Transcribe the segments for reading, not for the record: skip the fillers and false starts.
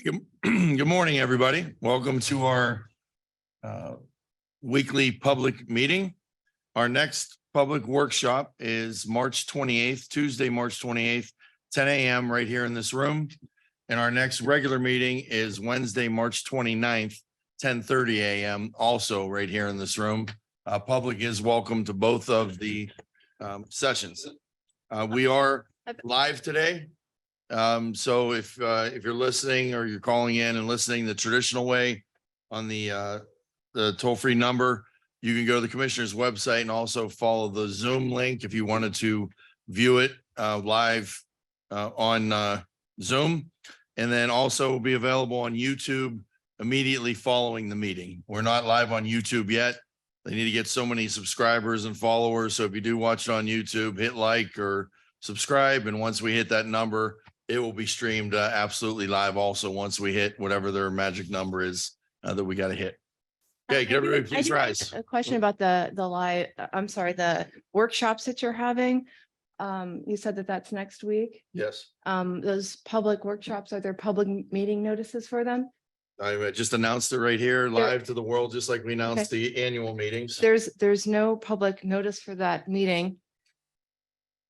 Good morning, everybody. Welcome to our weekly public meeting. Our next public workshop is March 28th, Tuesday, March 28th, 10 a.m. right here in this room. And our next regular meeting is Wednesday, March 29th, 10:30 a.m. also right here in this room. Public is welcome to both of the sessions. We are live today. So if you're listening or you're calling in and listening the traditional way on the toll-free number, you can go to the commissioner's website and also follow the Zoom link if you wanted to view it live on Zoom, and then also will be available on YouTube immediately following the meeting. We're not live on YouTube yet. They need to get so many subscribers and followers. So if you do watch it on YouTube, hit like or subscribe. And once we hit that number, it will be streamed absolutely live also once we hit whatever their magic number is that we got to hit. Okay, can everybody please rise. A question about the workshops that you're having. You said that that's next week. Yes, Those public workshops, are there public meeting notices for them? I just announced it right here live to the world, just like we announced the annual meetings. There's no public notice for that meeting.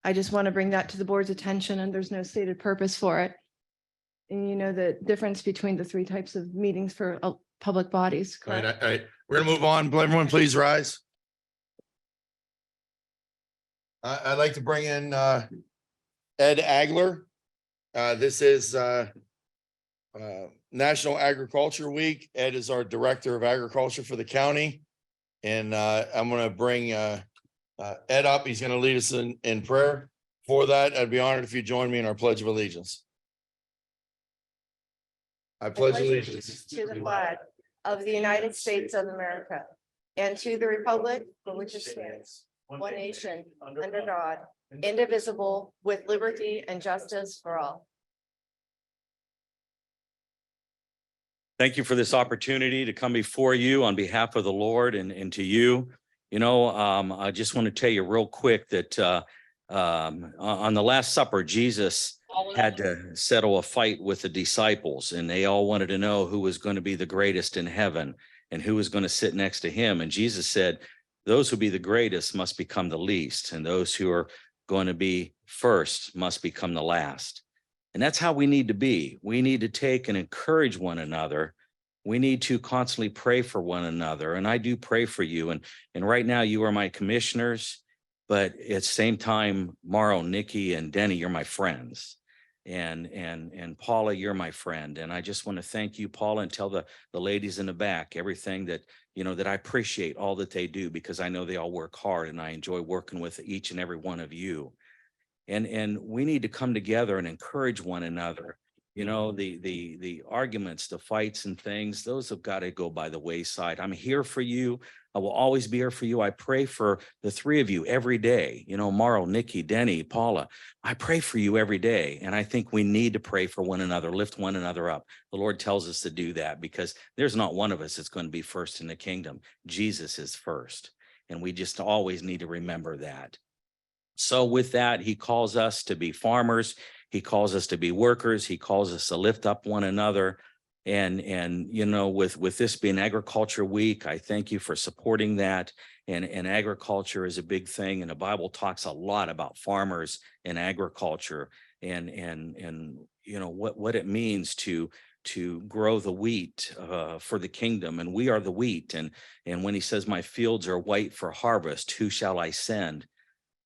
I just want to bring that to the board's attention, and there's no stated purpose for it. And you know the difference between the three types of meetings for public bodies, All correct? right, we're gonna move on. Everyone, please rise. I'd like to bring in Ed Agler. This is National Agriculture Week. Ed is our Director of Agriculture for the county. And I'm going to bring Ed up. He's going to lead us in prayer. For that, I'd be honored if you join me in our Pledge of Allegiance. I pledge allegiance to the flag of the United States of America and to the republic for which it stands, one nation, under God, indivisible, with liberty and justice for all. Thank you for this opportunity to come before you on behalf of the Lord and to you. You know, I just want to tell you real quick that on the Last Supper, Jesus had to settle a fight with the disciples, and they all wanted to know who was going to be the greatest in heaven and who was going to sit next to him. And Jesus said, those who be the greatest must become the least, and those who are going to be first must become the last. And that's how we need to be. We need to take and encourage one another. We need to constantly pray for one another. And I do pray for you. And right now you are my commissioners, but at the same time, Mauro, Nikki, and Denny, you're my friends. And Paula, you're my friend. And I just want to thank you, Paula, and tell the ladies in the back everything that, you know, that I appreciate all that they do, because I know they all work hard and I enjoy working with each and every one of you. And we need to come together and encourage one another. You know, the arguments, the fights and things, those have got to go by the wayside. I'm here for you. I will always be here for you. I pray for the three of you every day. You know, Mauro, Nikki, Denny, Paula, I pray for you every day. And I think we need to pray for one another, lift one another up. The Lord tells us to do that because there's not one of us that's going to be first in the kingdom. Jesus is first. And we just always need to remember that. So with that, he calls us to be farmers. He calls us to be workers. He calls us to lift up one another. And you know, with this being Agriculture Week, I thank you for supporting that. And agriculture is a big thing. And the Bible talks a lot about farmers and agriculture and you know, what it means to grow the wheat for the kingdom. And we are the wheat. And when he says, my fields are white for harvest, who shall I send?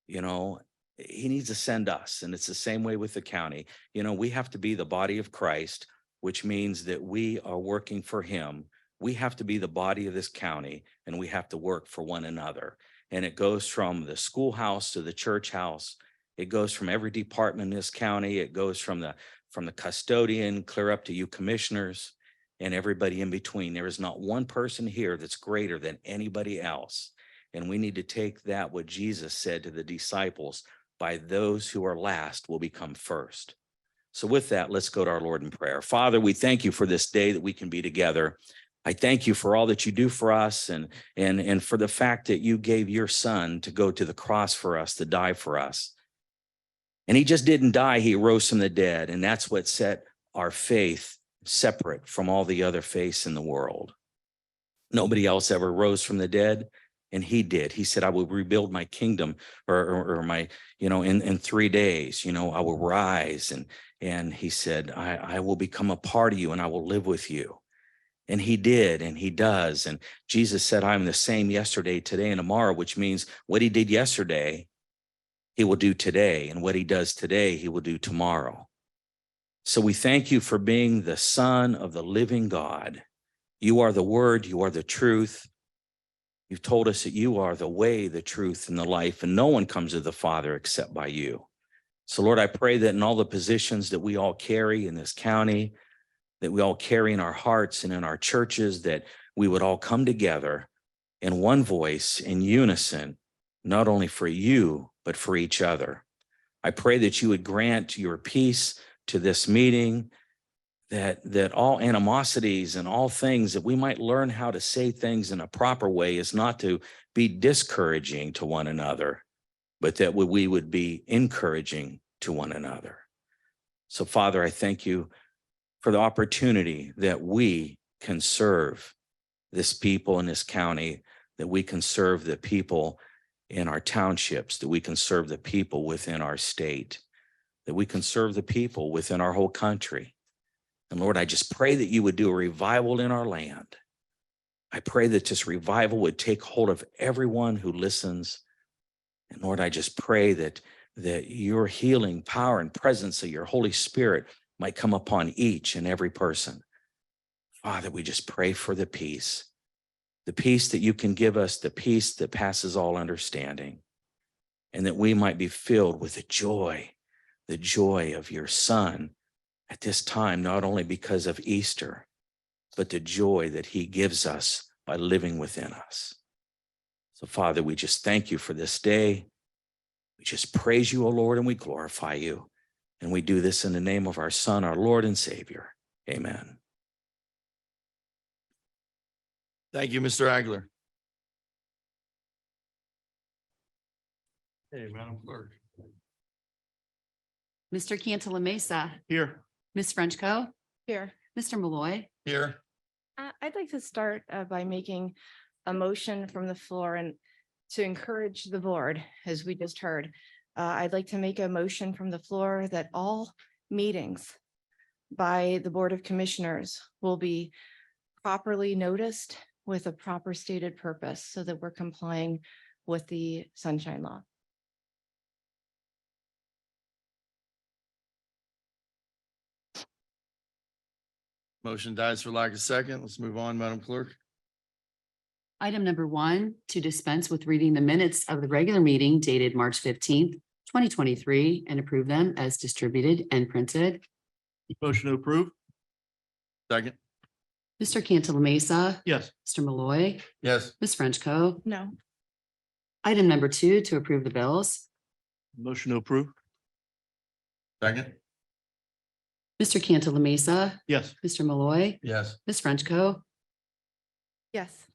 You know, he needs to send us. And it's the same way with the county. You know, we have to be the body of Christ, which means that we are working for him. We have to be the body of this county, and we have to work for one another. And it goes from the schoolhouse to the church house. It goes from every department in this county. It goes from the custodian clear up to you commissioners and everybody in between. There is not one person here that's greater than anybody else. And we need to take that, what Jesus said to the disciples, by those who are last will become first. So with that, let's go to our Lord in prayer. Father, we thank you for this day that we can be together. I thank you for all that you do for us and for the fact that you gave your son to go to the cross for us, to die for us. And he just didn't die, he rose from the dead. And that's what set our faith separate from all the other faiths in the world. Nobody else ever rose from the dead, and he did. He said, I will rebuild my kingdom or my, in 3 days, I will rise. And he said, I will become a part of you and I will live with you. And he did, and he does. And Jesus said, I'm the same yesterday, today, and tomorrow, which means what he did yesterday, he will do today. And what he does today, he will do tomorrow. So we thank you for being the Son of the living God. You are the Word, you are the truth. You've told us that you are the way, the truth, and the life, and no one comes to the Father except by you. So Lord, I pray that in all the positions that we all carry in this county, that we all carry in our hearts and in our churches, that we would all come together in one voice, in unison, not only for you, but for each other. I pray that you would grant your peace to this meeting, that all animosities and all things, that we might learn how to say things in a proper way, is not to be discouraging to one another, but that we would be encouraging to one another. So Father, I thank you for the opportunity that we can serve this people in this county, that we can serve the people in our townships, that we can serve the people within our state, that we can serve the people within our whole country. And Lord, I just pray that you would do a revival in our land. I pray that this revival would take hold of everyone who listens. And Lord, I just pray that your healing power and presence of your Holy Spirit might come upon each and every person. Father, we just pray for the peace that you can give us, the peace that passes all understanding, and that we might be filled with the joy of your Son at this time, not only because of Easter, but the joy that he gives us by living within us. So Father, we just thank you for this day. We just praise you, O Lord, and we glorify you. And we do this in the name of our Son, our Lord and Savior. Amen. Thank you, Mr. Agler. Hey, Madam Clerk. Mr. Cantala Mesa, Here. Ms. Frenchco. Here. Mr. Malloy. Here. I'd like to start by making a motion from the floor and to encourage the board, as we just heard. I'd like to make a motion from the floor that all meetings by the Board of Commissioners will be properly noticed with a proper stated purpose so that we're complying with the Sunshine Law. Motion dies for lack of second. Let's move on, Madam Clerk. Item number 1, to dispense with reading the minutes of the regular meeting dated March 15th, 2023, and approve them as distributed and printed. Motion to approve. Second. Mr. Cantala Mesa. Yes. Mr. Malloy. Yes. Ms. Frenchco. No. Item number 2, to approve the bills. Motion to approve. Second. Mr. Cantala Mesa. Yes. Mr. Malloy. Yes. Ms. Frenchco. Yes.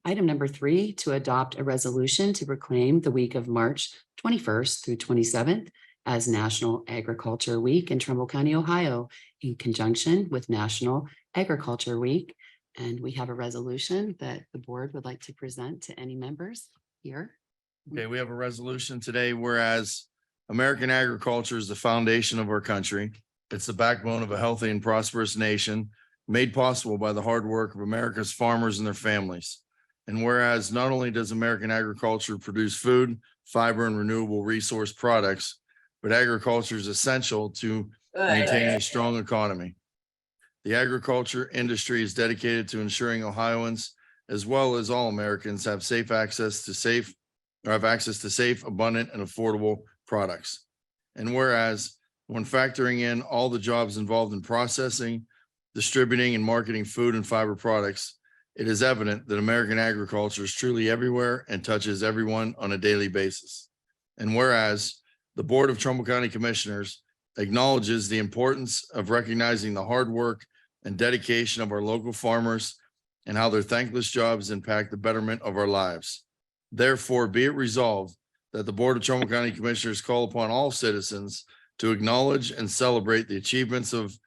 Item number 3, to adopt a resolution to proclaim the week of March 21st through 27th as National Agriculture Week in Trumbull County, Ohio, in conjunction with National Agriculture Week. And we have a resolution that the board would like to present to any members here. Okay, we have a resolution today, whereas American agriculture is the foundation of our country. It's the backbone of a healthy and prosperous nation, made possible by the hard work of America's farmers and their families. And whereas not only does American agriculture produce food, fiber, and renewable resource products, but agriculture is essential to maintain a strong economy. The agriculture industry is dedicated to ensuring Ohioans, as well as all Americans, have access to safe, abundant, and affordable products. And whereas when factoring in all the jobs involved in processing, distributing, and marketing food and fiber products, it is evident that American agriculture is truly everywhere and touches everyone on a daily basis. And whereas the Board of Trumbull County Commissioners acknowledges the importance of recognizing the hard work and dedication of our local farmers and how their thankless jobs impact the betterment of our lives. Therefore, be it resolved that the Board of Trumbull County Commissioners call upon all citizens to acknowledge and celebrate the achievements of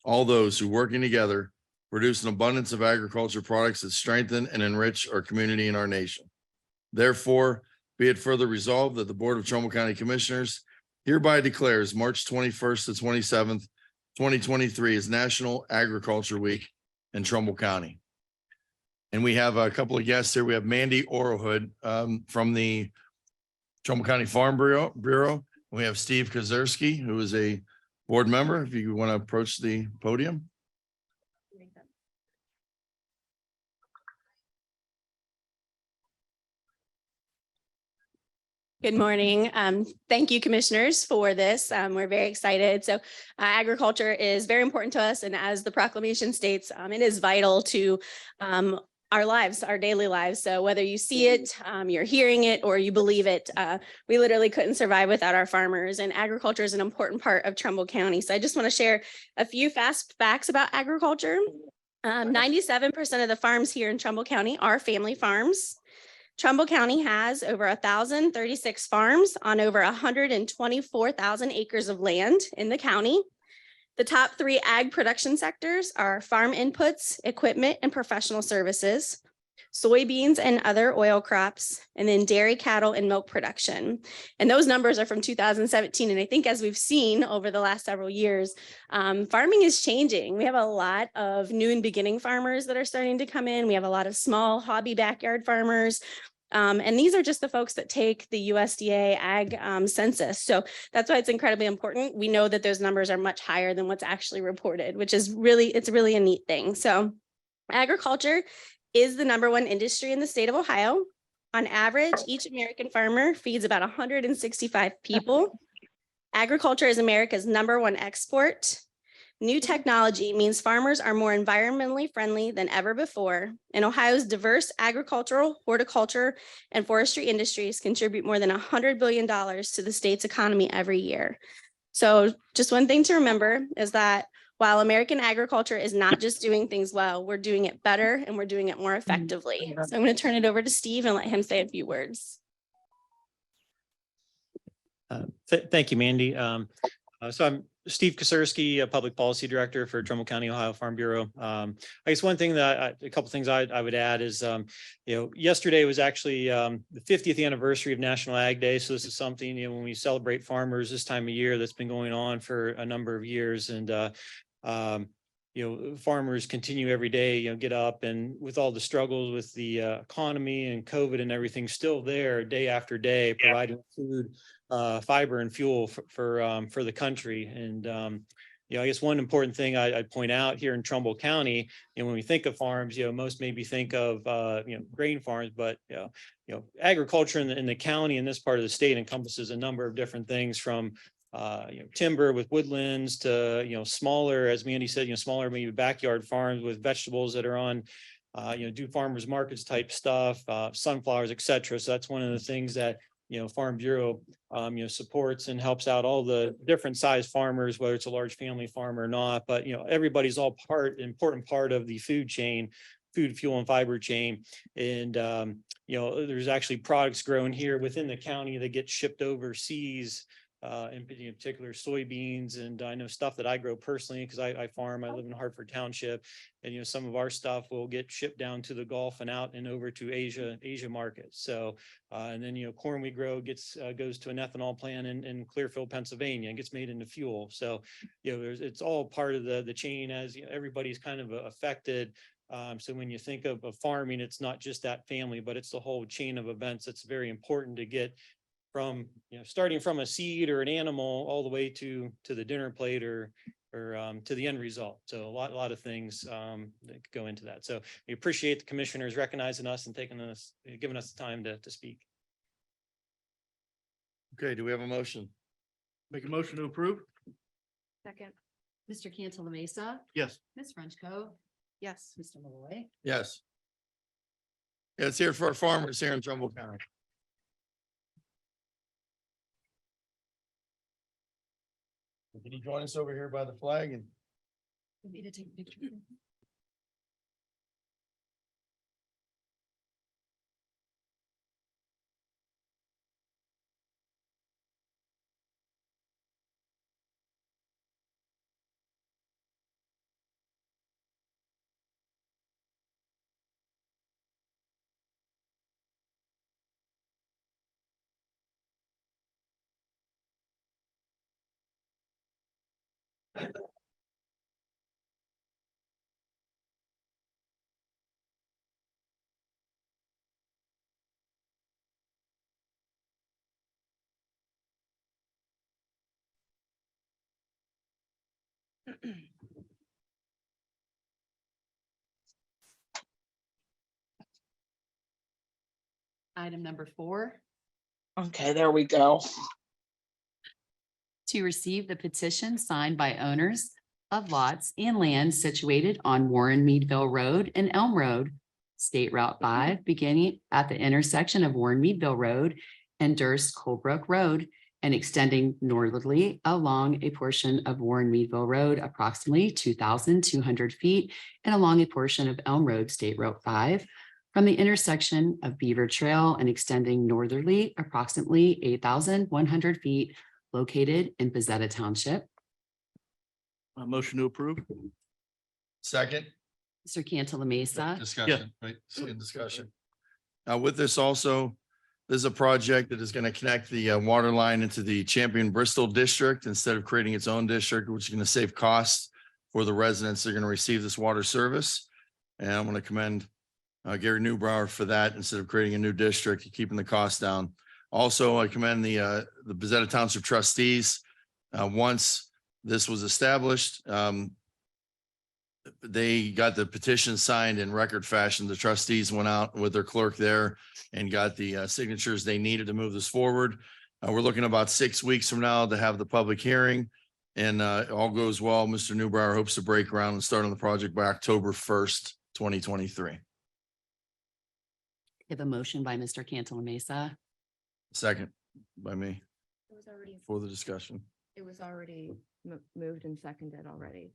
all those who working together produce an abundance of agriculture products that strengthen and enrich our community and our nation. Therefore, be it further resolved that the Board of Trumbull County Commissioners hereby declares March 21st to 27th, 2023 is National Agriculture Week in Trumbull County. And we have a couple of guests here. We have Mandy Orohood from the Trumbull County Farm Bureau. We have Steve Kozerski, who is a board member. If you want to approach the podium. Good morning. Thank you, commissioners, for this. We're very excited. So agriculture is very important to us. And as the proclamation states, it is vital to our lives, our daily lives. So whether you see it, you're hearing it, or you believe it, we literally couldn't survive without our farmers. And agriculture is an important part of Trumbull County. So I just want to share a few fast facts about agriculture. 97% of the farms here in Trumbull County are family farms. Trumbull County has over 1,036 farms on over 124,000 acres of land in the county. The top 3 ag production sectors are farm inputs, equipment, and professional services, soybeans and other oil crops, and then dairy, cattle, and milk production. And those numbers are from 2017. And I think as we've seen over the last several years, farming is changing. We have a lot of new and beginning farmers that are starting to come in. We have a lot of small hobby backyard farmers. And these are just the folks that take the USDA ag census. So that's why it's incredibly important. We know that those numbers are much higher than what's actually reported, which is it's really a neat thing. So agriculture is the #1 industry in the state of Ohio. On average, each American farmer feeds about 165 people. Agriculture is America's #1 export. New technology means farmers are more environmentally friendly than ever before, and Ohio's diverse agricultural, horticulture, and forestry industries contribute more than $100 billion to the state's economy every year. So just one thing to remember is that while American agriculture is not just doing things well, we're doing it better and we're doing it more effectively. So I'm going to turn it over to Steve and let him say a few words. Thank you, Mandy. So I'm Steve Kozerski, a Public Policy Director for Trumbull County, Ohio Farm Bureau. I guess one thing a couple things I would add is, yesterday was actually the 50th anniversary of National Ag Day. So this is something, when we celebrate farmers this time of year, that's been going on for a number of years. And, farmers continue every day, get up, and with all the struggles with the economy and COVID and everything still there day after day, providing food, fiber and fuel for the country. And I guess one important thing I'd point out here in Trumbull County, and when we think of farms, most maybe think of grain farms, but agriculture in the county in this part of the state encompasses a number of different things, from timber with woodlands to smaller, as Mandy said, smaller maybe backyard farms with vegetables that are on do farmers markets type stuff, sunflowers, etc. So that's one of the things that Farm Bureau supports and helps out all the different size farmers, whether it's a large family farm or not. But everybody's all important part of the food chain, food, fuel, and fiber chain. And there's actually products grown here within the county that get shipped overseas. In particular soybeans, and I know stuff that I grow personally because I farm. I live in Hartford Township, and some of our stuff will get shipped down to the Gulf and out and over to Asia markets. So and then corn we grow goes to an ethanol plant in Clearfield, Pennsylvania, and gets made into fuel. So it's all part of the chain, as everybody's kind of affected. So when you think of farming, it's not just that family, but it's the whole chain of events that's very important to get from starting from a seed or an animal all the way to the dinner plate or to the end result. So a lot of things that go into that. So we appreciate the commissioners recognizing us and giving us the time to speak. Okay, do we have a motion? Make a motion to approve? Second. Mr. Cantala Mesa, Yes. Ms. Frenchco. Yes. Mr. Malloy. Yes. Yeah, let's hear it for our farmers here in Trumbull County. Can you join us over here by the flag and Want me to take a picture? Item number 4, Okay, there we go. to receive the petition signed by owners of lots and land situated on Warren Meadville Road and Elm Road, State Route 5, beginning at the intersection of Warren Meadville Road and Durst Colebrook Road and extending northerly along a portion of Warren Meadville Road, approximately 2,200 feet, and along a portion of Elm Road, State Route 5, from the intersection of Beaver Trail and extending northerly approximately 8,100 feet, located in Bezetta Township. Motion to approve? Second. Mr. Cantala Mesa. Discussion, right? In discussion. With this also, this is a project that is going to connect the water line into the Champion Bristol district instead of creating its own district, which is going to save costs for the residents that are going to receive this water service. And I'm going to commend Gary Newbrower for that instead of creating a new district, keeping the costs down. Also, I commend the Bezetta Township trustees. Once this was established, they got the petition signed in record fashion. The trustees went out with their clerk there and got the signatures they needed to move this forward. We're looking about 6 weeks from now to have the public hearing. And all goes well. Mr. Newbrower hopes to break ground and start on the project by October 1st, 2023. We have a motion by Mr. Cantala Mesa. Second by me It was already, for the discussion. moved and seconded already.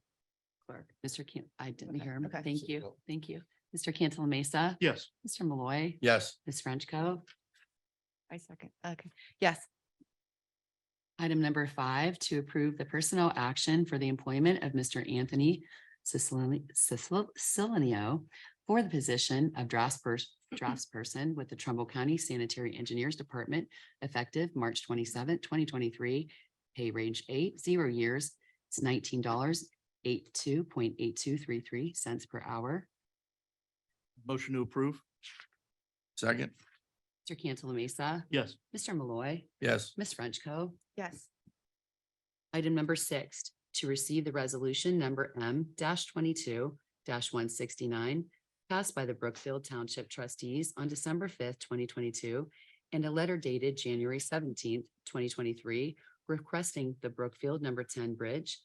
Clerk. Mr. I didn't Okay, hear him. okay. Thank you. Thank you. Mr. Cantala Mesa. Yes. Mr. Malloy. Yes. Ms. Frenchco. I second. Okay. Yes. Item number 5, to approve the personnel action for the employment of Mr. Anthony Cilinio for the position of draftsperson with the Trumbull County Sanitary Engineers Department, effective March 27th, 2023. Pay range 8, 0 years. It's $19, 82.8233 per hour. Motion to approve? Second. Mr. Cantala Mesa. Yes. Mr. Malloy. Yes. Ms. Frenchco. Yes. Item number 6, to receive the resolution number M-22-169 passed by the Brookfield Township trustees on December 5th, 2022, and a letter dated January 17th, 2023, requesting the Brookfield number 10 bridge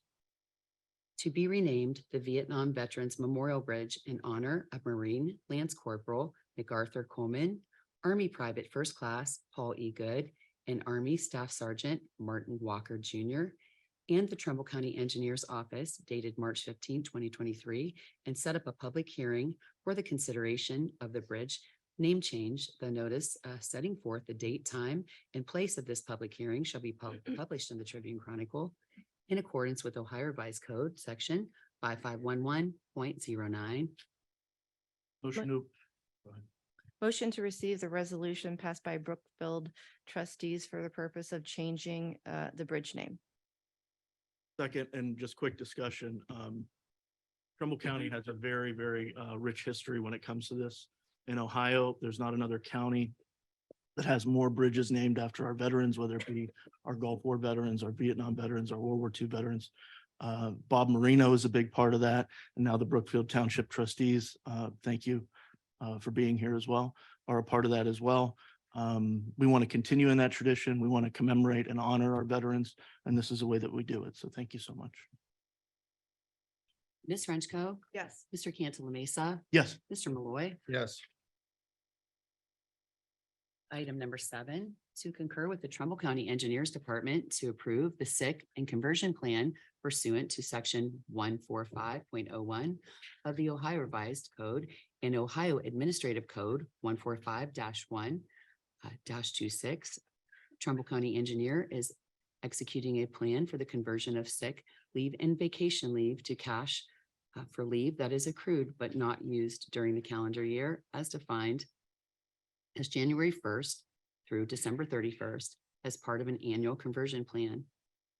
to be renamed the Vietnam Veterans Memorial Bridge in honor of Marine Lance Corporal MacArthur Coleman, Army Private First Class Paul E. Good, and Army Staff Sergeant Martin Walker Jr., and the Trumbull County Engineers Office dated March 15, 2023, and set up a public hearing for the consideration of the bridge name change. The notice setting forth the date, time, and place of this public hearing shall be published in the Tribune Chronicle in accordance with Ohio Revised Code, section 5511.09. Motion to, Motion to receive the resolution passed by Brookfield trustees for the purpose of changing the bridge name. second, and just quick discussion. Trumbull County has a very, very rich history when it comes to this. In Ohio, there's not another county that has more bridges named after our veterans, whether it be our Gulf War veterans, our Vietnam veterans, our World War II veterans. Bob Marino is a big part of that. And now the Brookfield Township trustees, thank you for being here as well, are a part of that as well. We want to continue in that tradition. We want to commemorate and honor our veterans, and this is a way that we do it. So thank you so much. Ms. Frenchco. Yes. Mr. Cantala Mesa. Yes. Mr. Malloy. Yes. Item number 7, to concur with the Trumbull County Engineers Department to approve the SIC and conversion plan pursuant to section 145.01 of the Ohio Revised Code and Ohio Administrative Code 145-1-26. Trumbull County Engineer is executing a plan for the conversion of sick leave and vacation leave to cash for leave that is accrued but not used during the calendar year as defined as January 1st through December 31st as part of an annual conversion plan.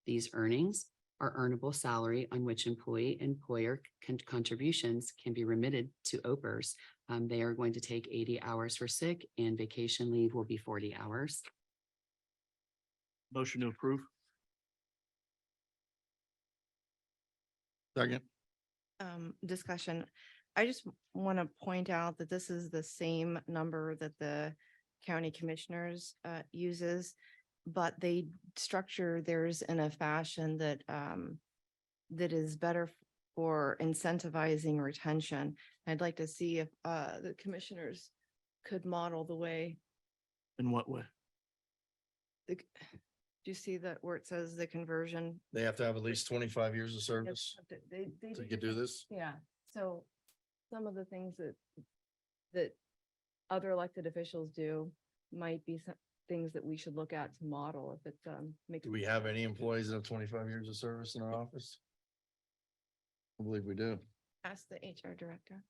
These earnings are earnable salary on which employer contributions can be remitted to OPERS. They are going to take 80 hours for sick and vacation leave will be 40 hours. Motion to approve. Second. Discussion. I just want to point out that this is the same number that the county commissioners uses, but they structure theirs in a fashion that that is better for incentivizing retention. I'd like to see if the commissioners could model the way. In what way? Do you see that where it says the conversion? They have to have at least 25 years of service They to get do this. Yeah, so some of the things that other elected officials do might be some things that we should look at to model if it makes. Do we have any employees that have 25 years of service in our office? I believe we do. Ask the HR director.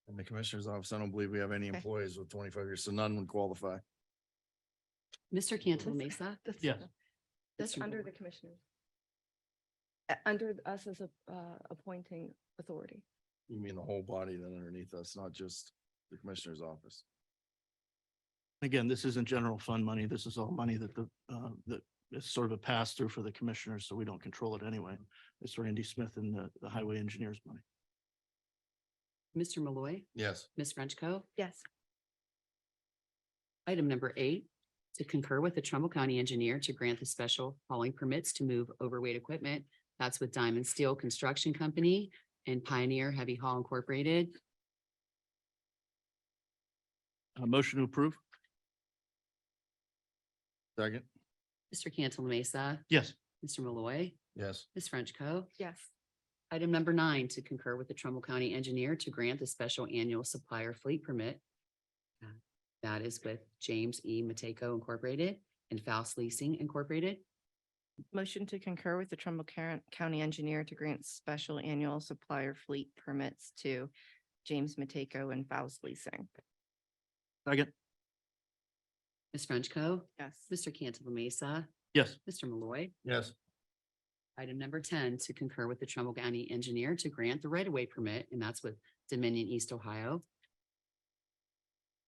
In the commissioner's office, I don't believe we have any Okay. employees with 25 years, so none would qualify. Mr. Cantala Mesa, Yes. That's Mr. under Moore. the commissioners. Under us as a appointing authority. You mean the whole body then underneath us, not just the commissioner's office? Again, this isn't general fund money. This is all money that that is sort of a pass through for the commissioners, so we don't control it anyway. It's Randy Smith and the highway engineers money. Mr. Malloy, Yes. Ms. Frenchco. Yes. Item number 8, to concur with the Trumbull County Engineer to grant the special hauling permits to move overweight equipment. That's with Diamond Steel Construction Company and Pioneer Heavy Haul Incorporated. Motion to approve. Second. Mr. Cantala Mesa, Yes. Mr. Malloy, Yes. Ms. Frenchco. Yes. Item number 9, to concur with the Trumbull County Engineer to grant the special annual supplier fleet permit. That is with James E. Mateko Incorporated and Faust Leasing Incorporated. Motion to concur with the Trumbull County Engineer to grant special annual supplier fleet permits to James Mateko and Faust Leasing. Second. Ms. Frenchco. Yes. Mr. Cantala Mesa, Yes. Mr. Malloy. Yes. Item number 10, to concur with the Trumbull County Engineer to grant the right-of-way permit, and that's with Dominion East Ohio.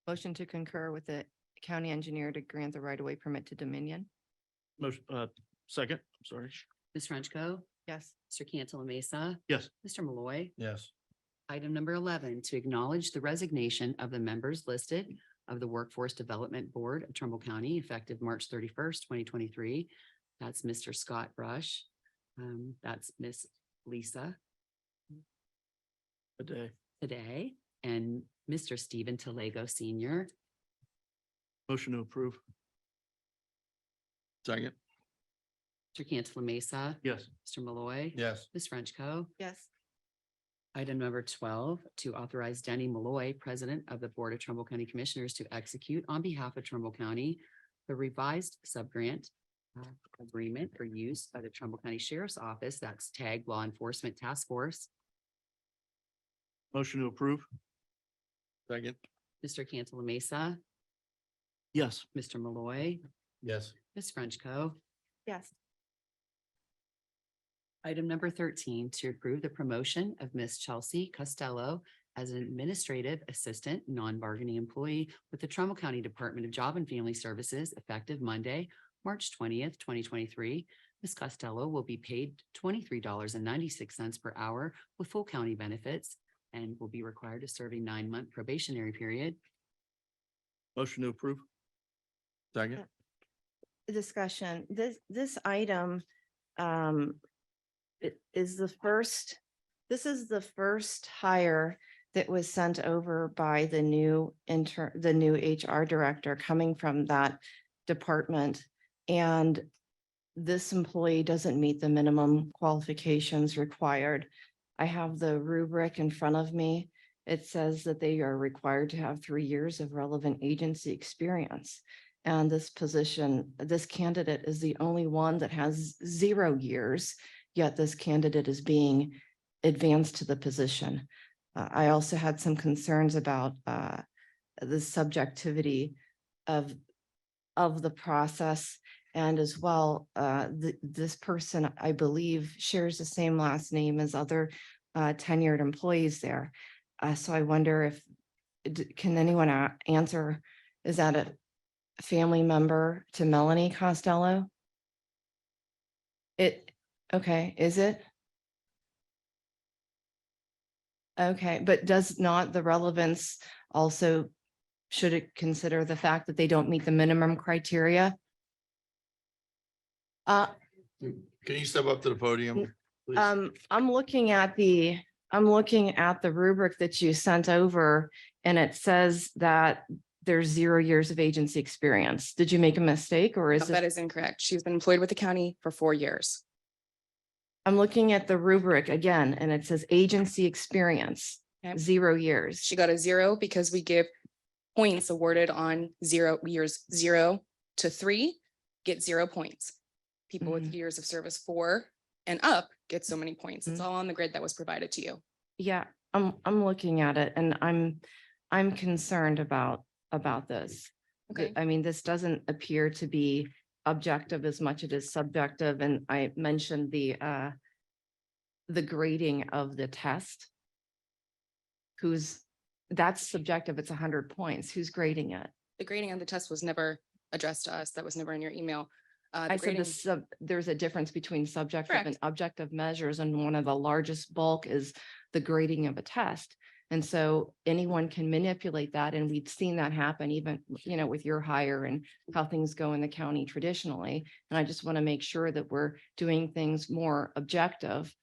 Motion to concur with the county engineer to grant the right-of-way permit to Dominion. Motion, second, sorry. Ms. Frenchco. Yes. Mr. Cantala Mesa. Yes. Mr. Malloy. Yes. Item number 11, to acknowledge the resignation of the members listed of the Workforce Development Board of Trumbull County effective March 31st, 2023. That's Mr. Scott Brush. That's Miss Lisa A day. today and Mr. Stephen Talego Senior. Motion to approve. Second. Mr. Cantala Mesa, Yes. Mr. Malloy. Yes. Ms. Frenchco. Yes. Item number 12, to authorize Denny Malloy, President of the Board of Trumbull County Commissioners, to execute on behalf of Trumbull County the revised subgrant agreement for use by the Trumbull County Sheriff's Office, that's TAG Law Enforcement Task Force. Motion to approve. Second. Mr. Cantala Mesa, Yes. Mr. Malloy, Yes. Ms. Frenchco. Yes. Item number 13, to approve the promotion of Miss Chelsea Costello as an administrative assistant, non-bargaining employee with the Trumbull County Department of Job and Family Services effective Monday, March 20th, 2023. Ms. Costello will be paid $23.96 per hour with full county benefits and will be required to serve a 9-month probationary period. Motion to approve. Second. Discussion. This item is the first, this is the first hire that was sent over by the new HR director coming from that department. And this employee doesn't meet the minimum qualifications required. I have the rubric in front of me. It says that they are required to have 3 years of relevant agency experience. And this position, this candidate is the only one that has 0 years, yet this candidate is being advanced to the position. I also had some concerns about the subjectivity of the process And as well, this person, I believe, shares the same last name as other tenured employees there. So I wonder if, can anyone answer, is that a family member to Melanie Costello? Okay, is it? Okay, but does not the relevance also, should it consider the fact that they don't meet the minimum criteria? Can you step up to the podium? please? I'm looking at the rubric that you sent over, and it says that there's 0 years of agency experience. Did you make a mistake, or is That it? is incorrect. She's been employed with the county for 4 years. I'm looking at the rubric again, and it says agency experience, Okay. 0 years. She got a 0 because we give points awarded on 0 years 0 to 3 get 0 points. People with years of service 4 and up get so many points. It's all on the grid that was provided to you. Yeah, I'm looking at it, and I'm concerned about this. Okay. I mean, this doesn't appear to be objective as much as it is subjective, and I mentioned the grading of the test. That's subjective, it's 100 points. Who's grading it? The grading on the test was never addressed to us. That was never in your email. The I said grading- there's a difference between subjective and Correct. objective measures, and one of the largest bulk is the grading of a test. And so anyone can manipulate that, and we've seen that happen even, with your hire and how things go in the county traditionally. And I just want to make sure that we're doing things more objective.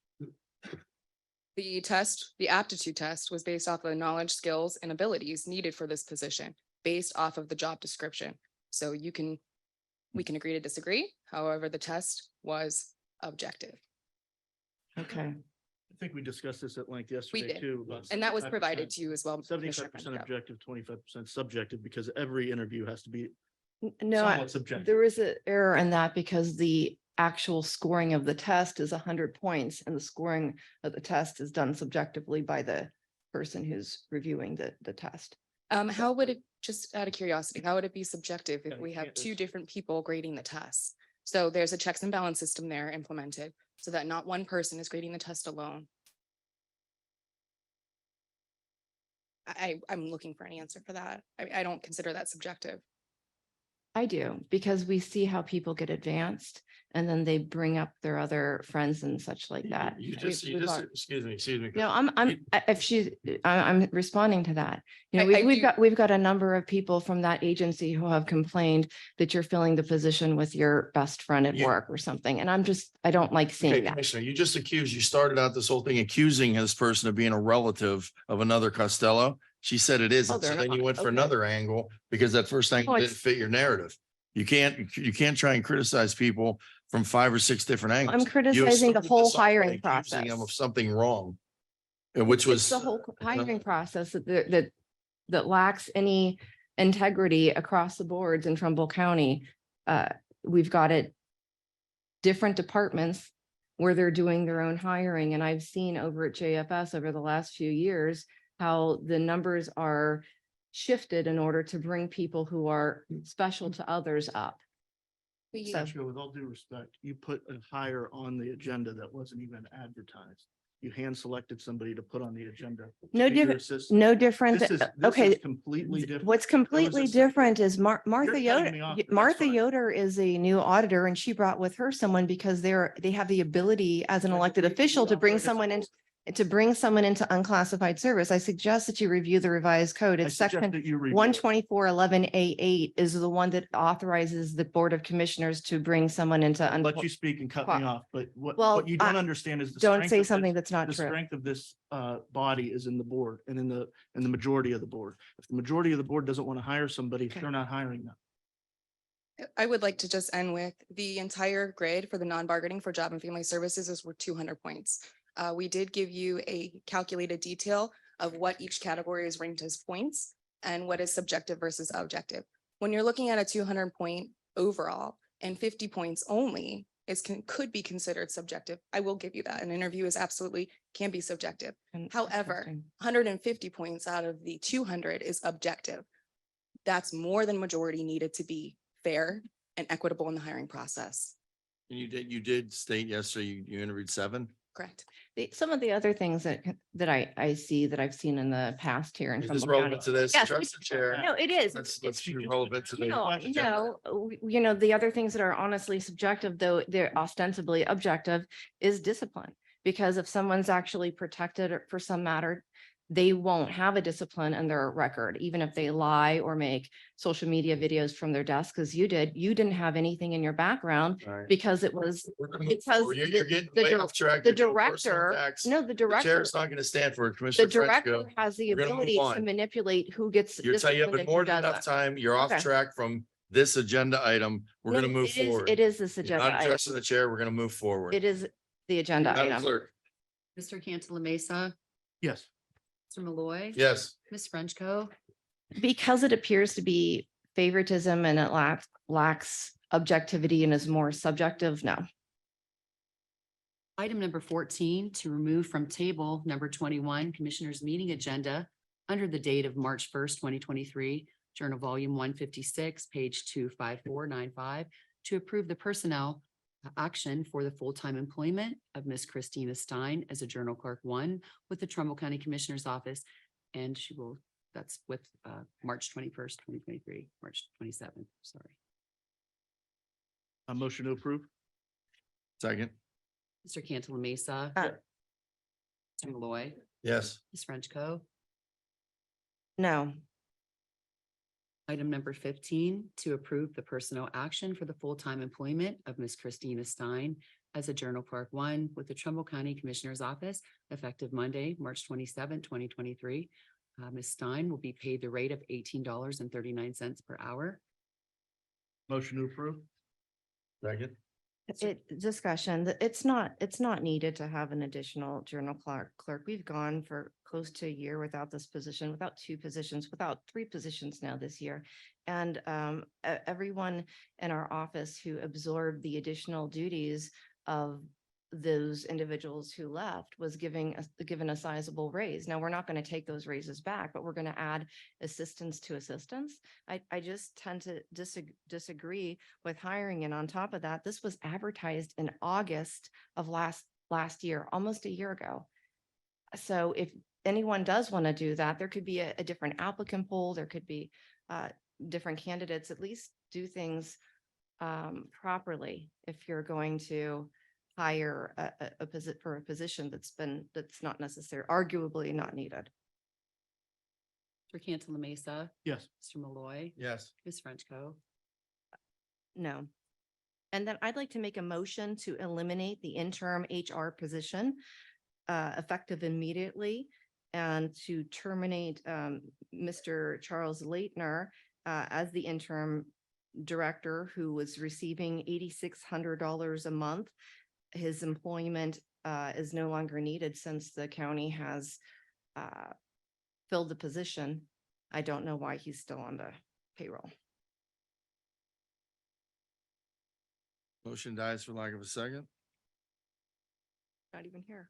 The test, the aptitude test was based off of the knowledge, skills, and abilities needed for this position, based off of the job description. So we can agree to disagree. However, the test was objective. Okay. I think we discussed this at length yesterday did. too. about And that was 75%, provided to you as well. 75% Commissioner Penfield. objective, 25% subjective, because every interview has to be No, somewhat subjective. there is an error in that, because the actual scoring of the test is 100 points, and the scoring of the test is done subjectively by the person who's reviewing the test. How would it, just out of curiosity, how would it be subjective Yeah, if you we have can't two just- different people grading the tests? So there's a checks and balance system there implemented so that not one person is grading the test alone. I'm looking for an answer for that. I don't consider that subjective. I do, because we see how people get advanced, and then they bring up their other friends and such like that. You We've- just, we've al- excuse me. No, I'm responding to that. I We've got a number of people from that agency who have complained that you're filling the position with your best friend at Yeah. work or something. And I don't like Okay, seeing that. Commissioner, you just you started out this whole thing accusing this person of being a relative of another Costello. She said it Oh, isn't. So they're then you not. went for Okay. another angle because that first angle Oh, didn't it's- fit your narrative. You can't try and criticize people from 5 or 6 different angles. I'm You criticizing the started whole this off by hiring accusing process. them of something wrong. Which It's was. the whole hiring process that lacks any integrity across the boards in Trumbull County. We've got different departments where they're doing their own hiring, and I've seen over at JFS over the last few years how the numbers are shifted in order to bring people who are special to others up. So- Jessica, with all due respect, you put a hire on the agenda that wasn't even advertised. You hand selected somebody to put on the agenda. to No be your different, assistant. no different. This is Okay, completely different. what's completely different is Martha cutting me off, Yoder. but that's Martha fine. Yoder is a new auditor, and she brought with her someone because they have the ability as an Right, elected but you official to operate bring as a someone in, board. to bring someone into unclassified service. I suggest that you review the revised code. I It's suggest section that you review it. 12411A8 is the one that authorizes the Board of Commissioners to bring someone into. Let you speak and cut me Qua- off, but Well, what you don't understand is the Don't strength say of something this- that's not the true. strength of this body is in the board and in the majority of the board. If the majority of the board doesn't want to hire somebody, Okay. they're not hiring them. I would like to just end with the entire grade for the non-bargaining for job and family services is worth 200 points. We did give you a calculated detail of what each category is ranked as points and what is subjective versus objective. When you're looking at a 200-point overall and 50 points only could be considered subjective. I will give you that. An interview is absolutely can be subjective. And- However, Interesting. 150 points out of the 200 is objective. That's more than majority needed to be fair and equitable in the hiring process. And you did state yesterday, you interviewed 7. Correct. Some of the other things that I see that I've seen in the past here in Is this Trumbull County. relevant to this? Yes, Trust the chair. No, it is. Let's be relevant to the. No, the other things that are honestly subjective, though they're ostensibly objective, is discipline. Because if someone's actually protected for some matter, they won't have a discipline in their record, even if they lie or make social media videos from their desk, because you didn't have anything in your background All right. because it was, We're gonna move because forward. You're getting the way dir- off track. the You're doing personal director, attacks. no, the The director, chair's not going to stand for it. the Commissioner director Frenchco. has the We're gonna move ability to on. manipulate who gets You're telling you have disciplined and who more than enough doesn't. time. You're off Okay. track from this agenda item. We're going to No, move forward. It is this You're agenda not item. addressing the chair. We're going to move forward. It is the agenda Madam item. Clerk. Mr. Cantala Mesa, Yes. Mr. Malloy. Yes. Ms. Frenchco. Because it appears to be favoritism and it lacks objectivity and is more subjective, no. Item number 14, to remove from table number 21, Commissioners' meeting agenda under the date of March 1st, 2023, Journal Volume 156, page 25495, to approve the personnel action for the full-time employment of Ms. Christina Stein as a Journal Clerk 1 with the Trumbull County Commissioner's Office. And that's with March 21st, 2023, March 27th, sorry. A motion to approve? Second. Mr. Cantala Mesa. Uh, Mr. Malloy. Yes. Ms. Frenchco. No, Item number 15, to approve the personnel action for the full-time employment of Ms. Christina Stein as a Journal Clerk 1 with the Trumbull County Commissioner's Office effective Monday, March 27, 2023. Ms. Stein will be paid the rate of $18.39 per hour. Motion to approve? Second. discussion, it's not needed to have an additional journal clerk. We've gone for close to a year without this position, without 2 positions, without 3 positions now this year. And everyone in our office who absorbed the additional duties of those individuals who left was given a sizable raise. Now, we're not going to take those raises back, but we're going to add assistance to assistance. I just tend to disagree with hiring. And on top of that, this was advertised in August of last year, almost a year ago. So if anyone does want to do that, there could be a different applicant pool. There could be different candidates. At least do things properly if you're going to hire a position that's not necessary, arguably not needed. Mr. Cantala Mesa. Yes. Mr. Malloy. Yes. Ms. Frenchco. No. And then I'd like to make a motion to eliminate the interim HR position effective immediately and to terminate Mr. Charles Leitner as the interim director who was receiving $8,600 a month. His employment is no longer needed since the county has filled the position. I don't know why he's still on the payroll. Motion dies for lack of a second. Not even here.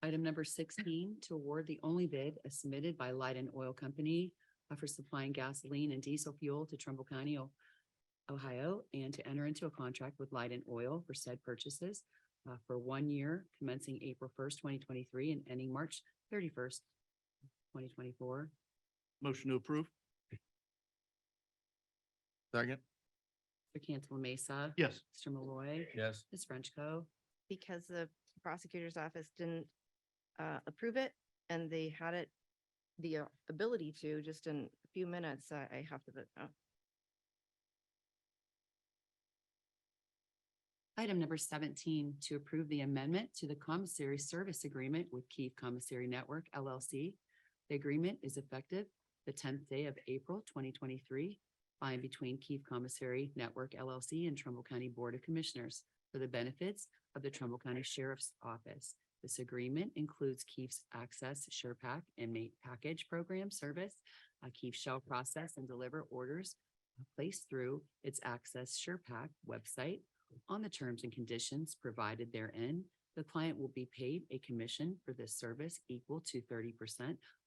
Item number 16, to award the only bid as submitted by Light and Oil Company for supplying gasoline and diesel fuel to Trumbull County, Ohio, and to enter into a contract with Light and Oil for said purchases for 1 year commencing April 1st, 2023 and ending March 31st, 2024. Motion to approve? Second. Mr. Cantala Mesa. Yes. Mr. Malloy. Yes. Ms. Frenchco. Because the prosecutor's office didn't approve it and they had it, the ability to just in a few minutes, I have to vote no. Item number 17, to approve the amendment to the commissary service agreement with Keefe Commissary Network LLC. The agreement is effective the 10th day of April, 2023, by and between Keefe Commissary Network LLC and Trumbull County Board of Commissioners for the benefits of the Trumbull County Sheriff's Office. This agreement includes Keefe's Access SurePack Inmate Package Program service. Keefe shall process and deliver orders placed through its Access SurePack website. On the terms and conditions provided therein, the client will be paid a commission for this service equal to 30%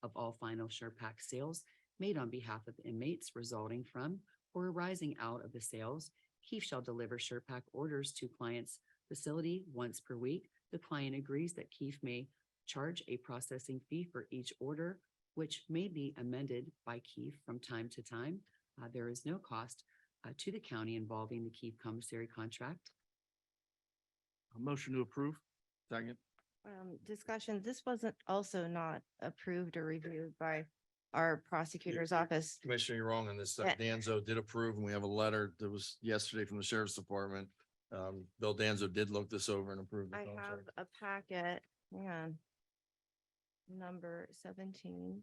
of all final SurePack sales made on behalf of inmates resulting from or arising out of the sales Keefe shall deliver SurePack orders to client's facility once per week. The client agrees that Keefe may charge a processing fee for each order, which may be amended by Keefe from time to time. There is no cost to the county involving the Keefe commissary contract. A motion to approve. Second. Discussion, this wasn't also not approved or reviewed by our prosecutor's office. Commissioner, you're wrong on this. Yeah. Danzo did approve, and we have a letter that was yesterday from the sheriff's department. Bill Danzo did look this over and approve the I have contract. a packet, hang on. Number 17.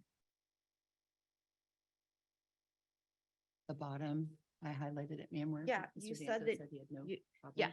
The bottom, I highlighted it, ma'am. where Yeah, Mr. you Danzo said that he had no you- problem. Yes.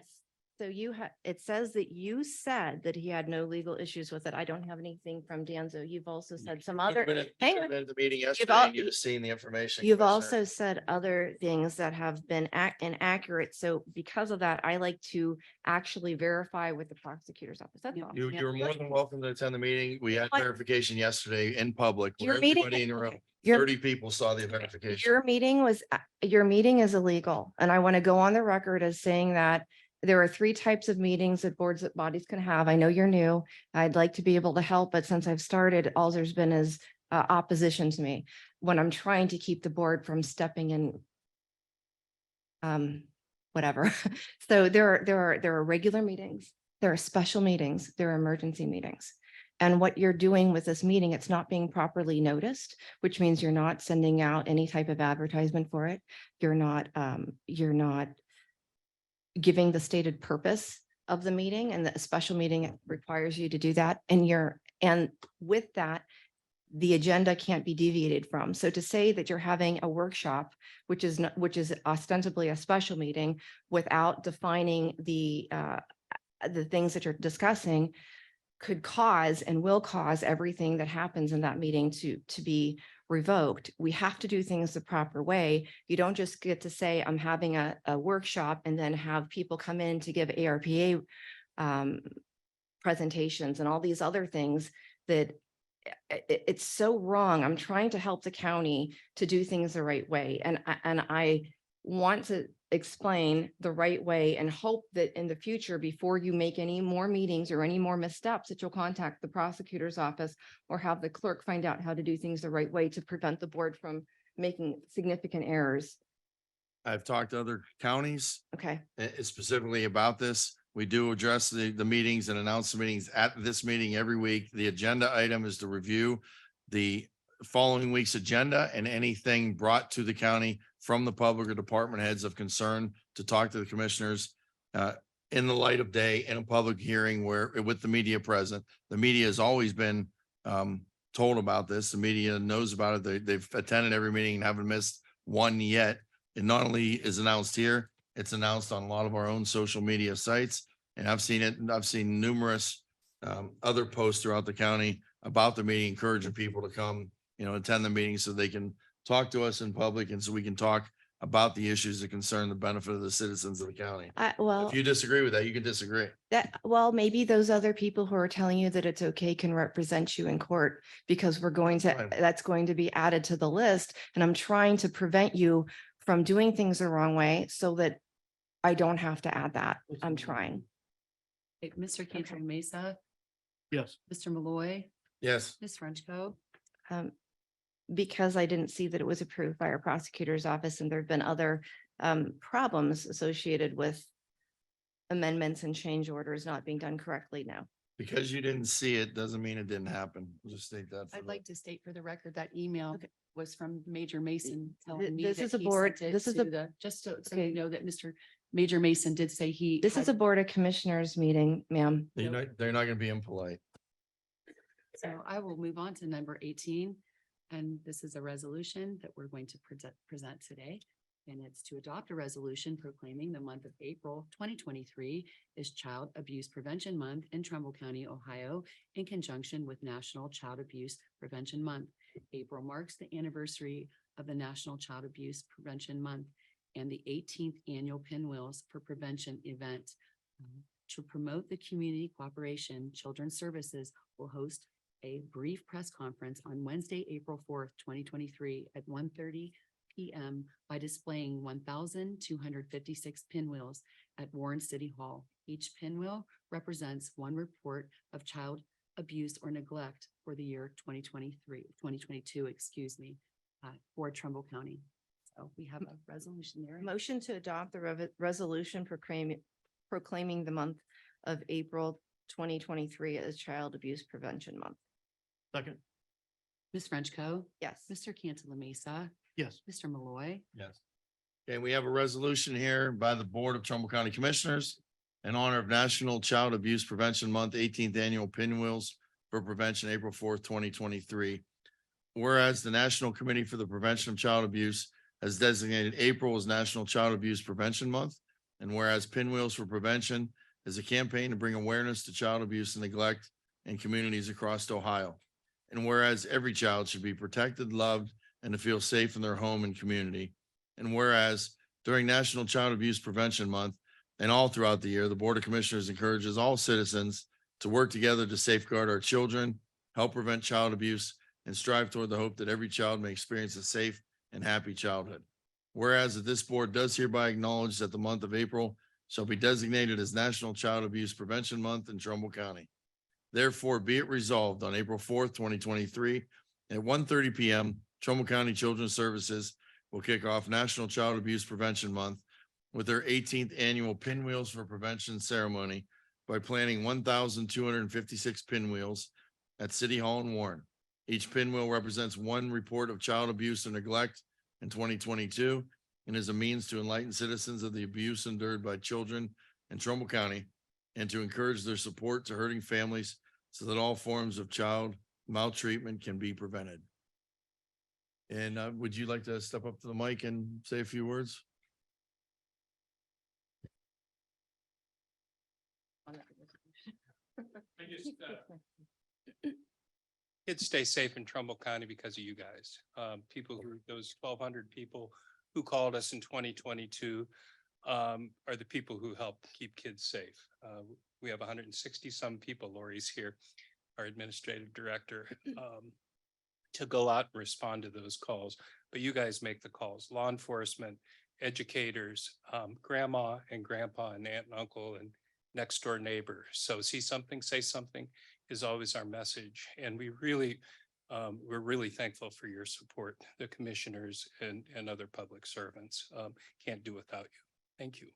So you had, it says that you said that he had no legal issues with it. I don't have anything from Danzo. You've also said some other, hang on. Been at the meeting yesterday, al- and you've seen the information. You've Commissioner. also said other things that have been inaccurate. So because of that, I like to actually verify with the prosecutor's office. That's Yeah. all. You're more than welcome to attend the meeting. We had What? verification yesterday in public. where Your meeting, everybody in the room, okay, your, 30 people saw the verification. your meeting was, your meeting is illegal. And I want to go on the record as saying that there are 3 types of meetings that boards, that bodies can have. I know you're new. I'd like to be able to help, but since I've started, all there's been is opposition to me when I'm trying to keep the board from stepping in. Whatever. So there are regular meetings, there are special meetings, there are emergency meetings. And what you're doing with this meeting, it's not being properly noticed, which means you're not sending out any type of advertisement for it. You're not giving the stated purpose of the meeting, and the special meeting requires you to do that. And with that, the agenda can't be deviated from. So to say that you're having a workshop, which is ostensibly a special meeting, without defining the things that you're discussing, could cause and will cause everything that happens in that meeting to be revoked. We have to do things the proper way. You don't just get to say, I'm having a workshop, and then have people come in to give ARPA presentations and all these other things that it's so wrong. I'm trying to help the county to do things the right way. And I want to explain the right way, and hope that in the future, before you make any more meetings or any more missteps, that you'll contact the prosecutor's office or have the clerk find out how to do things the right way to prevent the board from making significant errors. I've talked to other counties Okay, specifically about this. We do address the meetings and announce the meetings at this meeting every week. The agenda item is to review the following week's agenda and anything brought to the county from the public or department heads of concern, to talk to the commissioners in the light of day, in a public hearing where, with the media present. The media has always been told about this. The media knows about it. They've attended every meeting and haven't missed one yet. It not only is announced here, it's announced on a lot of our own social media sites. And I've seen it, and I've seen numerous other posts throughout the county about the meeting, encouraging people to come, attend the meeting so they can talk to us in public, and so we can talk about the issues that concern the benefit of the citizens of the county. well, If you disagree with that, you can disagree. maybe those other people who are telling you that it's okay can represent you in court, because Fine. that's going to be added to the list. And I'm trying to prevent you from doing things the wrong way so that I don't have to add that. I'm trying. Okay, Mr. Cantala Mesa, Yes. Mr. Malloy, Yes. Ms. Frenchco. Because I didn't see that it was approved by our prosecutor's office, and there have been other problems associated with amendments and change orders not being done correctly now. Because you didn't see it, doesn't mean it didn't happen. We'll just state that. for I'd the- like to state for the record that email Okay. was from Major Mason telling me this that is a he board- sent it this is to a- the, just so Okay. you know that Mr. Major Mason did say he. This is a Board of Commissioners meeting, ma'am. They're not gonna be impolite. So I will move on to number 18. And this is a resolution that we're going to present today. And it's to adopt a resolution proclaiming the month of April 2023 is Child Abuse Prevention Month in Trumbull County, Ohio, in conjunction with National Child Abuse Prevention Month. April marks the anniversary of the National Child Abuse Prevention Month and the 18th Annual Pinwheels for Prevention event. To promote the community cooperation, Children's Services will host a brief press conference on Wednesday, April 4th, 2023 at 1:30 PM by displaying 1,256 pinwheels at Warren City Hall. Each pinwheel represents one report of child abuse or neglect for the year 2022, for Trumbull County. So we have a resolution there. Motion to adopt the resolution proclaiming the month of April 2023 as Child Abuse Prevention Month. Second, Ms. Frenchco. Yes. Mr. Cantala Mesa. yes, Mr. Malloy. Yes. Okay, we have a resolution here by the Board of Trumbull County Commissioners in honor of National Child Abuse Prevention Month, 18th Annual Pinwheels for Prevention, April 4th, 2023. Whereas the National Committee for the Prevention of Child Abuse has designated April as National Child Abuse Prevention Month. And whereas Pinwheels for Prevention is a campaign to bring awareness to child abuse and neglect in communities across Ohio. And whereas every child should be protected, loved, and to feel safe in their home and community. And whereas during National Child Abuse Prevention Month and all throughout the year, the Board of Commissioners encourages all citizens to work together to safeguard our children, help prevent child abuse, and strive toward the hope that every child may experience a safe and happy childhood. Whereas that this board does hereby acknowledge that the month of April shall be designated as National Child Abuse Prevention Month in Trumbull County. Therefore, be it resolved on April 4th, 2023 at 1:30 p.m., Trumbull County Children's Services will kick off National Child Abuse Prevention Month with their 18th annual Pinwheels for Prevention ceremony by planting 1,256 pinwheels at City Hall in Warren. Each pinwheel represents one report of child abuse and neglect in 2022 and is a means to enlighten citizens of the abuse endured by children in Trumbull County and to encourage their support to hurting families so that all forms of child maltreatment can be prevented. And would you like to step up to the mic and say a few words? Kids stay safe in Trumbull County because of you guys. Those 1,200 people who called us in 2022 are the people who help keep kids safe. We have 160 some people, Lori's here, our administrative director, to go out and respond to those calls. But you guys make the calls, law enforcement, educators, grandma and grandpa and aunt and uncle and next door neighbor. So see something, say something is always our message. And we're really thankful for your support, the commissioners and other public servants. Can't do without you. Thank you.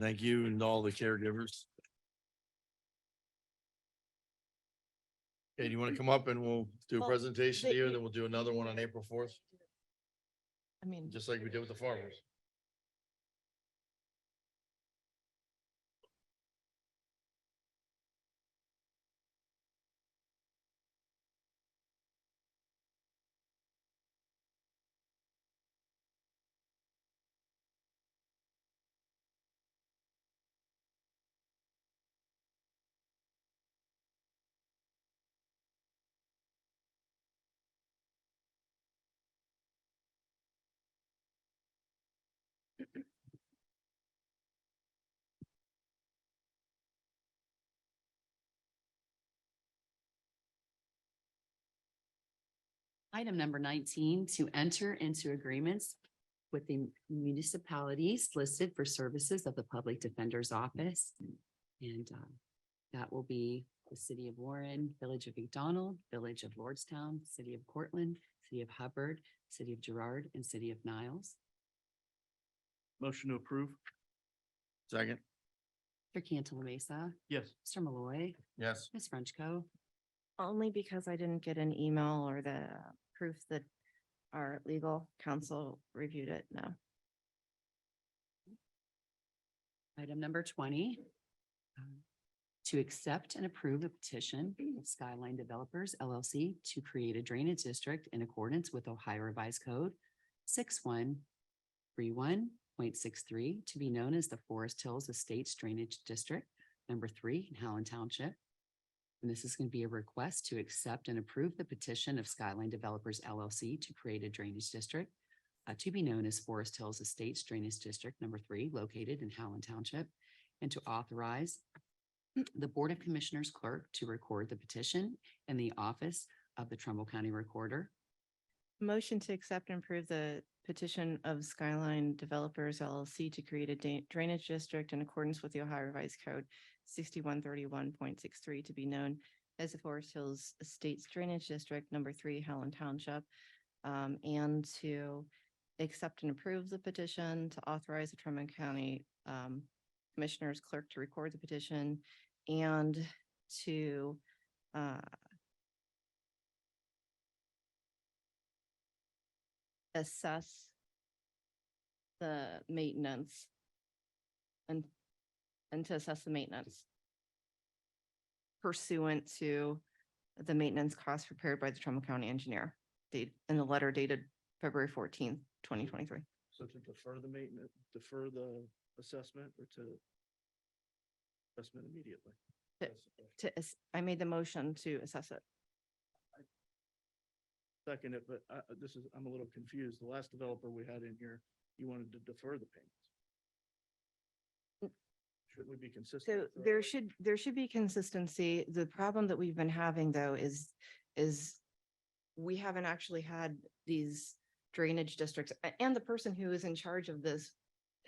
Thank you and all the caregivers. Okay, do you want to come up and we'll do a Well, presentation to they- you, then we'll do another one on April 4th, I mean, just like we did with the farmers. Item number 19, to enter into agreements with the municipalities listed for services of the Public Defender's Office. And that will be the City of Warren, Village of McDonald, Village of Lordstown, City of Cortland, City of Hubbard, City of Girard, and City of Niles. motion to approve, Second, Mr. Cantala Mesa, yes, Mr. Malloy, yes. Ms. Frenchco. only because I didn't get an email or the proof that our legal counsel reviewed it. No. Item number 20. To accept and approve a petition of Skyline Developers LLC to create a drainage district in accordance with Ohio Revised Code 6131.63 to be known as the Forest Hills Estates Drainage District number 3 in Howland Township. And this is going to be a request to accept and approve the petition of Skyline Developers LLC to create a drainage district to be known as Forest Hills Estates Drainage District number 3 located in Howland Township, and to authorize the Board of Commissioners clerk to record the petition in the office of the Trumbull County Recorder. Motion to accept and approve the petition of Skyline Developers LLC to create a drainage district in accordance with the Ohio Revised Code 6131.63 to be known as the Forest Hills Estates Drainage District, number 3, Howland Township. And to accept and approve the petition to authorize the Trumbull County Commissioner's Clerk to record the petition and to assess the maintenance and to assess the maintenance pursuant to the maintenance costs prepared by the Trumbull County Engineer date in the letter dated February 14th, 2023. So to defer the maintenance, defer the assessment or to assessment immediately? To- That's the question. I made the motion to assess it. Second it, but I'm a little confused. The last developer we had in here, you wanted to defer the payments. Shouldn't we be consistent? So with there should be consistency. The problem that we've been having though is we haven't actually had these drainage districts and the person who is in charge of this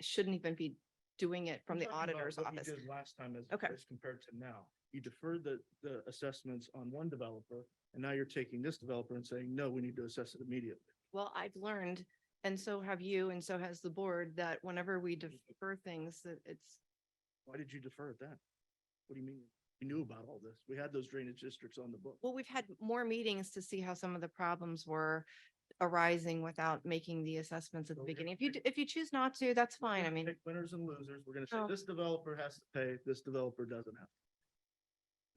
shouldn't even be doing it from I'm the talking about auditor's what you office. did last time Okay. as compared to now. You deferred the assessments on one developer, and now you're taking this developer and saying, no, we need to assess it immediately. Well, I've learned, and so have you, and so has the board, that whenever we defer things, that it's, Why did you defer it then? What do you mean? We knew about all this. We had those drainage districts on the book. well, we've had more meetings to see how some of the problems were arising without making the assessments at the So we're beginning. gonna If you choose not to, that's We're fine. I gonna mean, pick winners and losers. We're gonna say Oh. this developer has to pay, this developer doesn't have. to.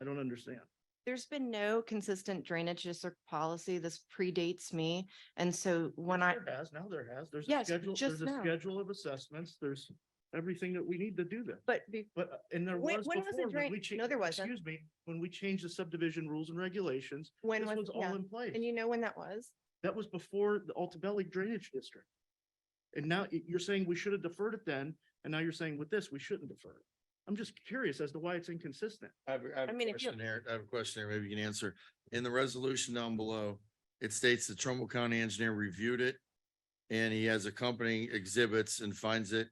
I don't understand. there's been no consistent drainage district policy. This predates me. And so when Yes, I, there has, now there has. There's a Yes, schedule, just there's a now. schedule of assessments. There's everything that we need to do that. but And there When- was when was the before, when drain- we changed, No, there wasn't. excuse me, when we changed the subdivision rules and regulations, when this was all yeah. in place. And you know when that was? That was before the Altabelli Drainage District. And now you're saying we should have deferred it then, and now you're saying with this, we shouldn't defer it. I'm just curious as to why it's inconsistent. I have I mean, a if you- question here. I have a question here. Maybe you can answer. In the resolution down below, it states the Trumbull County Engineer reviewed it. And he has accompanying exhibits and finds it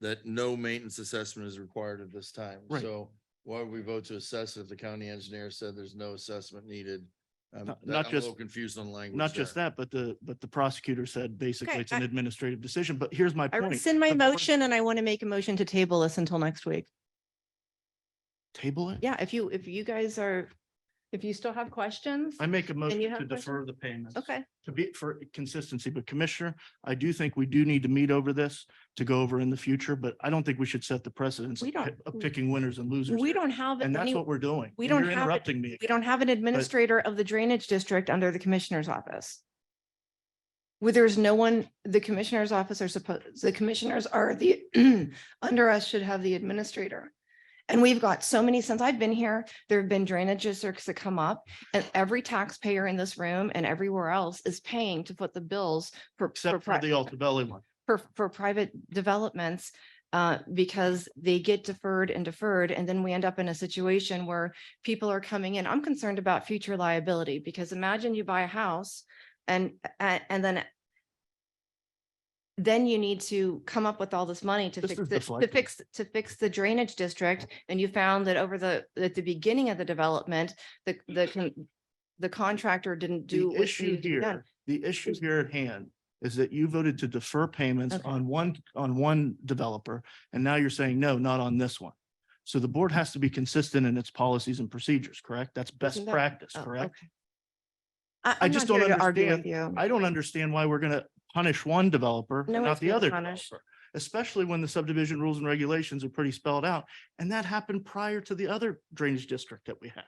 that no maintenance assessment is required at this time. Right. So why would we vote to assess if the county engineer said there's no assessment needed? Not I'm a just- little confused on language. Not just there. that, but the prosecutor said basically Okay, it's an I- administrative decision, but here's my I point. rescind my The board- motion and I want to make a motion to table this until next week. Table it? Yeah, if you guys are, if you still have questions. I make a motion have to questions? defer the payments. Okay, To be for consistency, but Commissioner, I do think we do need to meet over this to go over in the future, but I don't think we should set the precedence We of don't- of picking winners and losers. we here. don't have And that's any, what we're doing. we And don't you're have it. interrupting me. we don't have an administrator of the drainage district under the commissioner's office. Where there's no one, the commissioner's office are supposed, the commissioners are the, under us should have the administrator. And we've got so many, since I've been here, there have been drainage districts that come up and every taxpayer in this room and everywhere else is paying to put the bills Except for the Altabelli one. for private developments, because they get deferred and deferred, and then we end up in a situation where people are coming in. I'm concerned about future liability, because imagine you buy a house and then you need to come up with all this money to This fix is the, deflecting. to fix the drainage district, and you found that at the beginning of the development, the contractor didn't do. The what issue needed to be done. here, the issue here at hand is that you voted to defer payments Okay. on one developer, and now you're saying, no, not on this one. So the board has to be consistent in its policies and procedures, correct? That's best Isn't that- practice, Oh, correct? okay. I I'm just not don't here to argue with understand. you. I don't understand why we're gonna punish one developer, No and one's not the being other punished. developer. Especially when the subdivision rules and regulations are pretty spelled out, and that happened prior to the other drainage district that we had.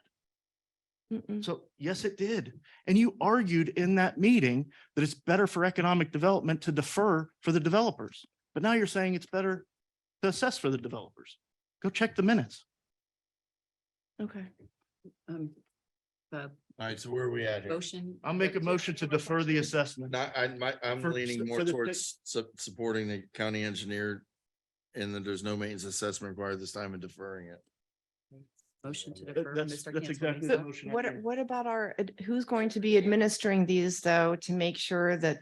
Mm-mm. So yes, it did. And you argued in that meeting that it's better for economic development to defer for the developers. But now you're saying it's better to assess for the developers. Go check the minutes. Okay. The All right, so where are we at here? motion. I'll make a motion to defer the assessment. Not, I'm For- leaning for more the- towards supporting the county engineer. And that there's no maintenance assessment required this time and deferring it. Motion to defer, That's Mr. exactly Cantala the motion. I What, made. what about who's going to be administering these though, to make sure that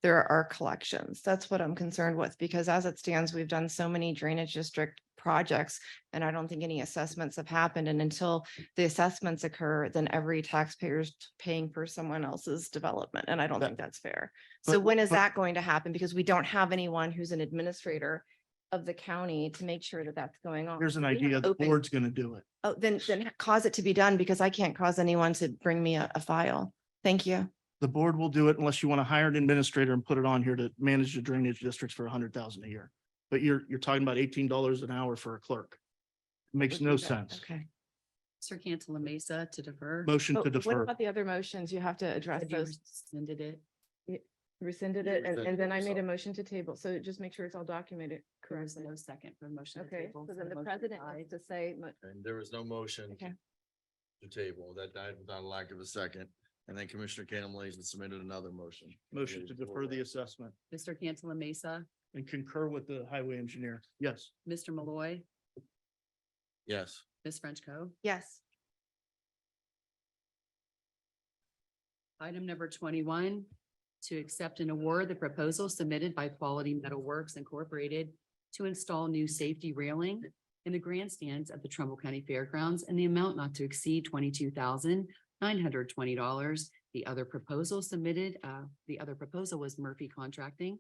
there are collections? That's what I'm concerned with, because as it stands, we've done so many drainage district projects and I don't think any assessments have happened. And until the assessments occur, then every taxpayer's paying for someone else's development. And I don't think that's fair. So But- when is but- that going to happen? Because we don't have anyone who's an administrator of the county to make sure that that's going on. Here's an We have idea. The open- board's gonna do it. Oh, then cause it to be done, because I can't cause anyone to bring me a file. Thank you. The board will do it unless you want to hire an administrator and put it on here to manage the drainage districts for $100,000 a year. But you're talking about $18 an hour for a clerk. Makes no sense. Okay. Mr. Cantala Mesa to defer. Motion But to what defer. about the other motions? You have to address Said you those. rescinded it. Rescinded it, and then I made a motion to table. So just make sure it's all documented There was correctly. no second for the motion. to Okay, table, so so then the motion president died. needs to say, And there was no motion okay, to table. That died without a lack of a second. And then Commissioner Cantalasa submitted another motion. Motion to defer the assessment Mr. Cantala Mesa, and concur with the highway engineer. Yes. Mr. Malloy, Yes. Ms. Frenchco. yes. Item number 21, to accept and award the proposal submitted by Quality Metal Works Incorporated to install new safety railing in the grandstands at the Trumbull County Fairgrounds in the amount not to exceed $22,920. The other proposal was Murphy Contracting.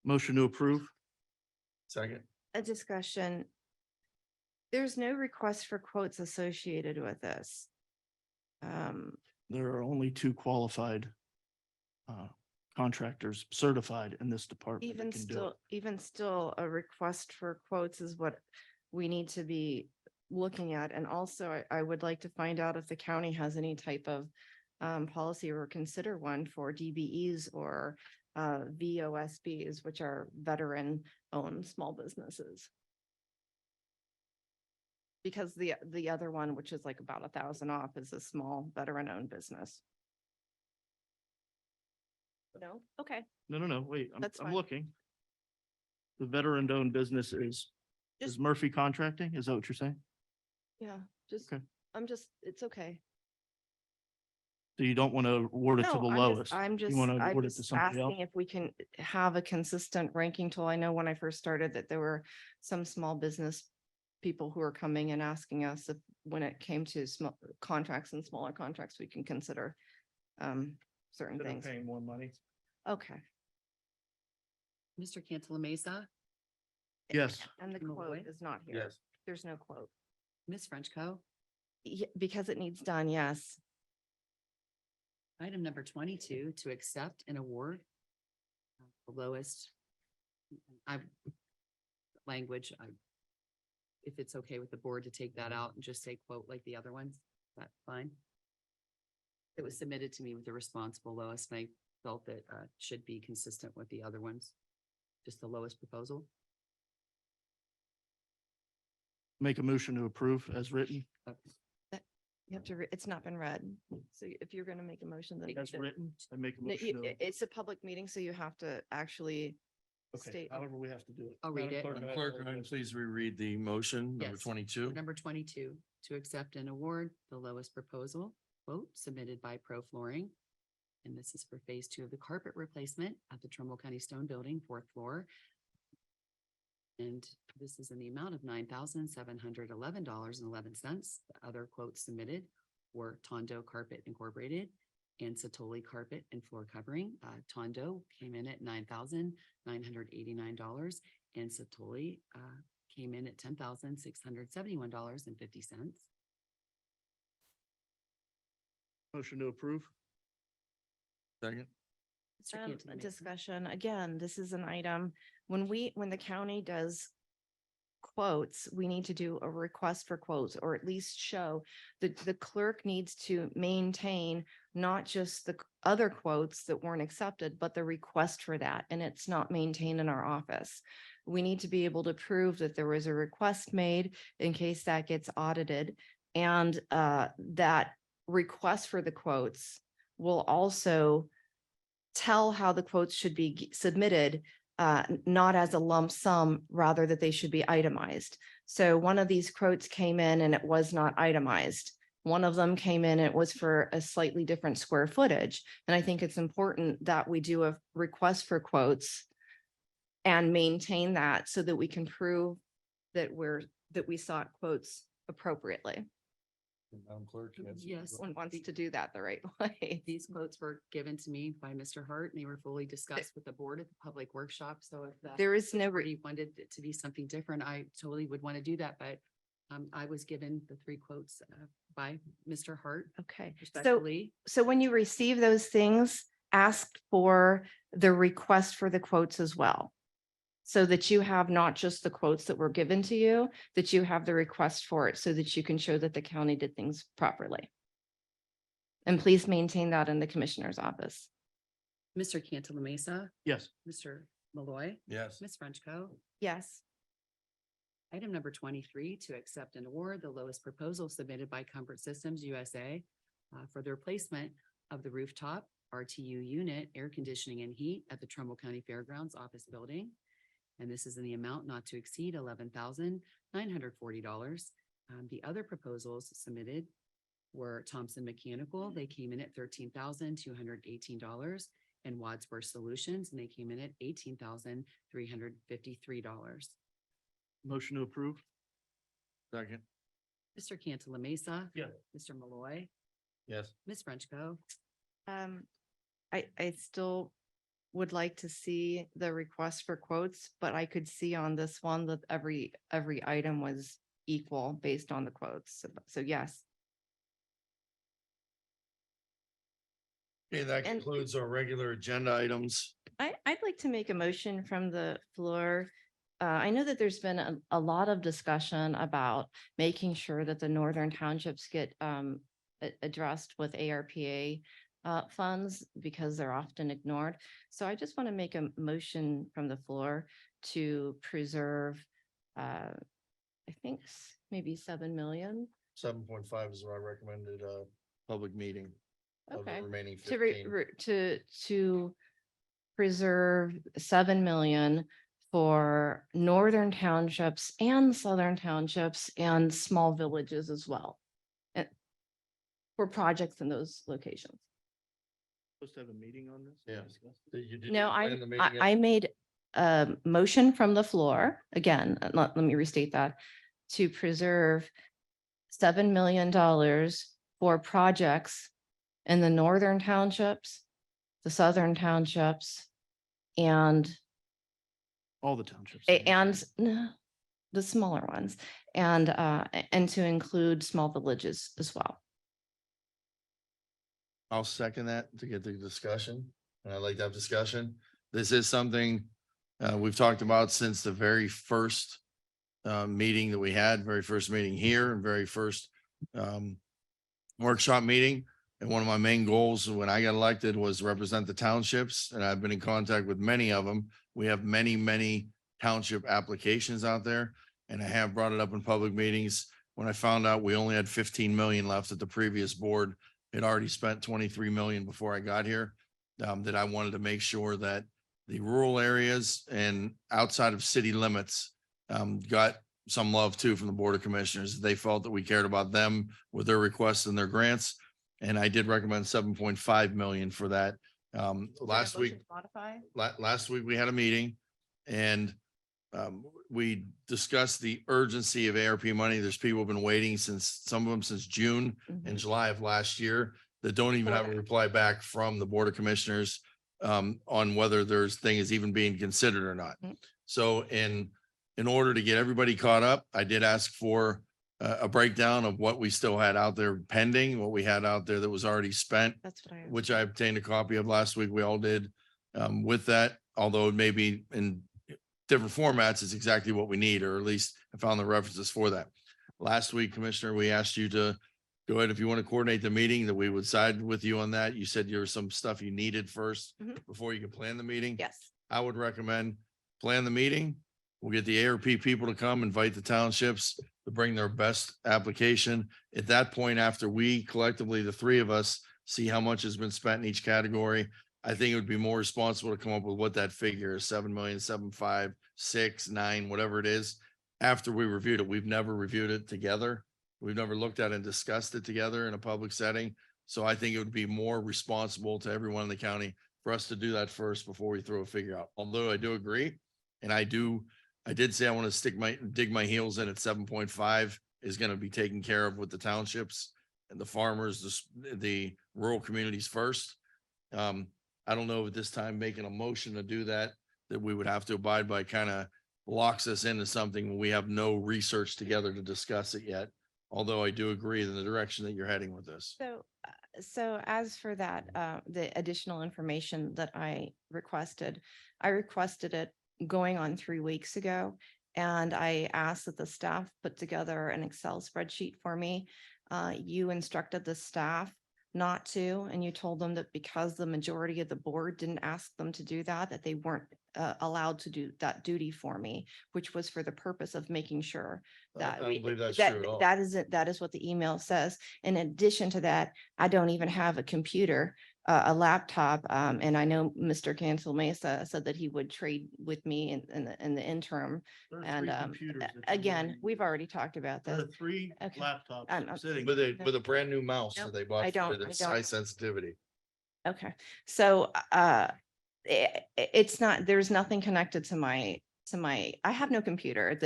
Motion to approve. Second. A discussion. There's no request for quotes associated with this. There are only two qualified contractors certified in this department. that Even can do it. still, even still, a request for quotes is what we need to be looking at. And also, I would like to find out if the county has any type of policy or consider one for DBEs or VOSBs, which are veteran-owned small businesses. Because the other one, which is like about 1,000 off, is a small veteran-owned business. No? Okay. No, wait, That's I'm fine. looking. The veteran-owned business is Just- Murphy Contracting? Is that what you're saying? Yeah, just, Okay. it's okay. So you don't want to award it to the No, lowest? I'm just, You want to I'm award it to just somebody else? asking if we can have a consistent ranking tool. I know when I first started that there were some small business people who are coming and asking us if, when it came to small contracts and smaller contracts, we can consider certain Instead of things. paying more money? Okay. Mr. Cantala Mesa, Yes. And the Malloy? quote is not here. Yes. There's no quote. Ms. Frenchco. Because it needs done, yes. Item number 22, to accept and award the lowest. Language, if it's okay with the board to take that out and just say quote like the other ones, that's fine. It was submitted to me with the responsible lowest, and I felt that should be consistent with the other ones. Just the lowest proposal. Make a motion to approve as written. You have to, it's not been read. So if you're going to make a motion, then. As written, I make a No, motion. to- it's a public meeting, so you have to actually Okay, state. however we have to do it. I'll read it. Madam Clerk, can I please reread the motion, number Yes. 22? Number 22, to accept and award the lowest proposal, quote, submitted by Pro Flooring. And this is for phase 2 of the carpet replacement at the Trumbull County Stone Building, 4th floor. And this is in the amount of $9,711.11. The other quotes submitted were Tondo Carpet Incorporated and Satoli Carpet and Floor Covering. Tondo came in at $9,989 and Satoli came in at $10,671.50. Motion to approve. Second. Mr. Cantala Mesa. Discussion, again, this is an item, when the county does quotes, we need to do a request for quotes, or at least show that the clerk needs to maintain not just the other quotes that weren't accepted, but the request for that, and it's not maintained in our office. We need to be able to prove that there was a request made in case that gets audited, and that request for the quotes will also tell how the quotes should be submitted not as a lump sum, rather that they should be itemized. So one of these quotes came in and it was not itemized. One of them came in, it was for a slightly different square footage. And I think it's important that we do a request for quotes and maintain that so that we can prove that we sought quotes appropriately. Madam Clerk, Yes. One wants to do that the right way. These quotes were given to me by Mr. Hart and they were fully discussed with the board at the public workshop. So if the There is no, already wanted it to be something different, I totally would want to do that, but I was given the 3 quotes by Mr. Hart okay. So, respectfully. so when you receive those things, ask for the request for the quotes as well. So that you have not just the quotes that were given to you, that you have the request for it so that you can show that the county did things properly. And please maintain that in the commissioner's office. Mr. Cantala Mesa, Yes. Mr. Malloy, Yes. Ms. Frenchco. Yes. Item number 23, to accept and award the lowest proposal submitted by Comfort Systems USA for the replacement of the rooftop RTU unit, air conditioning and heat at the Trumbull County Fairgrounds office building. And this is in the amount not to exceed $11,940. The other proposals submitted were Thompson Mechanical. They came in at $13,218, and Wadsworth Solutions, and they came in at $18,353. Motion to approve? Second. Mr. Cantala Mesa. Yes. Mr. Malloy. Yes. Ms. Frenchco. I still would like to see the request for quotes, but I could see on this one that every item was equal based on the quotes. So yes. Okay, that And- concludes our regular agenda items. I'd like to make a motion from the floor. I know that there's been a lot of discussion about making sure that the northern townships get addressed with ARPA funds because they're often ignored. So I just want to make a motion from the floor to preserve, I think maybe 7 million. 7.5 is what I recommended, public meeting of the Okay. remaining To 15. to preserve 7 million for northern townships and southern townships and small villages as well. And for projects in those locations. Supposed to have a meeting on this? Yeah. Did you- did you No, plan the meeting yet? I made a motion from the floor, again, let me restate that, to preserve $7 million for projects in the northern townships, the southern townships, and All the townships. no, the smaller ones, and to include small villages as well. I'll second that to get the discussion. And I'd like to have discussion. This is something we've talked about since the very first meeting that we had, very first meeting here and very first workshop meeting. And one of my main goals when I got elected was represent the townships, and I've been in contact with many of them. We have many, many township applications out there, and I have brought it up in public meetings. When I found out we only had 15 million left at the previous board, had already spent 23 million before I got here, that I wanted to make sure that the rural areas and outside of city limits got some love too from the Board of Commissioners. They felt that we cared about them with their requests and their grants. And I did recommend 7.5 million for that. Last week, last week we had a meeting and we discussed the urgency of ARP money. There's people who've been waiting since, some of them since June and July of last year that don't even have a reply back from the Board of Commissioners on whether there's thing is even being considered or not. So in order to get everybody caught up, I did ask for a breakdown of what we still had out there pending, what we had out there that was already spent, That's what I. which I obtained a copy of last week. We all did with that, although it may be in different formats, is exactly what we need, or at least I found the references for that. Last week, Commissioner, we asked you to go ahead, if you want to coordinate the meeting, that we would side with you on that. You said there was some stuff you needed first before you could plan the meeting. Yes. I would recommend plan the meeting. We'll get the ARP people to come, invite the townships to bring their best application. At that point, after we collectively, the 3 of us, see how much has been spent in each category, I think it would be more responsible to come up with what that figure is, 7,000,000, 7,500,000, 6,900,000, whatever it is. After we reviewed it, we've never reviewed it together. We've never looked at and discussed it together in a public setting. So I think it would be more responsible to everyone in the county for us to do that first before we throw a figure out. Although I do agree, and I did say I want to dig my heels in at 7.5 is going to be taken care of with the townships and the farmers, the rural communities first. I don't know if at this time making a motion to do that we would have to abide by kind of locks us into something when we have no research together to discuss it yet. Although I do agree in the direction that you're heading with this. So as for that, the additional information that I requested it going on 3 weeks ago. And I asked that the staff put together an Excel spreadsheet for me. You instructed the staff not to, and you told them that because the majority of the board didn't ask them to do that, that they weren't allowed to do that duty for me, which was for the purpose of making sure that I don't believe that's that true at all. that is what the email says. In addition to that, I don't even have a computer, a laptop, and I know Mr. Cancel Mesa said that he would trade with me in the interim. There are And three computers that you again, need. we've already talked about There this. are 3 Okay. laptops sitting. With a brand new mouse Nope, that they bought I don't- for I this don't. high sensitivity. Okay, so it's not, there's nothing connected to my, I have no computer at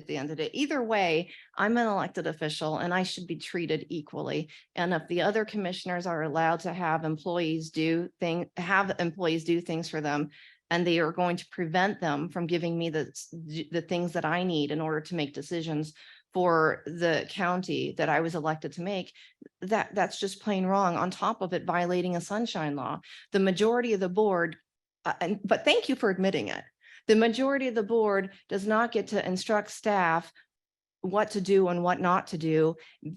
the end of the day. Either way, I'm an elected official and I should be treated equally. And if the other commissioners are allowed to have employees do things for them, and they are going to prevent them from giving me the things that I need in order to make decisions for the county that I was elected to make, that's just plain wrong. On top of it, violating a sunshine law. The majority of the board, but thank you for admitting it. The majority of the board does not get to instruct staff what to do and what not to do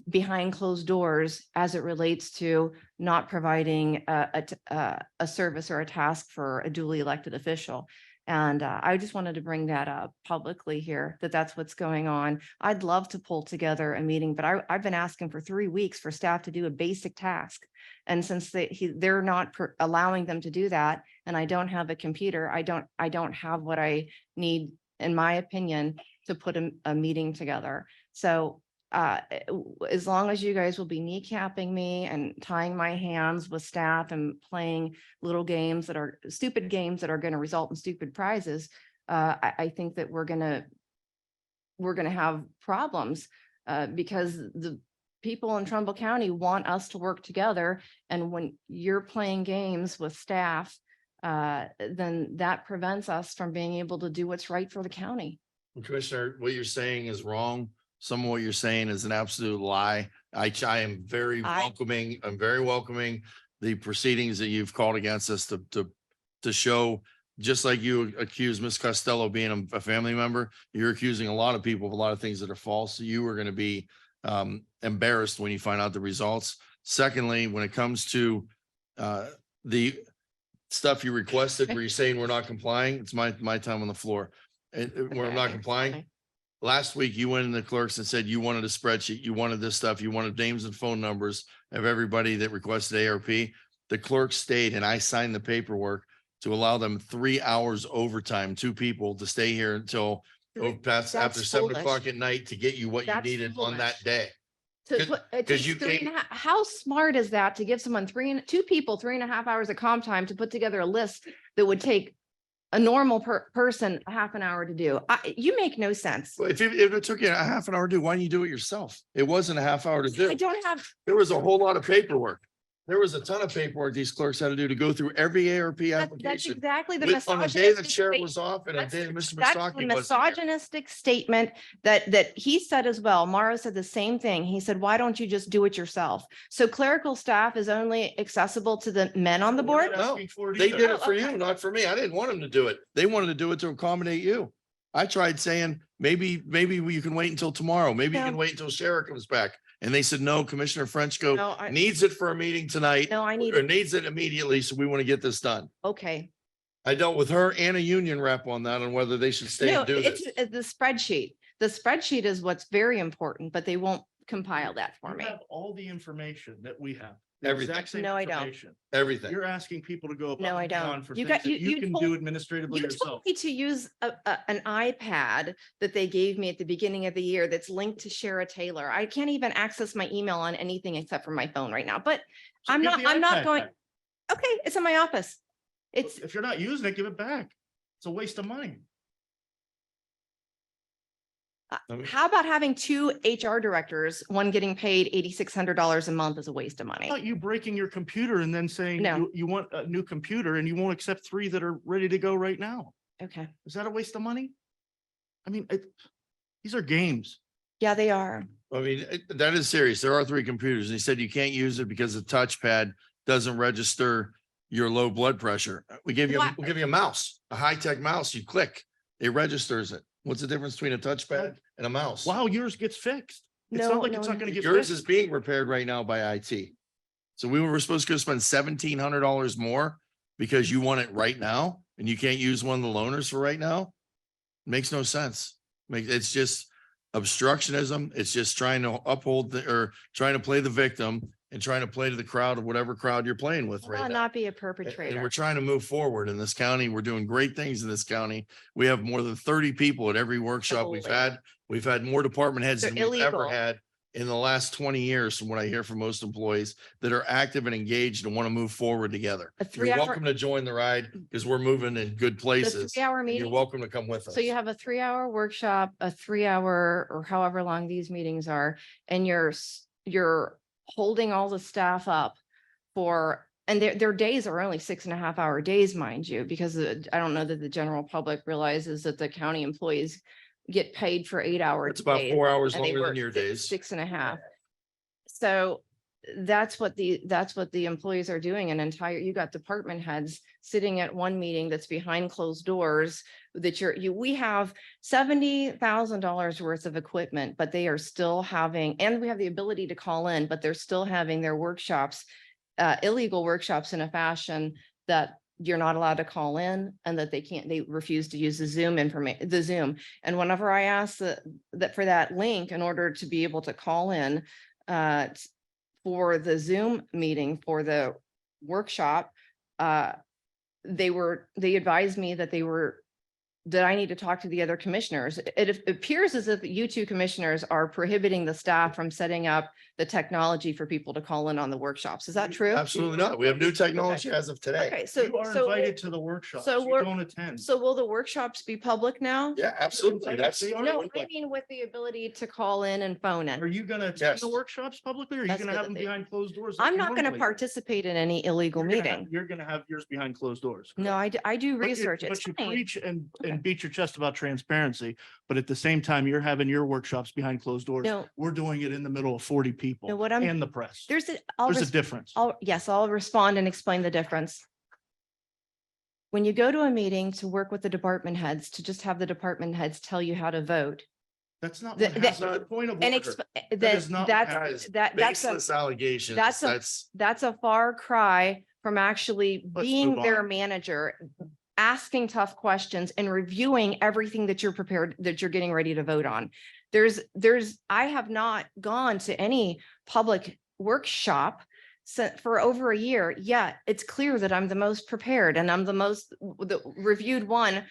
behind closed doors as it relates to not providing a service or a task for a duly elected official. And I just wanted to bring that up publicly here, that's what's going on. I'd love to pull together a meeting, but I've been asking for 3 weeks for staff to do a basic task. And since they're not allowing them to do that, and I don't have a computer, I don't have what I need, in my opinion, to put a meeting together. So as long as you guys will be kneecapping me and tying my hands with staff and playing little games that are stupid games that are going to result in stupid prizes, I think that we're going to have problems because the people in Trumbull County want us to work together. And when you're playing games with staff, then that prevents us from being able to do what's right for the county. Commissioner, what you're saying is wrong. Some of what you're saying is an absolute lie. I am very welcoming. I'm very welcoming the proceedings that you've called against us to show, just like you accuse Ms. Costello being a family member, you're accusing a lot of people of a lot of things that are false. You are going to be embarrassed when you find out the results. Secondly, when it comes to the stuff you requested where you're saying we're not complying, it's my time on the floor. We're not complying. Last week, you went in the clerks and said you wanted a spreadsheet, you wanted this stuff, you wanted names and phone numbers of everybody that requested ARP. The clerk stayed and I signed the paperwork to allow them 3 hours overtime, 2 people to stay here until past after 7 o'clock at night to get you what you needed on that day. It takes you 3.5 how smart is that to give someone 2 people 3.5 hours of comp time to put together a list that would take a normal person a half an hour to do? You make no sense. Well, if it took you a half an hour to do, why don't you do it yourself? It wasn't a half hour to do. I don't have, There was a whole lot of paperwork. There was a ton of paperwork these clerks had to do to go through every ARP that's application. exactly the On the day that misogynistic Sheriff state- was off and a day that Mr. That's the Masaki wasn't here. misogynistic statement that he said as well. Morrow said the same thing. He said, why don't you just do it yourself? So clerical staff is only accessible to the men on the We're board? not asking for it They either. did it for okay. you, not for me. I didn't want them to do it. They wanted to do it to accommodate you. I tried saying, maybe you can wait until tomorrow. Maybe you No. can wait until Sheriff comes back. And they said, no, Commissioner Frenchco No, needs it for a meeting tonight. No, I need, Or needs it immediately. So we want to get this done. okay. I dealt with her and a union rep on that on whether they should stay No, and do it's this. the spreadsheet. The spreadsheet is what's very important, but they won't compile that for You me. have all the information that we have. the Everything. exact same No, I don't. information. Everything. You're asking people to go above No, I and don't. beyond for You things got- that you you can told- do administratively You yourself. told me to use an iPad that they gave me at the beginning of the year that's linked to Shara Taylor. I can't even access my email on anything except for my phone right now, but So I'm give not, the I'm not iPad going, back. okay, it's in my office. It's, If you're not using it, give it back. It's a waste of money. how about having two HR directors, one getting paid $8,600 a month is a waste of How money. about you breaking your computer and then saying No. you want a new computer and you won't accept 3 that are ready to go right now? Okay, Is that a waste of money? I mean, these are games. yeah, they are. I mean, that is serious. There are 3 computers. And he said you can't use it because the touchpad doesn't register your low blood pressure. We'll give you a mouse, a high-tech mouse. You click, it registers it. What's the difference between a touchpad and a mouse? Wow, yours gets fixed. It's No, not like no, it's not no. gonna get Yours fixed. is being repaired right now by IT. So we were supposed to go spend $1,700 more because you want it right now and you can't use one of the loaners for right now. Makes no sense. It's just obstructionism. It's just trying to uphold or trying to play the victim and trying to play to the crowd of whatever crowd you're playing with I'll right now. not be a And we're perpetrator. trying to move forward in this county. We're doing great things in this county. We have more than 30 people at every workshop we've Absolutely. had. We've had more department heads They're than we've ever illegal. had in the last 20 years, from what I hear from most employees that are active and engaged and want to move forward together. A You're 3-hour, welcome to join the ride because we're moving in good places. 3-hour and You're meeting. welcome to come with us. So you have a 3-hour workshop, a 3-hour or however long these meetings are, and you're holding all the staff up for, and their days are only 6.5-hour days, mind you, because I don't know that the general public realizes that the county employees get paid for 8-hour It's about days, 4 hours and they longer work than your days. 6.5. So that's what the employees are doing. You got department heads sitting at one meeting that's behind closed doors that we have $70,000 worth of equipment, but they are still having, and we have the ability to call in, but they're still having their workshops, illegal workshops in a fashion that you're not allowed to call in and that they refuse to use the Zoom And whenever I ask that for that link in order to be able to call in, for the Zoom meeting for the workshop, they advised me that I need to talk to the other commissioners. It appears as if you 2 commissioners are prohibiting the staff from setting up the technology for people to call in on the workshops. Is that true? Absolutely not. We have new technology as of today. Okay, You are invited to the workshop. so You we're- don't attend. So will the workshops be public now? Yeah, absolutely. That's. They are. No, I mean with the ability to call in and phone Are in. you gonna attend Yes. the workshops publicly or are you That's gonna good have that them they- behind closed doors? like I'm you not going to normally do? participate in any illegal meeting. You're gonna have yours behind closed doors. No, I do But you- research. It's But you fine. preach and Okay. beat your chest about transparency, but at the same time, you're having your workshops behind closed doors. No, We're doing it in the middle of 40 no, people what I'm, and the press. there's There's a difference. I'll respond and explain the difference. When you go to a meeting to work with the department heads, to just have the department heads tell you how to vote. That's not the- what the- happened. The point of And order. that's, is not what Guys, that's baseless allegations. that's that's a far cry from actually Let's being move their on. manager, asking tough questions and reviewing everything that you're getting ready to vote on. I have not gone to any public workshop for over a year, yet it's clear that I'm the most prepared and I'm the reviewed one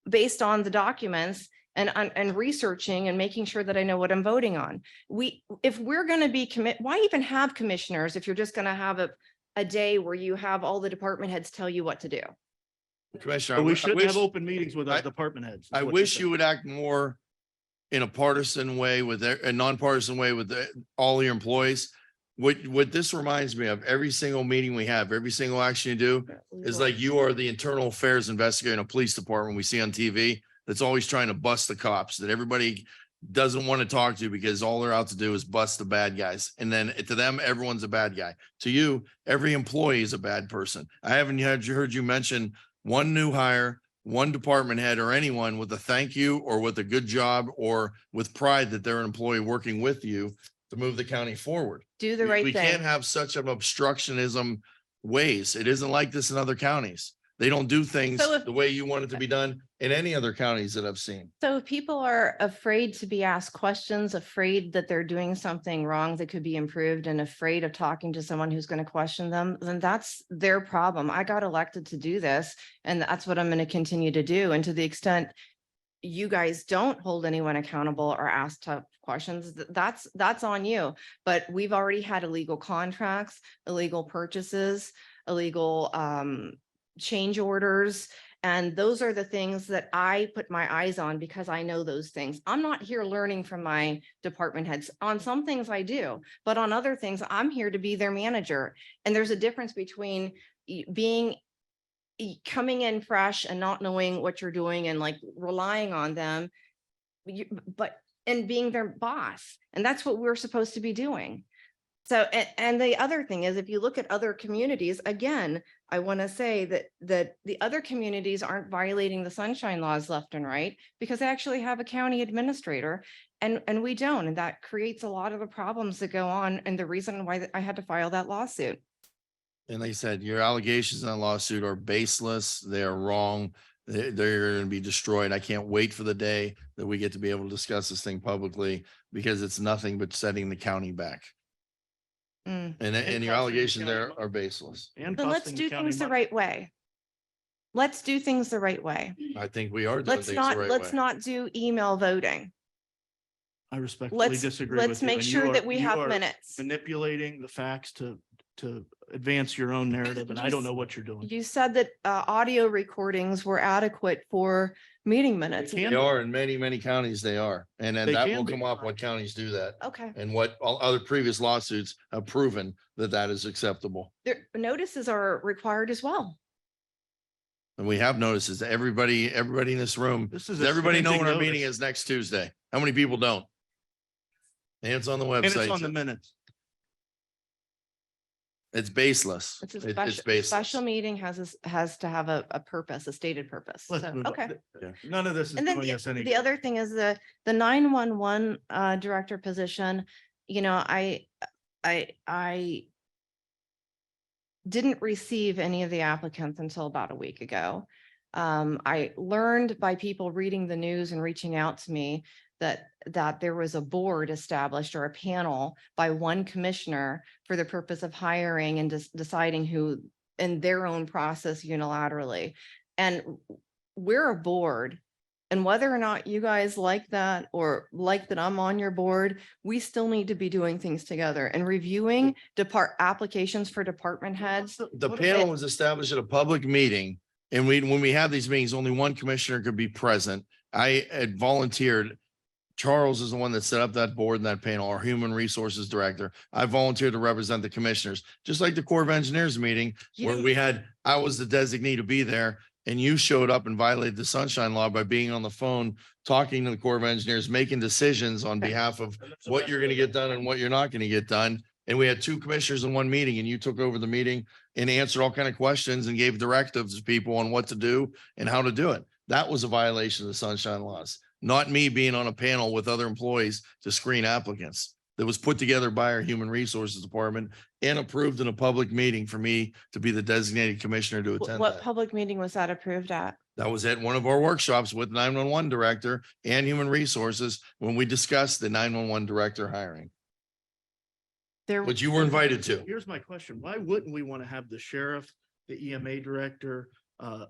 based on the documents and researching and making sure that I know what I'm voting on. If we're going to be why even have commissioners if you're just going to have a day where you have all the department heads tell you what to do? Commissioner, But we I shouldn't wish- have open meetings with our I- department heads. is I what wish you're you saying. would act more in a partisan way a nonpartisan way with all your employees. What this reminds me of, every single meeting we have, every single action you do is like you are the internal affairs investigator in a police department we see on TV that's always trying to bust the cops that everybody doesn't want to talk to because all they're out to do is bust the bad guys. And then to them, everyone's a bad guy. To you, every employee is a bad person. I haven't heard you mention one new hire, one department head or anyone with a thank you or with a good job or with pride that they're an employee working with you to move the county forward. Do the We right can't thing. have such an obstructionism ways. It isn't like this in other counties. They don't do things So if- the way you want it to be done in any other counties that I've seen. So if people are afraid to be asked questions, afraid that they're doing something wrong that could be improved and afraid of talking to someone who's going to question them, then that's their problem. I got elected to do this and that's what I'm going to continue to do. And to the extent you guys don't hold anyone accountable or ask tough questions, that's on you. But we've already had illegal contracts, illegal purchases, illegal change orders. And those are the things that I put my eyes on because I know those things. I'm not here learning from my department heads. On some things I do, but on other things, I'm here to be their manager. And there's a difference between coming in fresh and not knowing what you're doing and like relying on them, and being their boss. And that's what we're supposed to be doing. So, and the other thing is, if you look at other communities, again, I want to say that the other communities aren't violating the sunshine laws left and right because they actually have a county administrator and we don't. And that creates a lot of the problems that go on and the reason why I had to file that lawsuit. And like I said, your allegations in that lawsuit are baseless. They are wrong. They're going to be destroyed. I can't wait for the day that we get to be able to discuss this thing publicly because it's nothing but setting the county back. Mm. And your costing the allegations county there money. are baseless. And Then let's costing the do county things the money. right way. Let's do things the right way. I think we are doing Let's things not, the right let's way. not do email voting. I respectfully Let's, disagree with let's you. make and you sure are- that we you have are minutes. Manipulating the facts to advance your own narrative, and I don't know what you're doing. You said that audio recordings were adequate for meeting minutes. can They are in many, many counties. They are. And then They that can will be. come up what counties do that. Okay, And what all other previous lawsuits have proven that that is acceptable. there, notices are required as well. And we have notices. Everybody in this room, This is does a everybody know when our standing meeting notice. is next Tuesday? How many people don't? And it's on the And it's on website. the minutes. It's baseless. It's a It's special, baseless. special meeting has to have a purpose, a stated purpose. Let's So, move on. okay. Yeah. None of this is And then doing us any. the other thing is the 911 director position, you know, I didn't receive any of the applicants until about a week ago. I learned by people reading the news and reaching out to me that there was a board established or a panel by one commissioner for the purpose of hiring and deciding who in their own process unilaterally. And we're a board. And whether or not you guys like that or like that I'm on your board, we still need to be doing things together and reviewing applications for department heads. The panel was established at a public meeting. And when we have these meetings, only one commissioner could be present. I had volunteered. Charles is the one that set up that board and that panel, our human resources director. I volunteered to represent the commissioners, just like the Corps of Engineers meeting You where didn't- I was the designee to be there. And you showed up and violated the sunshine law by being on the phone, talking to the Corps of Engineers, making decisions on behalf of what you're going to get done and what you're not going to get done. And we had two commissioners in one meeting and you took over the meeting and answered all kind of questions and gave directives to people on what to do and how to do it. That was a violation of the sunshine laws, not me being on a panel with other employees to screen applicants. That was put together by our human resources department and approved in a public meeting for me to be the designated commissioner to attend What that. public meeting was that approved at? That was at one of our workshops with 911 director and human resources when we discussed the 911 director hiring, There, which you were invited to. Here's my question. Why wouldn't we want to have the sheriff, the EMA director, a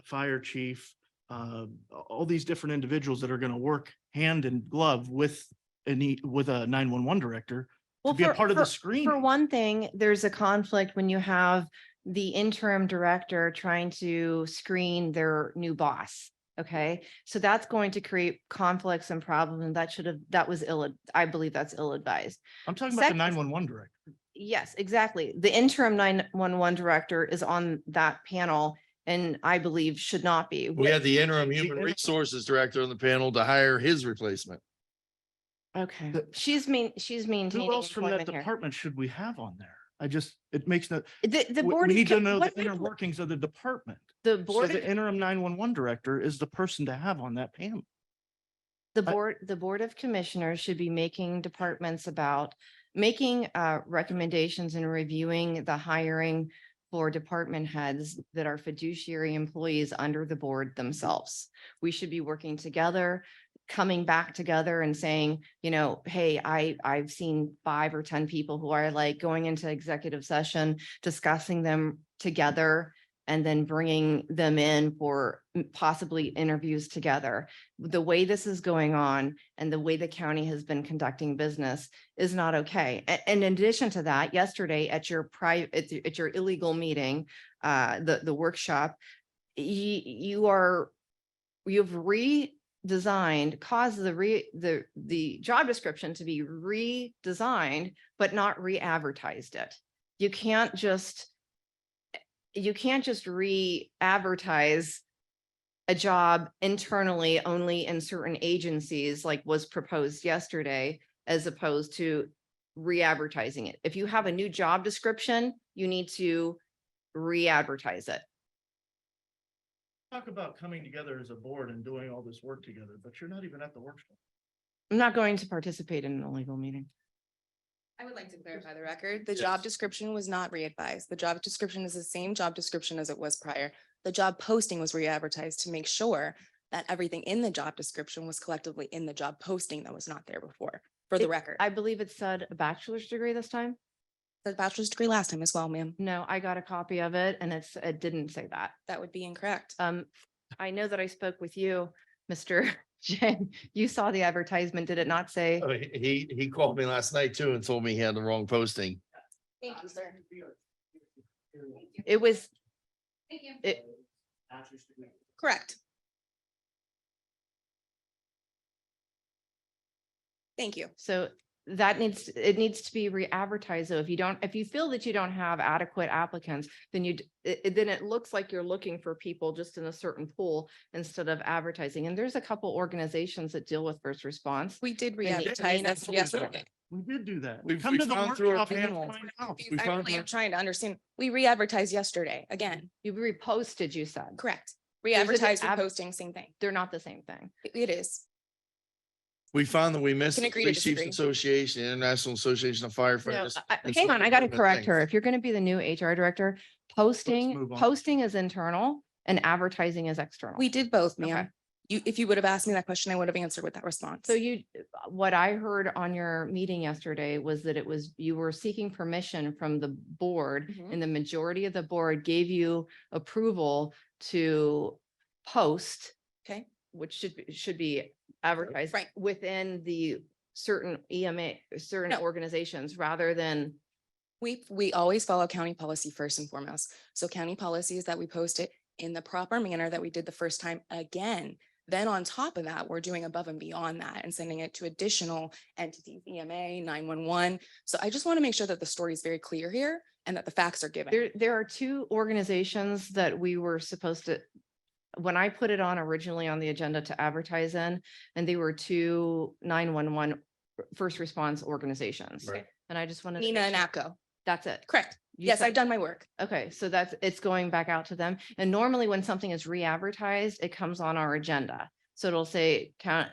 fire chief, all these different individuals that are going to work hand in glove with a 911 director to Well, be a for- part of the for- screen? For one thing, there's a conflict when you have the interim director trying to screen their new boss. Okay, so that's going to create conflicts and problems, and that was I believe that's ill-advised. I'm talking about the Second- 911 director. Yes, exactly. The interim 911 director is on that panel and I believe should not be. We had the interim human resources director on the panel to hire his replacement. Okay, The- she's maintaining Who else from that employment here. department should we have on there? It makes no, The we board. we is need to co- know what the inner workings of the department. The So board, the interim 911 director is the person to have on that panel. the board of commissioners should be making departments about making recommendations and reviewing the hiring for department heads that are fiduciary employees under the board themselves. We should be working together, coming back together and saying, you know, hey, I've seen 5 or 10 people who are like going into executive session, discussing them together, and then bringing them in for possibly interviews together. The way this is going on and the way the county has been conducting business is not okay. And in addition to that, yesterday at your at your illegal meeting, the workshop, you've redesigned, caused the job description to be redesigned, but not re-advertised it. You can't just re-advertise a job internally only in certain agencies like was proposed yesterday, as opposed to re-advertising it. If you have a new job description, you need to re-advertise it. Talk about coming together as a board and doing all this work together, but you're not even at the workshop. I'm not going to participate in an illegal meeting. I would like to clarify the record. The job description was not re-advised. The job description is the same job description as it was prior. The job posting was re-advertised to make sure that everything in the job description was collectively in the job posting that was not there before, for the record. I believe it said a bachelor's degree this time. The bachelor's degree last time as well, ma'am. No, I got a copy of it and it didn't say that. That would be incorrect. I know that I spoke with you, Mr. Jen. You saw the advertisement. Did it not say? Oh, he called me last night too and told me he had the wrong posting. Thank you, sir. It was, Thank you. it, Correct. Thank you. so that it needs to be re-advertised. So if you feel that you don't have adequate applicants, then then it looks like you're looking for people just in a certain pool instead of advertising. And there's a couple organizations that deal with first response. We did you- re-advertise That's that what we said. yesterday. We did do that. We've- Come we've to the gone through our workshop and panel. find out. We I found really am out- trying to understand. We re-advertised yesterday. Again, You reposted, you said. correct. a Re-advertised, ad- reposting, same thing. They're not the same thing. It is. We found that we missed Can the agree to Police Chiefs disagree. Association, International Association of No, Firefighters. and hang some on, I gotta different correct things. her. If you're gonna be the new HR director, move on. posting is internal and advertising is external. We did both, Okay. ma'am. If you would have asked me that question, I would have answered with that response. So what I heard on your meeting yesterday was that you were seeking permission from the board, Mhm. and the majority of the board gave you approval to post, Okay, which should be advertised Right. within the certain EMA, certain No. organizations, rather than, we always follow county policy first and foremost. So county policy is that we post it in the proper manner that we did the first time again. Then on top of that, we're doing above and beyond that and sending it to additional entities, EMA, 911. So I just want to make sure that the story is very clear here and that the facts are given. there are 2 organizations that we were supposed to, when I put it on originally on the agenda to advertise in, and they were 2 911 first response organizations. Right. And I just wanted. Nina and APCO, That's it. correct. You Yes, said- I've done my work. Okay, so it's going back out to them. And normally when something is re-advertised, it comes on our agenda. So it'll say Sure.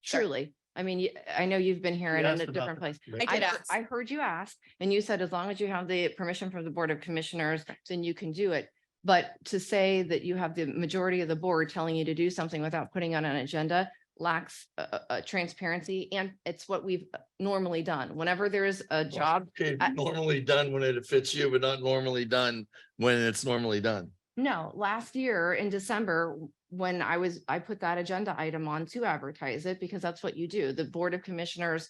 surely. I mean, I know you've been here We in a asked about different that. place. I did ask. I heard you ask, and you said as long as you have the permission from the Board of Commissioners, then you can do it. But to say that you have the majority of the board telling you to do something without putting on an agenda lacks a transparency, and it's what we've normally done. Whenever there's a job, It's I- normally done when it fits you, but not normally done when it's normally done. no, last year in December, when I put that agenda item on to advertise it, because that's what you do. The Board of Commissioners,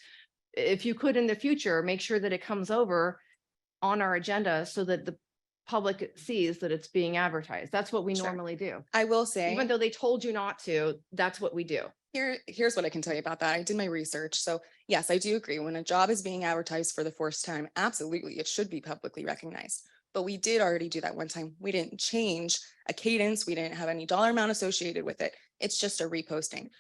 if you could in the future, make sure that it comes over on our agenda so that the public sees that it's being advertised. That's what we Sure. normally do. I will say. Even though they told you not to, that's what we do. Here's what I can tell you about that. I did my research. So yes, I do agree. When a job is being advertised for the first time, absolutely, it should be publicly recognized. But we did already do that one time. We didn't change a cadence. We didn't have any dollar amount associated with it. It's just a reposting.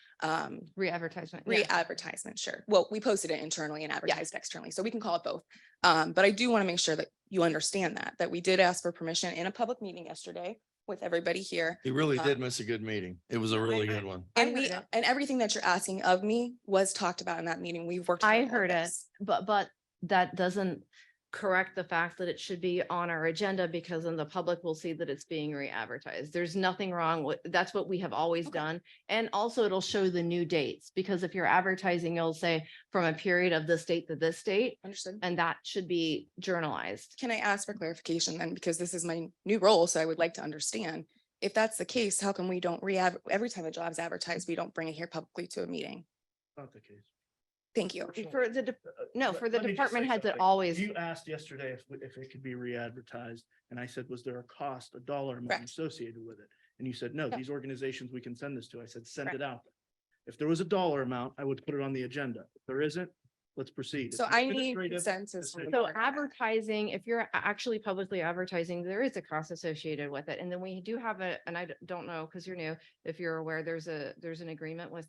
Re-advertisement. yeah. Re-advertisement, sure. Well, we posted it internally and advertised externally, so we can call it both. But I do want to make sure that you understand that we did ask for permission in a public meeting yesterday with everybody here. He really did miss a good meeting. It was a really I- good one. I And heard it. and everything that you're asking of me was talked about in that meeting. We've worked. I through all heard it, this. but that doesn't, correct the fact that it should be on our agenda because then the public will see that it's being re-advertised. There's nothing wrong with, that's what we have always Okay. done. And also it'll show the new dates, because if you're advertising, you'll say from a period of this date to this date, Understood. and that should be journalized. Can I ask for clarification then? Because this is my new role, so I would like to understand. If that's the case, how come we don't every time a job is advertised, we don't bring it here publicly to a meeting? Not the case. Thank you. For the, no, for the Let me just department say heads, it something. always, You asked yesterday if it could be re-advertised, and I said, was there a cost, a dollar amount Correct. associated with it? And you said, no, No. these organizations we can send this to. I said, send it Correct. out. If there was a dollar amount, I would put it on the agenda. If there isn't, let's proceed. So It's I need administrative consensus. from the decision. so board. advertising, if you're actually publicly advertising, there is a cost associated with it. And then we do have and I don't know, because you're new, if you're aware, there's an agreement with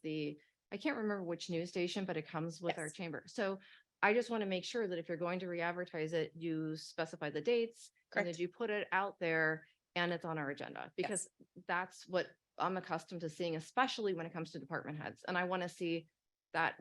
I can't remember which news station, but it comes with our Yes. chamber. So I just want to make sure that if you're going to re-advertise it, you specify the dates and Correct. that you put it out there and it's on our agenda, because that's what I'm accustomed to seeing, especially when it comes to department heads. And I want to see that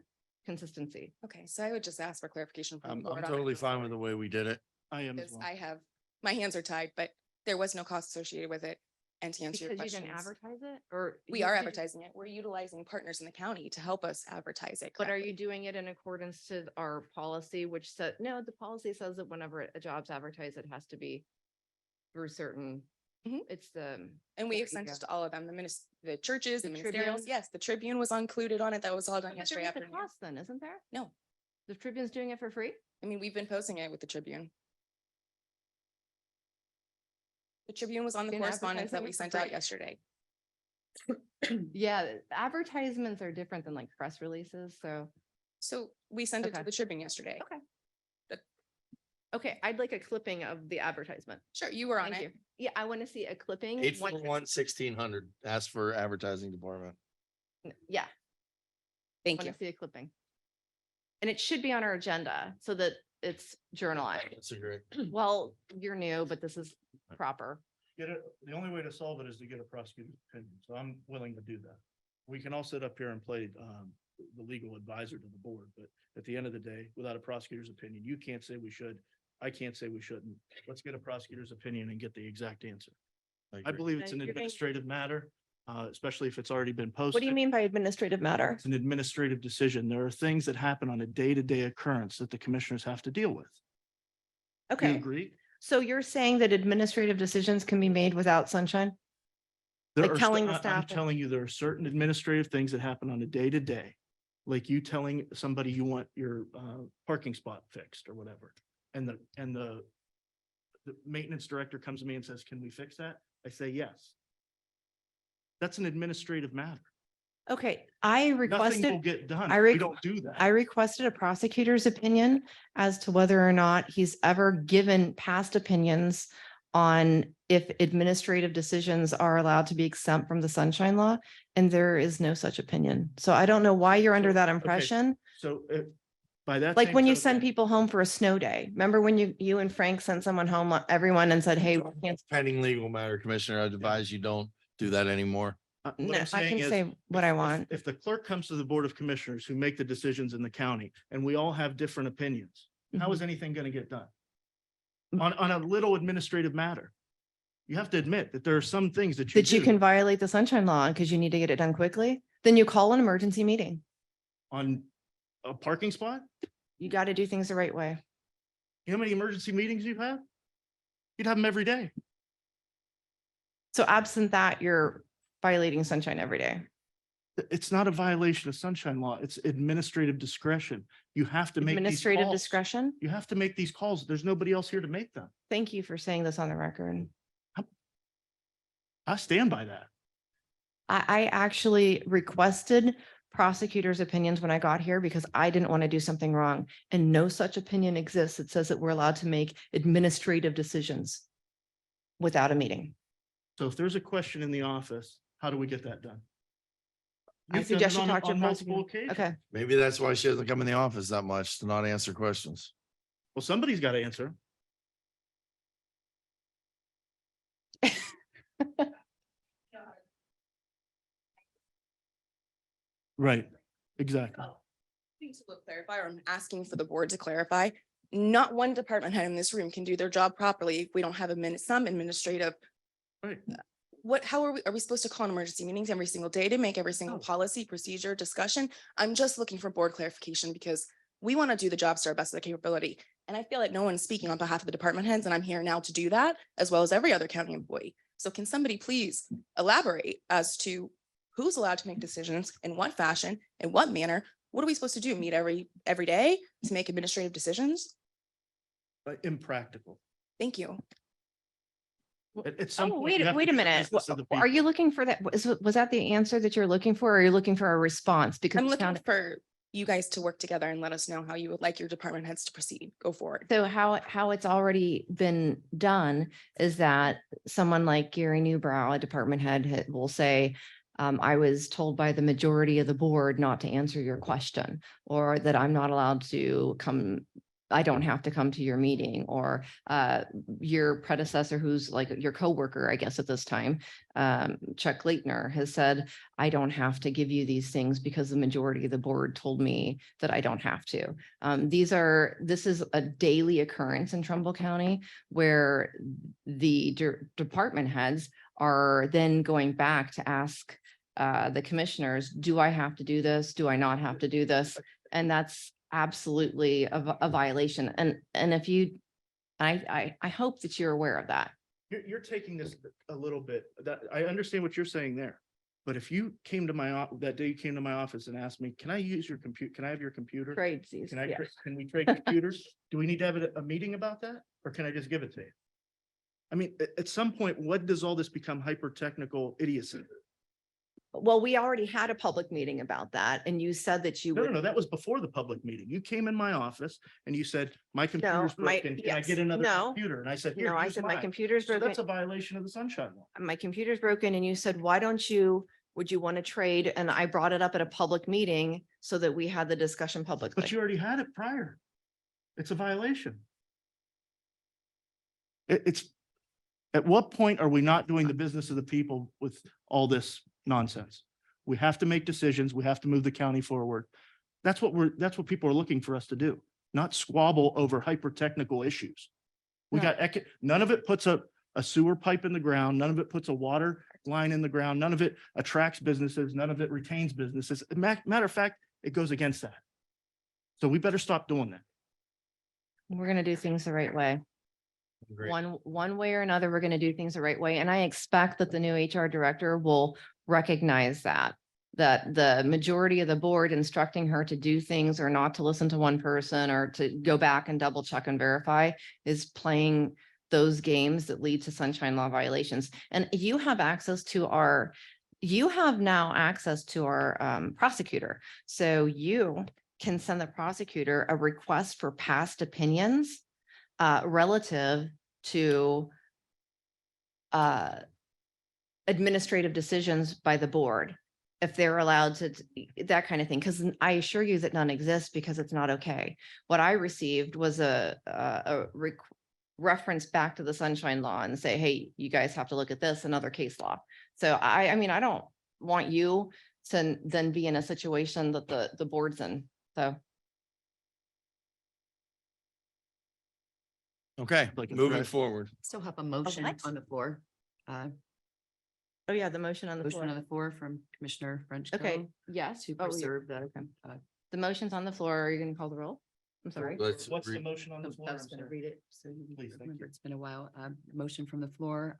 consistency. Okay, so I would just ask for clarification. from the I'm board on it totally fine with the way we did it. I am as Because well. I have, my hands are tied, but there was no cost associated with it. And to answer your Because you didn't questions, advertise it, or? we you are did- advertising it. We're utilizing partners in the county to help us advertise it. But are correctly. you doing it in accordance to our policy, which said, no, the policy says that whenever a job's advertised, it has to be through certain, Mhm. it's the. And we there have you sent go. it to all of them, the churches, the The ministerials. Tribune? Yes, the Tribune was included on it. That was all done But yesterday there is a afternoon. cost then, isn't there? No, The Tribune's doing it for free? I mean, we've been posting it with the Tribune. The Tribune was on the Been correspondence that advertising we it for sent out free? yesterday. Yeah, advertisements are different than like press releases, so, So we sent it to Okay. the Tribune yesterday. okay, I'd like a clipping of the advertisement. Sure, you were on Thank it. you. Yeah, I want to see a clipping. 841-1600. Ask for advertising department. Yeah, Thank want you. to see a clipping. And it should be on our agenda so that it's journalized. That's a great. Well, you're new, but this is proper. The only way to solve it is to get a prosecutor's opinion. So I'm willing to do that. We can all sit up here and play the legal advisor to the board, but at the end of the day, without a prosecutor's opinion, you can't say we should. I can't say we shouldn't. Let's get a prosecutor's opinion and get the exact answer. I agree. believe it's And an you're going to- administrative matter, especially if it's already been posted. What do you mean by administrative matter? It's an administrative decision. There are things that happen on a day-to-day occurrence that the commissioners have to deal with. Do you Okay, agree? so you're saying that administrative decisions can be made without sunshine? There Like are telling the I'm staff- telling you, there are certain administrative things that happen on a day-to-day. Like you telling somebody you want your parking spot fixed or whatever. And the maintenance director comes to me and says, can we fix that? I say, yes. That's an administrative matter. Okay, I Nothing will requested, get done. I We requ- don't do that. I requested a prosecutor's opinion as to whether or not he's ever given past opinions on if administrative decisions are allowed to be exempt from the sunshine law, and there is no such opinion. So I don't know why you're under So, that okay, impression. So by that. Like same when you token- send people home for a snow day. Remember when you and Frank sent someone home, everyone, and said, hey, we can't. Pending legal matter, Commissioner, I advise you don't do that anymore. what No, I'm I saying can is, say what I want. If the clerk comes to the Board of Commissioners who make the decisions in the county and we all have different opinions, how Mhm. is anything going to get done? Mm. On a little administrative matter. You have to admit that there are some things that you That you do can violate the sunshine law because you need to get it done quickly, then you call an emergency meeting. on a parking spot. You got to do things the right way. You know how many emergency meetings you've had? You'd have them every day. So absent that, you're violating sunshine every day. It's not a violation of sunshine law. It's administrative discretion. You have to make these Administrative calls. discretion. You have to make these calls. There's nobody else here to make them. Thank you for saying this on the record. I stand by that. I actually requested prosecutors' opinions when I got here because I didn't want to do something wrong. And no such opinion exists. It says that we're allowed to make administrative decisions without a meeting. So if there's a question in the office, how do we get that done? I You've done it suggest you on- talk to a on multiple prosecutor. occasions. Okay, Maybe that's why she doesn't come in the office that much, to not answer questions. Well, somebody's got to answer. Right, exactly. Need to clarify, or I'm asking for the board to clarify. Not one department head in this room can do their job properly if we don't have some administrative. Right. How are we supposed to call an emergency meetings every single day to make every single policy, procedure, discussion? I'm just looking for board clarification because we want to do the jobs to our best of the capability. And I feel like no one's speaking on behalf of the department heads, and I'm here now to do that, as well as every other county employee. So can somebody please elaborate as to who's allowed to make decisions, in what fashion, in what manner? What are we supposed to do? Meet every day to make administrative decisions? Impractical. Thank you. At some Oh, point, you have to wait a do the minute. business of the Are people. you looking for that? Was that the answer that you're looking for? Or are you looking for a response? Because I'm it looking sounded- for you guys to work together and let us know how you would like your department heads to proceed. Go forward. So how it's already been done is that someone like Gary Newbrow, a department head, will say, I was told by the majority of the board not to answer your question, or that I'm not allowed to come. I don't have to come to your meeting, or your predecessor, who's like your coworker, I guess at this time, Chuck Leitner, has said, I don't have to give you these things because the majority of the board told me that I don't have to. This is a daily occurrence in Trumbull County where the department heads are then going back to ask the commissioners, do I have to do this? Do I not have to do this? And that's absolutely a violation. And if you, I hope that you're aware of that. You're taking this a little bit, that I understand what you're saying there. But if you came to that day you came to my office and asked me, can I use your computer? Can I have your computer? Tradesies, Can yes. can we trade computers? Do we need to have a meeting about that? Or can I just give it to you? I mean, at some point, what does all this become hyper technical idiocy? Well, we already had a public meeting about that, and you said that you No, would. no, that was before the public meeting. You came in my office and you said, my computer's my- broken. Can I yes. get another No. computer? And I said, here, No, I use said my mine." computer's So broken. that's a violation of the Sunshine Law. My computer's broken, and you said, would you want to trade? And I brought it up at a public meeting so that we had the discussion publicly. But you already had it prior. It's a violation. It's, at what point are we not doing the business of the people with all this nonsense? We have to make decisions. We have to move the county forward. That's what people are looking for us to do, not squabble over hyper technical issues. We No. got, none of it puts a sewer pipe in the ground. None of it puts a water line in the ground. None of it attracts businesses. None of it retains businesses. Matter of fact, it goes against that. So we better stop doing that. We're going to do things the right way. Great. One way or another, we're going to do things the right way. And I expect that the new HR director will recognize that the majority of the board instructing her to do things or not to listen to one person or to go back and double check and verify is playing those games that lead to sunshine law violations. And you have now access to our prosecutor. So you can send the prosecutor a request for past opinions relative to administrative decisions by the board, if they're allowed to, that kind of thing. Because I assure you that none exist because it's not okay. What I received was a reference back to the sunshine law and say, hey, you guys have to look at this, another case law. So I mean, I don't want you to then be in a situation that the board's in. So. Okay, Like a moving threat. forward. Still have a motion what? on the floor. Oh, yeah, the motion on the Motion on floor. the floor from Commissioner Frenchco. Okay, yes. To Oh, yeah. preserve the, Okay. The motion's on the floor. Are you going to call the roll? I'm sorry. Let's What's the read- motion on the floor? I I'm was going to sorry. read it. So you Please, thank remember, you. it's been a while. Motion from the floor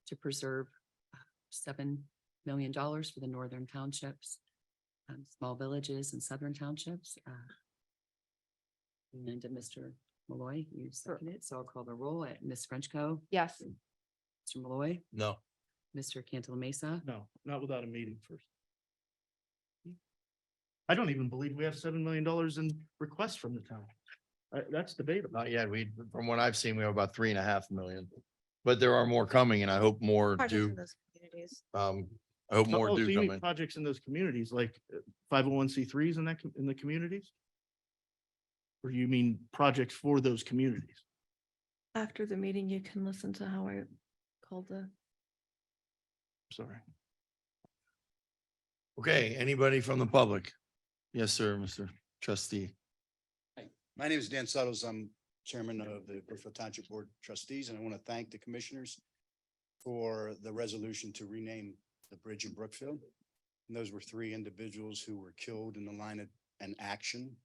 to preserve $7 million for the northern townships, small villages and southern townships. And to Mr. Malloy, you seconded it. So I'll call the roll at Ms. Frenchco, Yes. Mr. Malloy, No, Mr. Cantala Mesa. No, not without a meeting first. I don't even believe we have $7 million in requests from the town. That's debatable. not yet. From what I've seen, we have about 3.5 million. But there are more coming and I hope more do, I hope more Oh, so do you come mean in. projects in those communities, like 501c3s in the communities? Or you mean projects for those communities? After the meeting, you can listen to how I called the. Sorry. Okay, anybody from the public? Yes, sir, Mr. Trustee. My name is Dan Suttles. I'm Chairman of the Brookfield Township Board of Trustees, and I want to thank the commissioners for the resolution to rename the bridge in Brookfield. And those were three individuals who were killed in the line of an action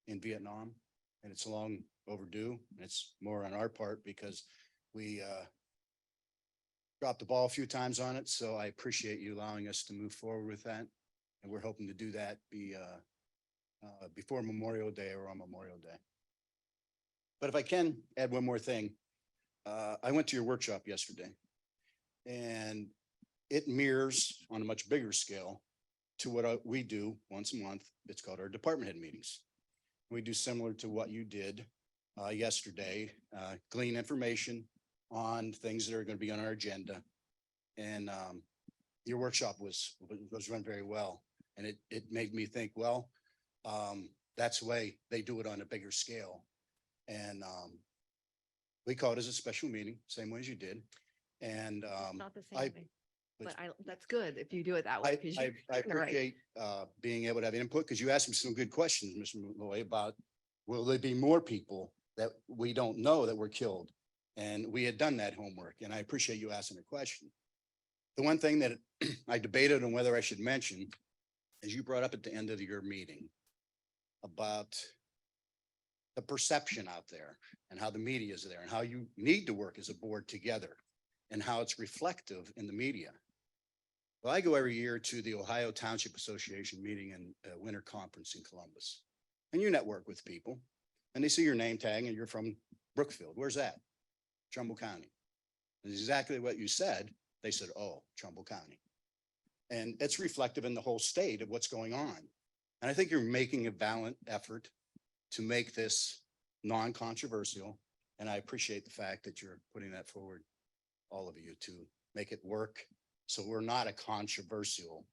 in Vietnam. And it's long overdue. It's more on our part because we dropped the ball a few times on it. So I appreciate you allowing us to move forward with that. And we're hoping to do that before Memorial Day or on Memorial Day. But if I can add one more thing, I went to your workshop yesterday and it mirrors on a much bigger scale to what we do once a month. It's called our department head meetings. We do similar to what you did yesterday, glean information on things that are going to be on our agenda. And your workshop was run very well. And it made me think, well, that's the way they do it on a bigger scale. And we call it as a special meeting, same way as you did. And It's not the I- same thing, but that's good if you do it that way. 'Cause I you're doing it right. appreciate being able to have input because you asked me some good questions, Mr. Malloy, about will there be more people that we don't know that were killed? And we had done that homework, and I appreciate you asking the question. The one thing that I debated on whether I should mention is you brought up at the end of your meeting about the perception out there and how the media is there and how you need to work as a board together and how it's reflective in the media. Well, I go every year to the Ohio Township Association meeting and winter conference in Columbus. And you network with people and they see your name tag and you're from Brookfield. Where's that? Trumbull County. And it's exactly what you said. They said, oh, Trumbull County. And it's reflective in the whole state of what's going on. And I think you're making a valiant effort to make this non-controversial. And I appreciate the fact that you're putting that forward, all of you, to make it work. So we're not a controversial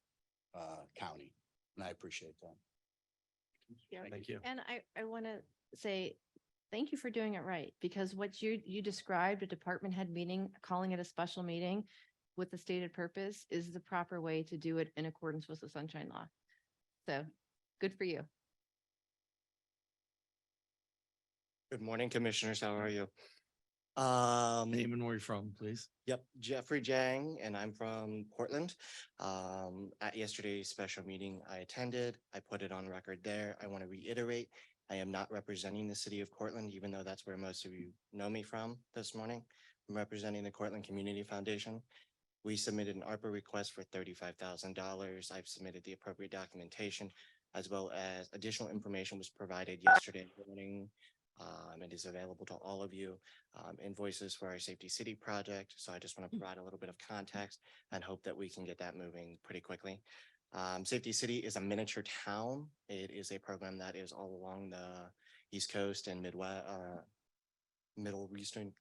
county. And I appreciate that. Yeah. Thank you. And I want to say, thank you for doing it right, because what you described, a department head meeting, calling it a special meeting with the stated purpose is the proper way to do it in accordance with the Sunshine Law. So good for you. Good morning, commissioners. How are you? Name and where you're from, please. Yep, Jeffrey Jang, and I'm from Portland. At yesterday's special meeting I attended, I put it on record there. I want to reiterate, I am not representing the city of Cortland, even though that's where most of you know me from this morning. I'm representing the Cortland Community Foundation. We submitted an ARPA request for $35,000. I've submitted the appropriate documentation, as well as additional information was provided yesterday morning. It is available to all of you, invoices for our Safety City project. So I just want to provide a little bit of context and hope that we can get that moving pretty quickly. Safety City is a miniature town. It is a program that is all along the East Coast and Midwest, Middle Eastern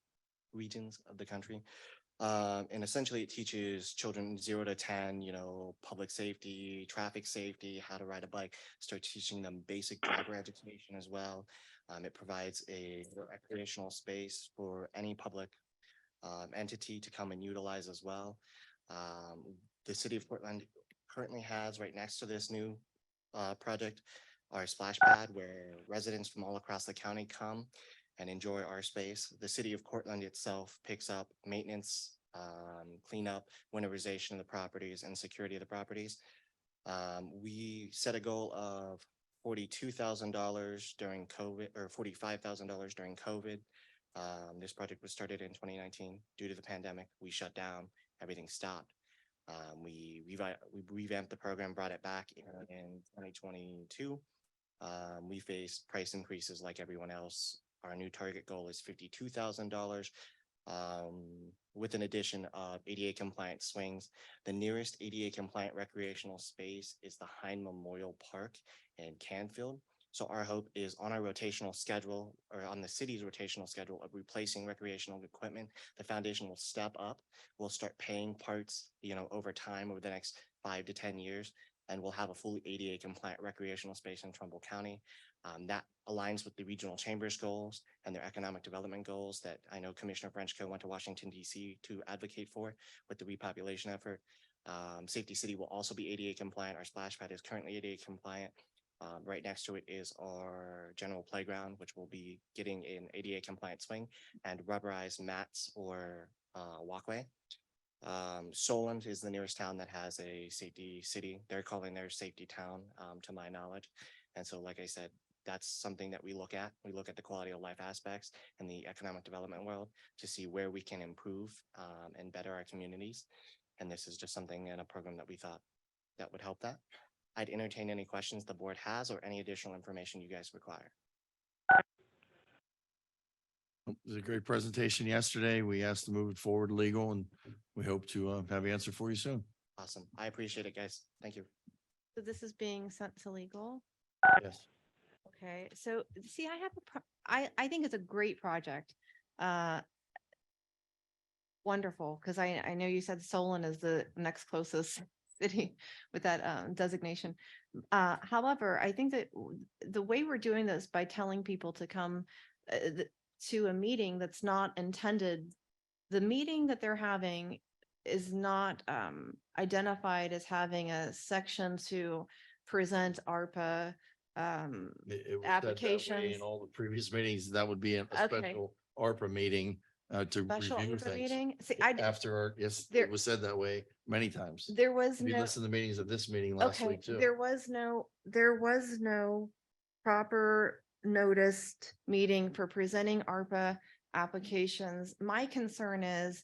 regions of the country. And essentially it teaches children 0 to 10, public safety, traffic safety, how to ride a bike, start teaching them basic driver education as well. It provides a recreational space for any public entity to come and utilize as well. The city of Portland currently has right next to this new project, our splash pad where residents from all across the county come and enjoy our space. The city of Cortland itself picks up maintenance, cleanup, winterization of the properties and security of the properties. We set a goal of $42,000 during COVID, or $45,000 during COVID. This project was started in 2019. Due to the pandemic, we shut down, everything stopped. We revamped the program, brought it back in 2022. We faced price increases like everyone else. Our new target goal is $52,000 with an addition of ADA compliant swings. The nearest ADA compliant recreational space is the Hine Memorial Park in Canfield. So our hope is on our rotational schedule, or on the city's rotational schedule of replacing recreational equipment, the foundation will step up. We'll start paying parts, over time over the next 5 to 10 years, and we'll have a fully ADA compliant recreational space in Trumbull County. That aligns with the regional chambers goals and their economic development goals that I know Commissioner Frenchco went to Washington, D.C. to advocate for with the repopulation effort. Safety City will also be ADA compliant. Our splash pad is currently ADA compliant. Right next to it is our general playground, which will be getting an ADA compliant swing and rubberized mats or walkway. Solent is the nearest town that has a safety city. They're calling their safety town, to my knowledge. And so, like I said, that's something that we look at. We look at the quality of life aspects in the economic development world to see where we can improve and better our communities. And this is just something in a program that we thought that would help that. I'd entertain any questions the board has or any additional information you guys require. It was a great presentation yesterday. We asked to move it forward legal and we hope to have an answer for you soon. Awesome. I appreciate it, guys. Thank you. So this is being sent to legal. Yes. Okay, so see, I have I think it's a great project. Wonderful, because I know you said Solon is the next closest city with that designation. However, I think that the way we're doing this by telling people to come to a meeting that's not intended, the meeting that they're having is not identified as having a section to present ARPA It was said that way applications. in all the previous meetings, that would be a Okay. special ARPA meeting to Special review ARPA things. meeting. See, After our, yes, There- it was said that way many times. there was If you no. listen to the meetings of this meeting last Okay, week too. there was no proper noticed meeting for presenting ARPA applications. My concern is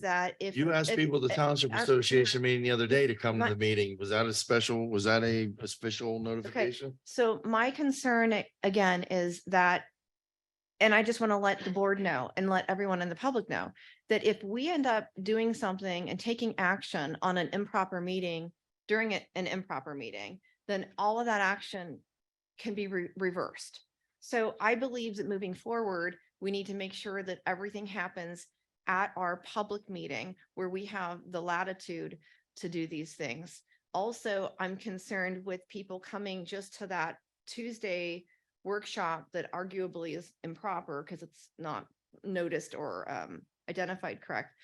that if. You asked if- people at the Township I- Association meeting the other day to come to My- the meeting. Was that a official notification? So my concern again is that, and I just want to let the board know and let everyone in the public know that if we end up doing something and taking action on an improper meeting during an improper meeting, then all of that action can be reversed. So I believe that moving forward, we need to make sure that everything happens at our public meeting where we have the latitude to do these things. Also, I'm concerned with people coming just to that Tuesday workshop that arguably is improper because it's not noticed or identified correct.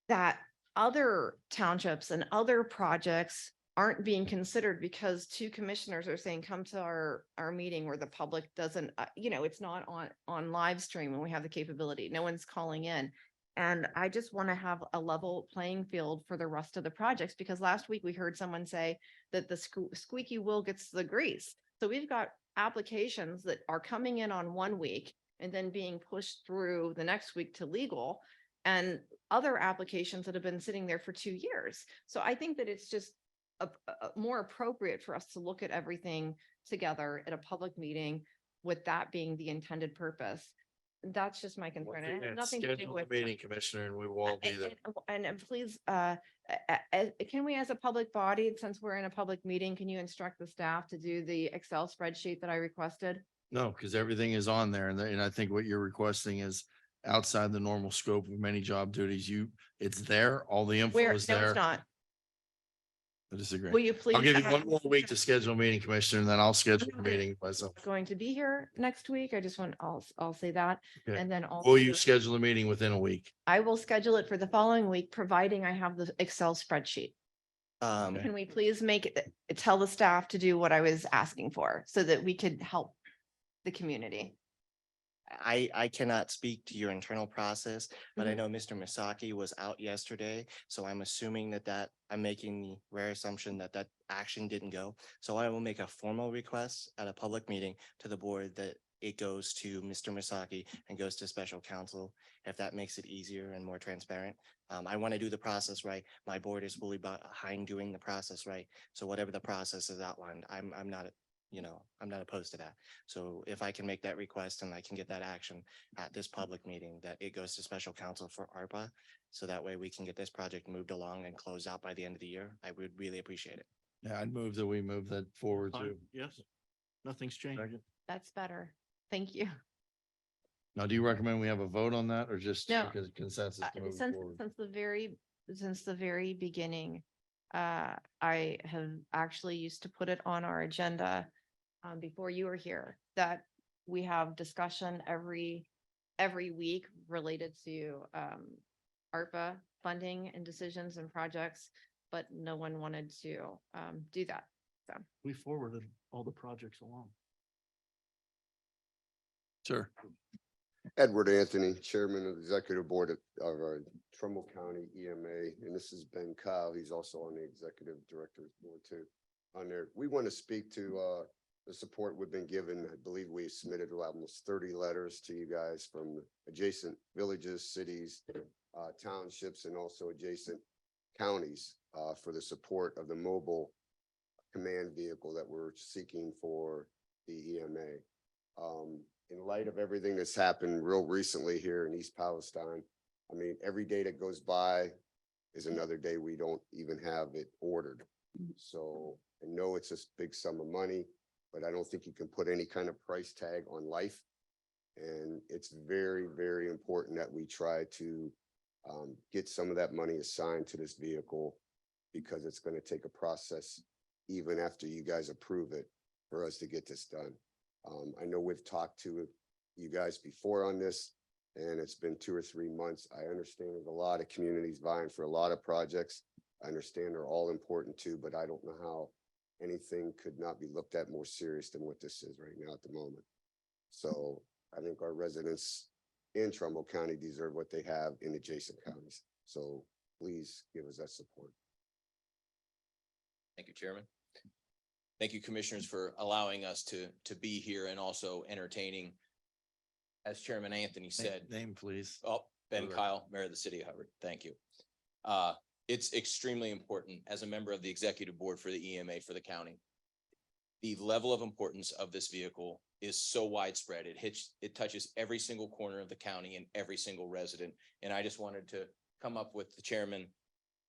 That other townships and other projects aren't being considered because two commissioners are saying, come to our meeting where the public doesn't, it's not on live stream and we have the capability. No one's calling in. And I just want to have a level playing field for the rest of the projects, because last week we heard someone say that the squeaky wheel gets the grease. So we've got applications that are coming in on 1 week and then being pushed through the next week to legal, and other applications that have been sitting there for 2 years. So I think that it's just more appropriate for us to look at everything together at a public meeting with that being the intended purpose. That's just my concern. It has nothing to do Schedule with. the meeting, Commissioner, and we will all be there. And please, can we as a public body, since we're in a public meeting, can you instruct the staff to do the Excel spreadsheet that I requested? No, because everything is on there and I think what you're requesting is outside the normal scope of many job duties. It's there, all the info Where, is no, it's there. not. I disagree. Will you please? I'll give you one more week to schedule a meeting, Commissioner, and then I'll schedule a Okay. meeting myself. Going to be here next week. I just want, I'll say that. Okay. And then Will also, you schedule a meeting within a week? I will schedule it for the following week, providing I have the Excel spreadsheet. Can we please make it, tell the staff to do what I was asking for so that we could help the community? I cannot speak to your internal process, but I Mhm. know Mr. Misaki was out yesterday, so I'm assuming that I'm making the rare assumption that action didn't go. So I will make a formal request at a public meeting to the board that it goes to Mr. Misaki and goes to special counsel, if that makes it easier and more transparent. I want to do the process right. My board is fully behind doing the process right. So whatever the process is outlined, I'm not I'm not opposed to that. So if I can make that request and I can get that action at this public meeting, that it goes to special counsel for ARPA. So that way we can get this project moved along and closed out by the end of the year. I would really appreciate it. Yeah, I'd move that we move that forward Fine. too. Yes, nothing's changed. That's better. Thank you. Now, do you recommend we have a vote on that or just No. consensus to move it Since, forward? since the very beginning, I have actually used to put it on our agenda before you were here, that we have discussion every week related to ARPA funding and decisions and projects, but no one wanted to do that. We forwarded all the projects along. Sure. Edward Anthony, Chairman of the Executive Board of Trumbull County EMA, and this is Ben Kyle. He's also on the Executive Director's Board too. On there, we want to speak to the support we've been given. I believe we submitted almost 30 letters to you guys from adjacent villages, cities, townships, and also adjacent counties for the support of the mobile command vehicle that we're seeking for the EMA. In light of everything that's happened real recently here in East Palestine, I mean, every day that goes by is another day we don't even have it ordered. So I know it's a big sum of money, but I don't think you can put any kind of price tag on life. And it's very, very important that we try to get some of that money assigned to this vehicle, because it's going to take a process even after you guys approve it for us to get this done. I know we've talked to you guys before on this, and it's been 2 or 3 months. I understand there's a lot of communities vying for a lot of projects. I understand they're all important too, but I don't know how anything could not be looked at more serious than what this is right now at the moment. So I think our residents in Trumbull County deserve what they have in adjacent counties. So please give us that support. Thank you, Chairman. Thank you, Commissioners, for allowing us to be here and also entertaining. As Chairman Anthony said. Name, please. Oh, Ben Correct. Kyle, Mayor of the City of Hubbard. Thank you. It's extremely important as a member of the Executive Board for the EMA for the county. The level of importance of this vehicle is so widespread. It touches every single corner of the county and every single resident. And I just wanted to come up with the chairman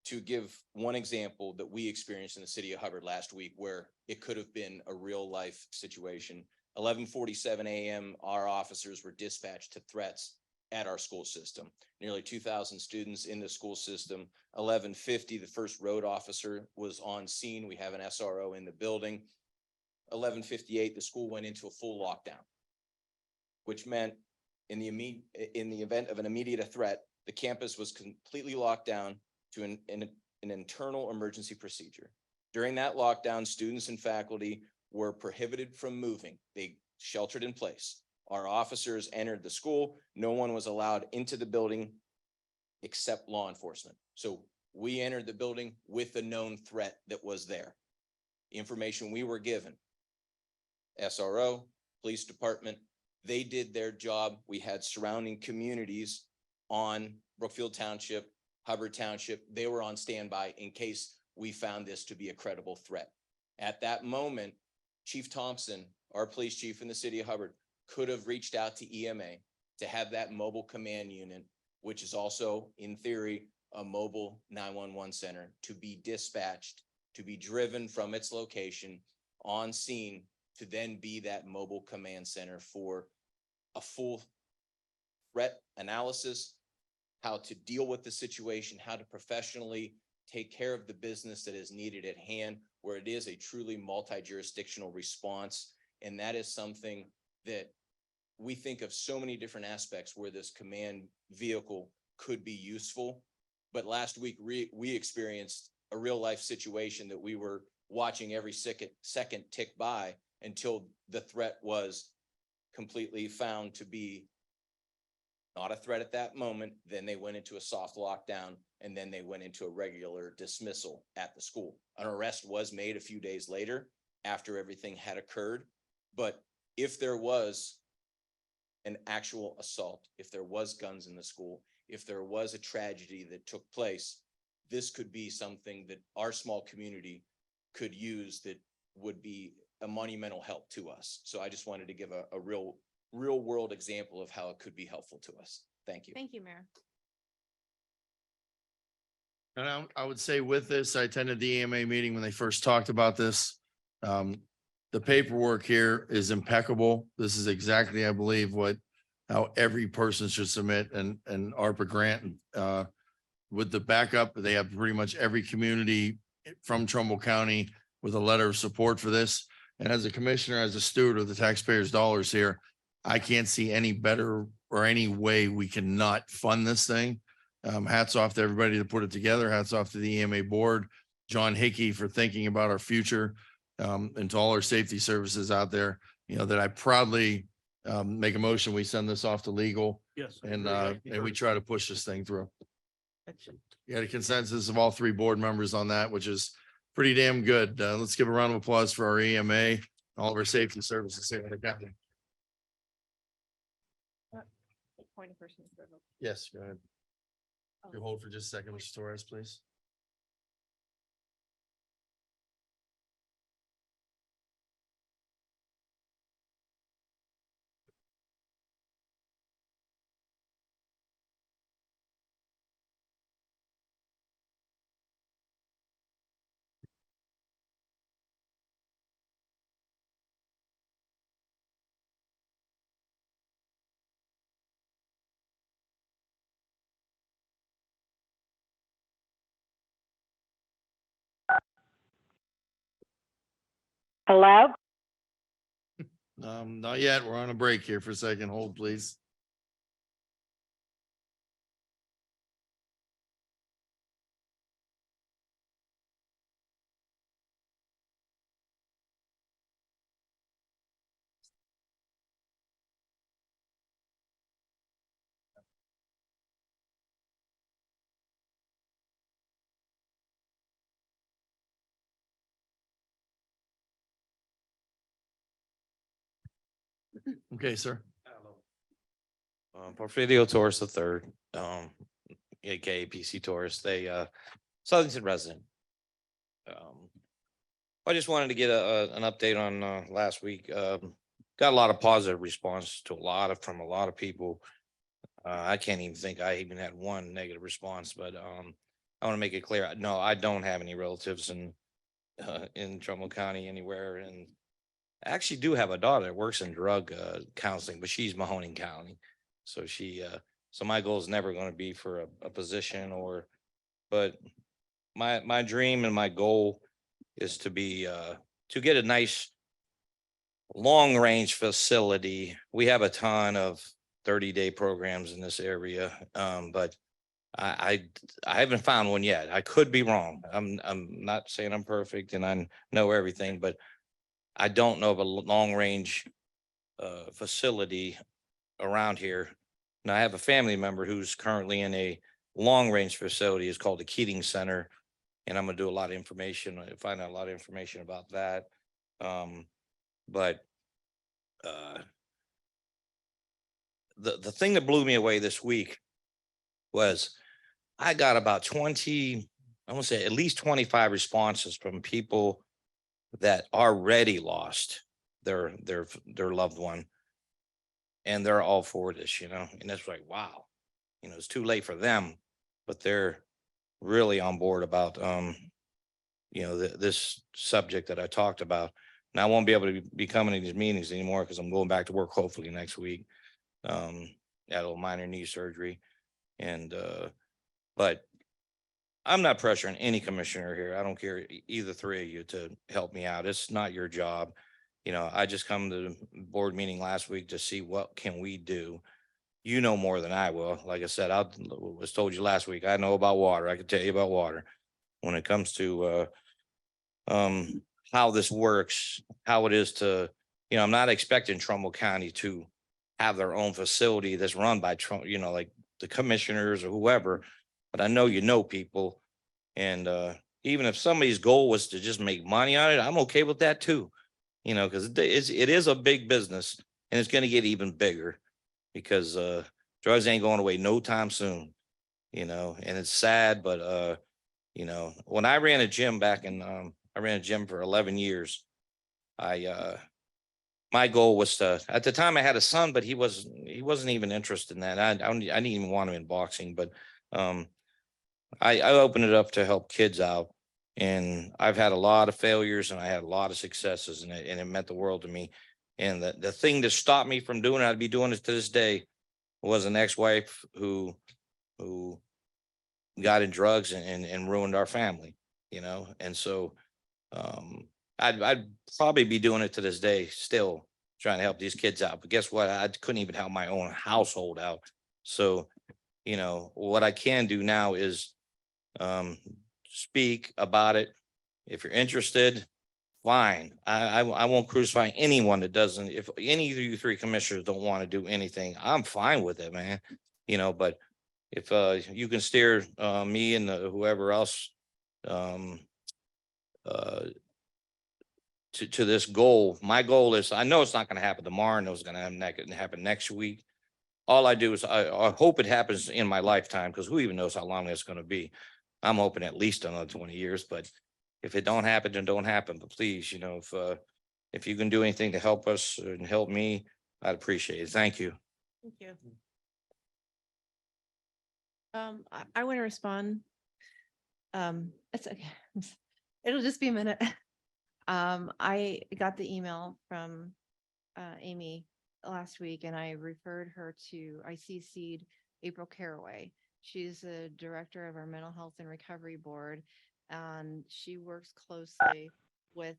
to give one example that we experienced in the city of Hubbard last week, where it could have been a real life situation. 11:47 a.m., our officers were dispatched to threats at our school system. Nearly 2,000 students in the school system. 11:50, the first road officer was on scene. We have an SRO in the building. 11:58, the school went into a full lockdown, which meant in the event of an immediate threat, the campus was completely locked down to an internal emergency procedure. During that lockdown, students and faculty were prohibited from moving. They sheltered in place. Our officers entered the school. No one was allowed into the building except law enforcement. So we entered the building with the known threat that was there. The information we were given, SRO, police department, they did their job. We had surrounding communities on Brookfield Township, Hubbard Township. They were on standby in case we found this to be a credible threat. At that moment, Chief Thompson, our police chief in the city of Hubbard, could have reached out to EMA to have that mobile command unit, which is also in theory a mobile 911 center, to be dispatched, to be driven from its location on scene, to then be that mobile command center for a full threat analysis, how to deal with the situation, how to professionally take care of the business that is needed at hand, where it is a truly multi-jurisdictional response. And that is something that we think of so many different aspects where this command vehicle could be useful. But last week, we experienced a real life situation that we were watching every second tick by until the threat was completely found to be not a threat at that moment. Then they went into a soft lockdown, and then they went into a regular dismissal at the school. An arrest was made a few days later after everything had occurred. But if there was an actual assault, if there was guns in the school, if there was a tragedy that took place, this could be something that our small community could use that would be a monumental help to us. So I just wanted to give a real world example of how it could be helpful to us. Thank you. Thank you, Mayor. And I would say with this, I attended the EMA meeting when they first talked about this. The paperwork here is impeccable. This is exactly, I believe, how every person should submit an ARPA grant. With the backup, they have pretty much every community from Trumbull County with a letter of support for this. And as a commissioner, as a steward of the taxpayers' dollars here, I can't see any better or any way we cannot fund this thing. Hats off to everybody that put it together. Hats off to the EMA board, John Hickey for thinking about our future. and to all our safety services out there, that I proudly make a motion. We send this off to legal Yes. I and agree. and we try to push this thing through. You had a consensus of all three board members on that, which is pretty damn good. Let's give a round of applause for our EMA, all of our safety services here in the county. Point of personal privilege. Yes, go ahead. You hold for just a second, Mr. Torres, please. Hello? Not yet. We're on a break here for a second. Hold, please. Okay, sir. Porfirio Torres the third, aka PC Torres, Southington resident. I just wanted to get an update on last week. Got a lot of positive response to from a lot of people. I can't even think I even had one negative response, but I want to make it clear. No, I don't have any relatives in Trumbull County anywhere, and I actually do have a daughter that works in drug counseling, but she's Mahoning County. So so my goal is never going to be for a position but my dream and my goal is to get a nice long range facility. We have a ton of 30-day programs in this area. But I haven't found one yet. I could be wrong. I'm not saying I'm perfect and I know everything, but I don't know of a long range facility around here. Now I have a family member who's currently in a long range facility. It's called the Keating Center. And I'm gonna do a lot of information, find out a lot of information about that. But the thing that blew me away this week was I got about 20, I want to say at least 25 responses from people that already lost their loved one. And they're all for this, and it's like, wow, it's too late for them, but they're really on board about, this subject that I talked about. And I won't be able to be coming to these meetings anymore because I'm going back to work hopefully next week. Had a little minor knee surgery but I'm not pressuring any commissioner here. I don't care either three of you to help me out. It's not your job. I just come to the board meeting last week to see what can we do. You know more than I will. Like I said, I was told you last week, I know about water. I can tell you about water. When it comes to how this works, how it is to, I'm not expecting Trumbull County to have their own facility that's run by Trump, like the commissioners or whoever, but I know people. And even if somebody's goal was to just make money on it, I'm okay with that too. Because it is a big business and it's going to get even bigger because drugs ain't going away no time soon, and it's sad, but when I ran a gym I ran a gym for 11 years. My goal was at the time I had a son, but he wasn't even interested in that. I didn't even want him in boxing, but I opened it up to help kids out. And I've had a lot of failures and I had a lot of successes and it meant the world to me. And the thing that stopped me from doing it, I'd be doing it to this day, was an ex-wife who got in drugs and ruined our family, And so I'd probably be doing it to this day, still trying to help these kids out. But guess what? I couldn't even help my own household out. So, what I can do now is speak about it. If you're interested, fine. I won't crucify anyone that doesn't. If any of you three commissioners don't want to do anything, I'm fine with it, man. You know, but if you can steer me and whoever else um uh to this goal, my goal is, I know it's not gonna happen tomorrow, I know it's gonna happen next week. All I do is I hope it happens in my lifetime, because who even knows how long it's gonna be. I'm hoping at least another 20 years, but if it don't happen, then don't happen. But please, you know, if you can do anything to help us and help me, I'd appreciate it. Thank you. Thank you. I want to respond. It's okay. It'll just be a minute. I got the email from Amy last week and I referred her to, I CC'd April Caraway. She's the director of our Mental Health and Recovery Board, and she works closely with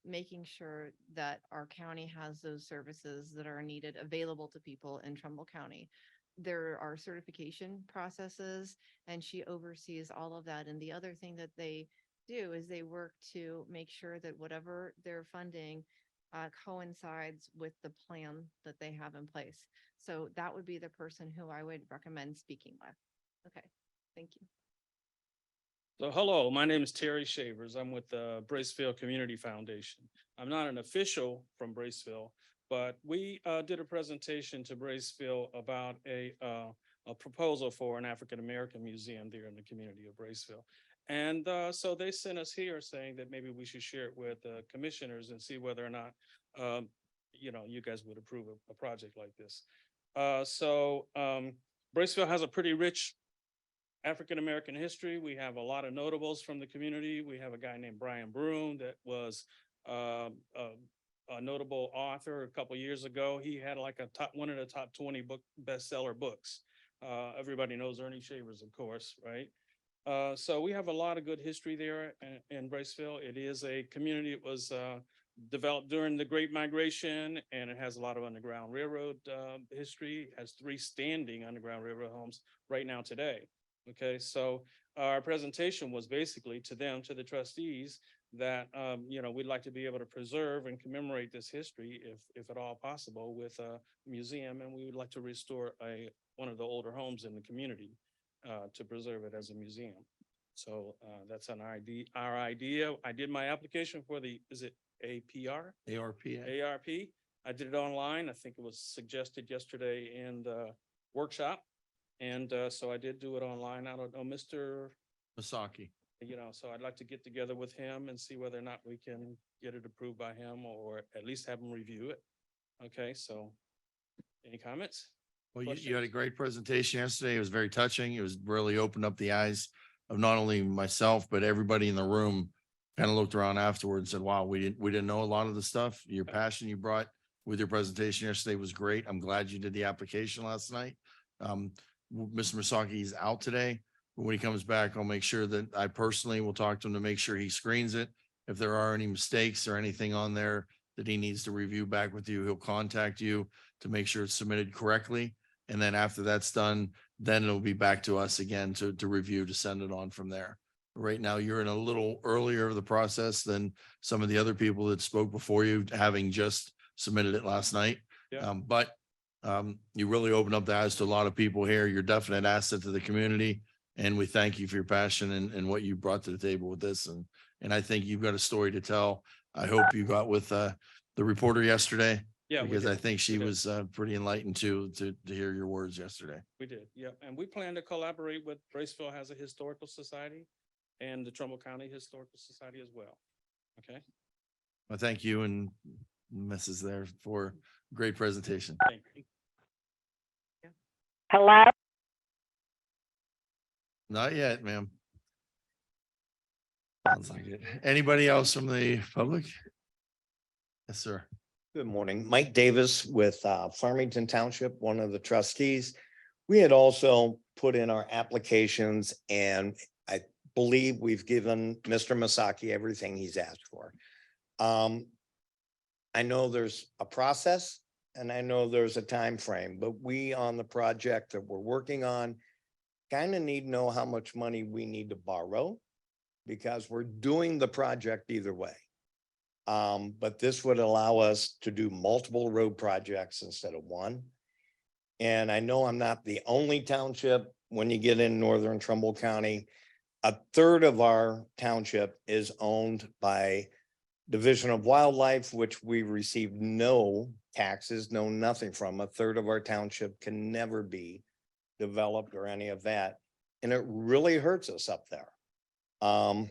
making sure that our county has those services that are needed available to people in Trumbull County. There are certification processes and she oversees all of that. And the other thing that they do is they work to make sure that whatever they're funding coincides with the plan that they have in place. So that would be the person who I would recommend speaking with. Okay, thank you. So hello, my name is Terry Shavers. I'm with the Braceville Community Foundation. I'm not an official from Braceville, but we did a presentation to Braceville about a proposal for an African-American museum there in the community of Braceville. And so they sent us here saying that maybe we should share it with commissioners and see whether or not, you know, you guys would approve a project like this. Braceville has a pretty rich African-American history. We have a lot of notables from the community. We have a guy named Brian Broom that was a notable author a couple years ago. He had like one of the top 20 bestseller books. Everybody knows Ernie Shavers, of course, right? So we have a lot of good history there in Braceville. It is a community that was developed during the Great Migration, and it has a lot of Underground Railroad history. It has 3 standing Underground Railroad homes right now today. Okay, so our presentation was basically to them, to the trustees, that you know, we'd like to be able to preserve and commemorate this history, if at all possible, with a museum, and we would like to restore one of the older homes in the community to preserve it as a museum. So that's our idea. I did my application for is it APR? ARPA. ARP. I did it online. I think it was suggested yesterday in the workshop. And so I did do it online. I don't know, Mr. Masaki. You know, so I'd like to get together with him and see whether or not we can get it approved by him, or at least have him review it. Okay, so any comments? Well, you had a great presentation yesterday. It was very touching. It was really opened up the eyes of not only myself, but everybody in the room. Kind of looked around afterwards and said, wow, we didn't know a lot of the stuff. Your passion you brought with your presentation yesterday was great. I'm glad you did the application last night. Mr. Masaki is out today. But when he comes back, I'll make sure that I personally will talk to him to make sure he screens it. If there are any mistakes or anything on there that he needs to review back with you, he'll contact you to make sure it's submitted correctly. And then after that's done, then it'll be back to us again to review, to send it on from there. Right now, you're in a little earlier of the process than some of the other people that spoke before you, having just submitted it last night. Yeah. But you really opened up the eyes to a lot of people here. You're a definite asset to the community. And we thank you for your passion and what you brought to the table with this. And I think you've got a story to tell. I hope you got with the reporter yesterday. Yeah, we Because I did. think she We did. was pretty enlightened too, to hear your words yesterday. We did, yeah. And we plan to collaborate with Braceville has a historical society and the Trumbull County Historical Society as well. Okay, Well, thank you and Mrs. there for great presentation. thank you. Hello? Not yet, ma'am. Sounds like it. Anybody else from the public? Yes, sir. Good morning. Mike Davis with Farmington Township, one of the trustees. We had also put in our applications, and I believe we've given Mr. Masaki everything he's asked for. I know there's a process and I know there's a time frame, but we on the project that we're working on kind of need to know how much money we need to borrow, because we're doing the project either way. But this would allow us to do multiple road projects instead of one. And I know I'm not the only township, when you get in northern Trumbull County, a third of our township is owned by Division of Wildlife, which we receive no taxes, no nothing from. A third of our township can never be developed or any of that. And it really hurts us up there. And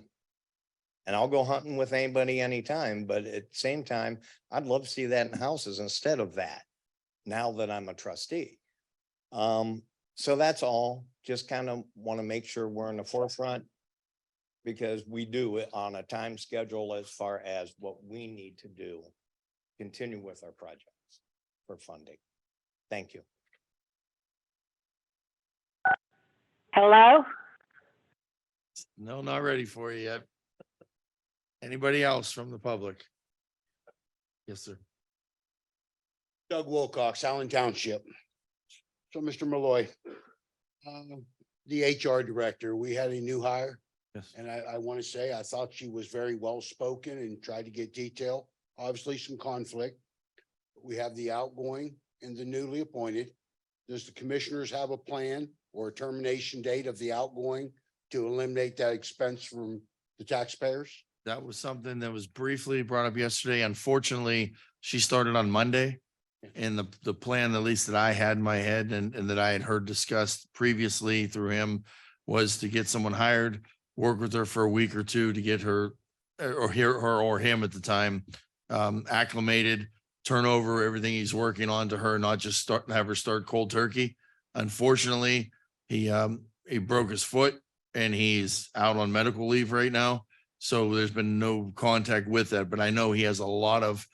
I'll go hunting with anybody anytime, but at the same time, I'd love to see that in houses instead of that, now that I'm a trustee. So that's all, just kind of want to make sure we're in the forefront, because we do it on a time schedule as far as what we need to do, continue with our projects for funding. Thank you. Hello? No, not ready for you yet. Anybody else from the public? Yes, sir. Doug Wilcox, Allen Township. So, Mr. Malloy, the HR director, we had a new hire. Yes. And I want to say, I thought she was very well spoken and tried to get detail. Obviously some conflict. We have the outgoing and the newly appointed. Does the commissioners have a plan or a termination date of the outgoing to eliminate that expense from the taxpayers? That was something that was briefly brought up yesterday. Unfortunately, she started on Monday. And the plan, at least that I had in my head and that I had heard discussed previously through him, was to get someone hired, work with her for a week or two to get her or her or him at the time acclimated, turn over everything he's working on to her, not just have her start cold turkey. Unfortunately, he broke his foot and he's out on medical leave right now. So there's been no contact with that, but I know he has a lot of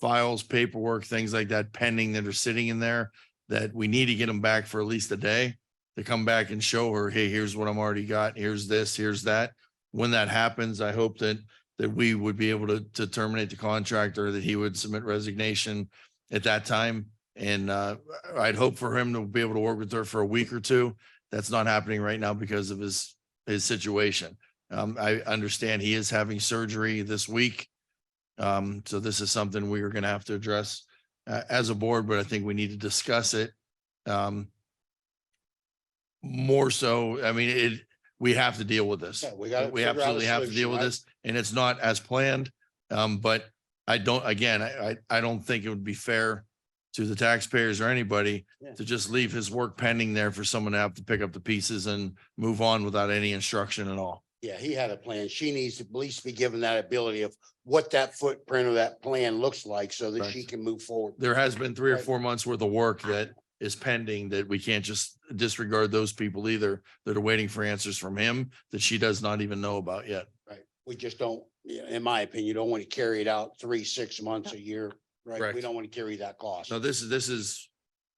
files, paperwork, things like that pending that are sitting in there that we need to get them back for at least a day to come back and show her, hey, here's what I'm already got. Here's this, here's that. When that happens, I hope that we would be able to terminate the contract, or that he would submit resignation at that time. And I'd hope for him to be able to work with her for a week or two. That's not happening right now because of his situation. I understand he is having surgery this week. So this is something we are going to have to address as a board, but I think we need to discuss it. More so, I mean, we have to deal with this. Yeah, we absolutely have to deal with this, and it's not as planned. But I don't think it would be fair to the taxpayers or anybody to just leave his work pending there for someone to have to pick up the pieces and move on without any instruction at all. Yeah, he had a plan. She needs to at least be given that ability of what that footprint of that plan looks like so that she can move forward. There has been 3 or 4 months worth of work that is pending that we can't just disregard those people either, that are waiting for answers from him that she does not even know about yet. Right. We just don't, in my opinion, don't want to carry it out 3, 6 months, a year, right? Correct. We don't want to carry that cost. No, this is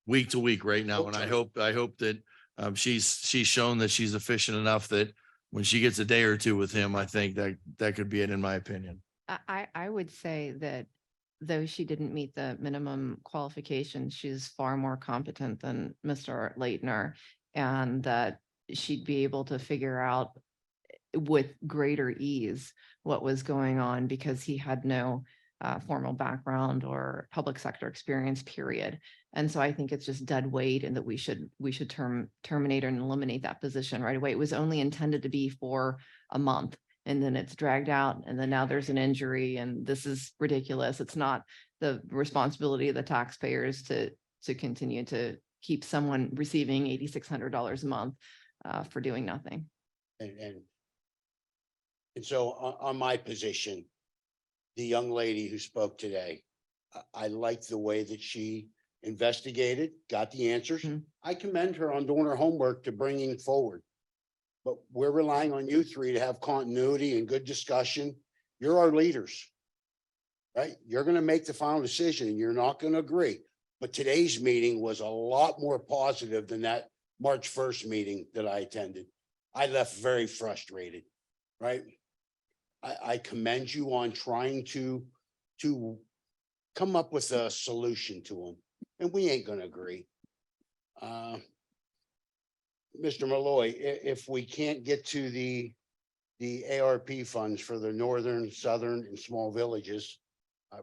week to week right now. And I hope that she's shown that she's efficient enough that when she gets a day or two with him, I think that could be it, in my opinion. I would say that though she didn't meet the minimum qualifications, she's far more competent than Mr. Leitner, and that she'd be able to figure out with greater ease what was going on, because he had no formal background or public sector experience, period. And so I think it's just dead weight, and that we should terminate and eliminate that position right away. It was only intended to be for a month, and then it's dragged out, and then now there's an injury, and this is ridiculous. It's not the responsibility of the taxpayers to continue to keep someone receiving $8,600 a month for doing nothing. And so on my position, the young lady who spoke today, I liked the way that she investigated, got the answers. I commend her on doing her homework to bringing forward. But we're relying on you three to have continuity and good discussion. You're our leaders, right? You're going to make the final decision and you're not going to agree. But today's meeting was a lot more positive than that March 1st meeting that I attended. I left very frustrated, right? I commend you on trying to come up with a solution to them, and we ain't going to agree. Mr. Malloy, if we can't get to the ARP funds for the northern, southern, and small villages,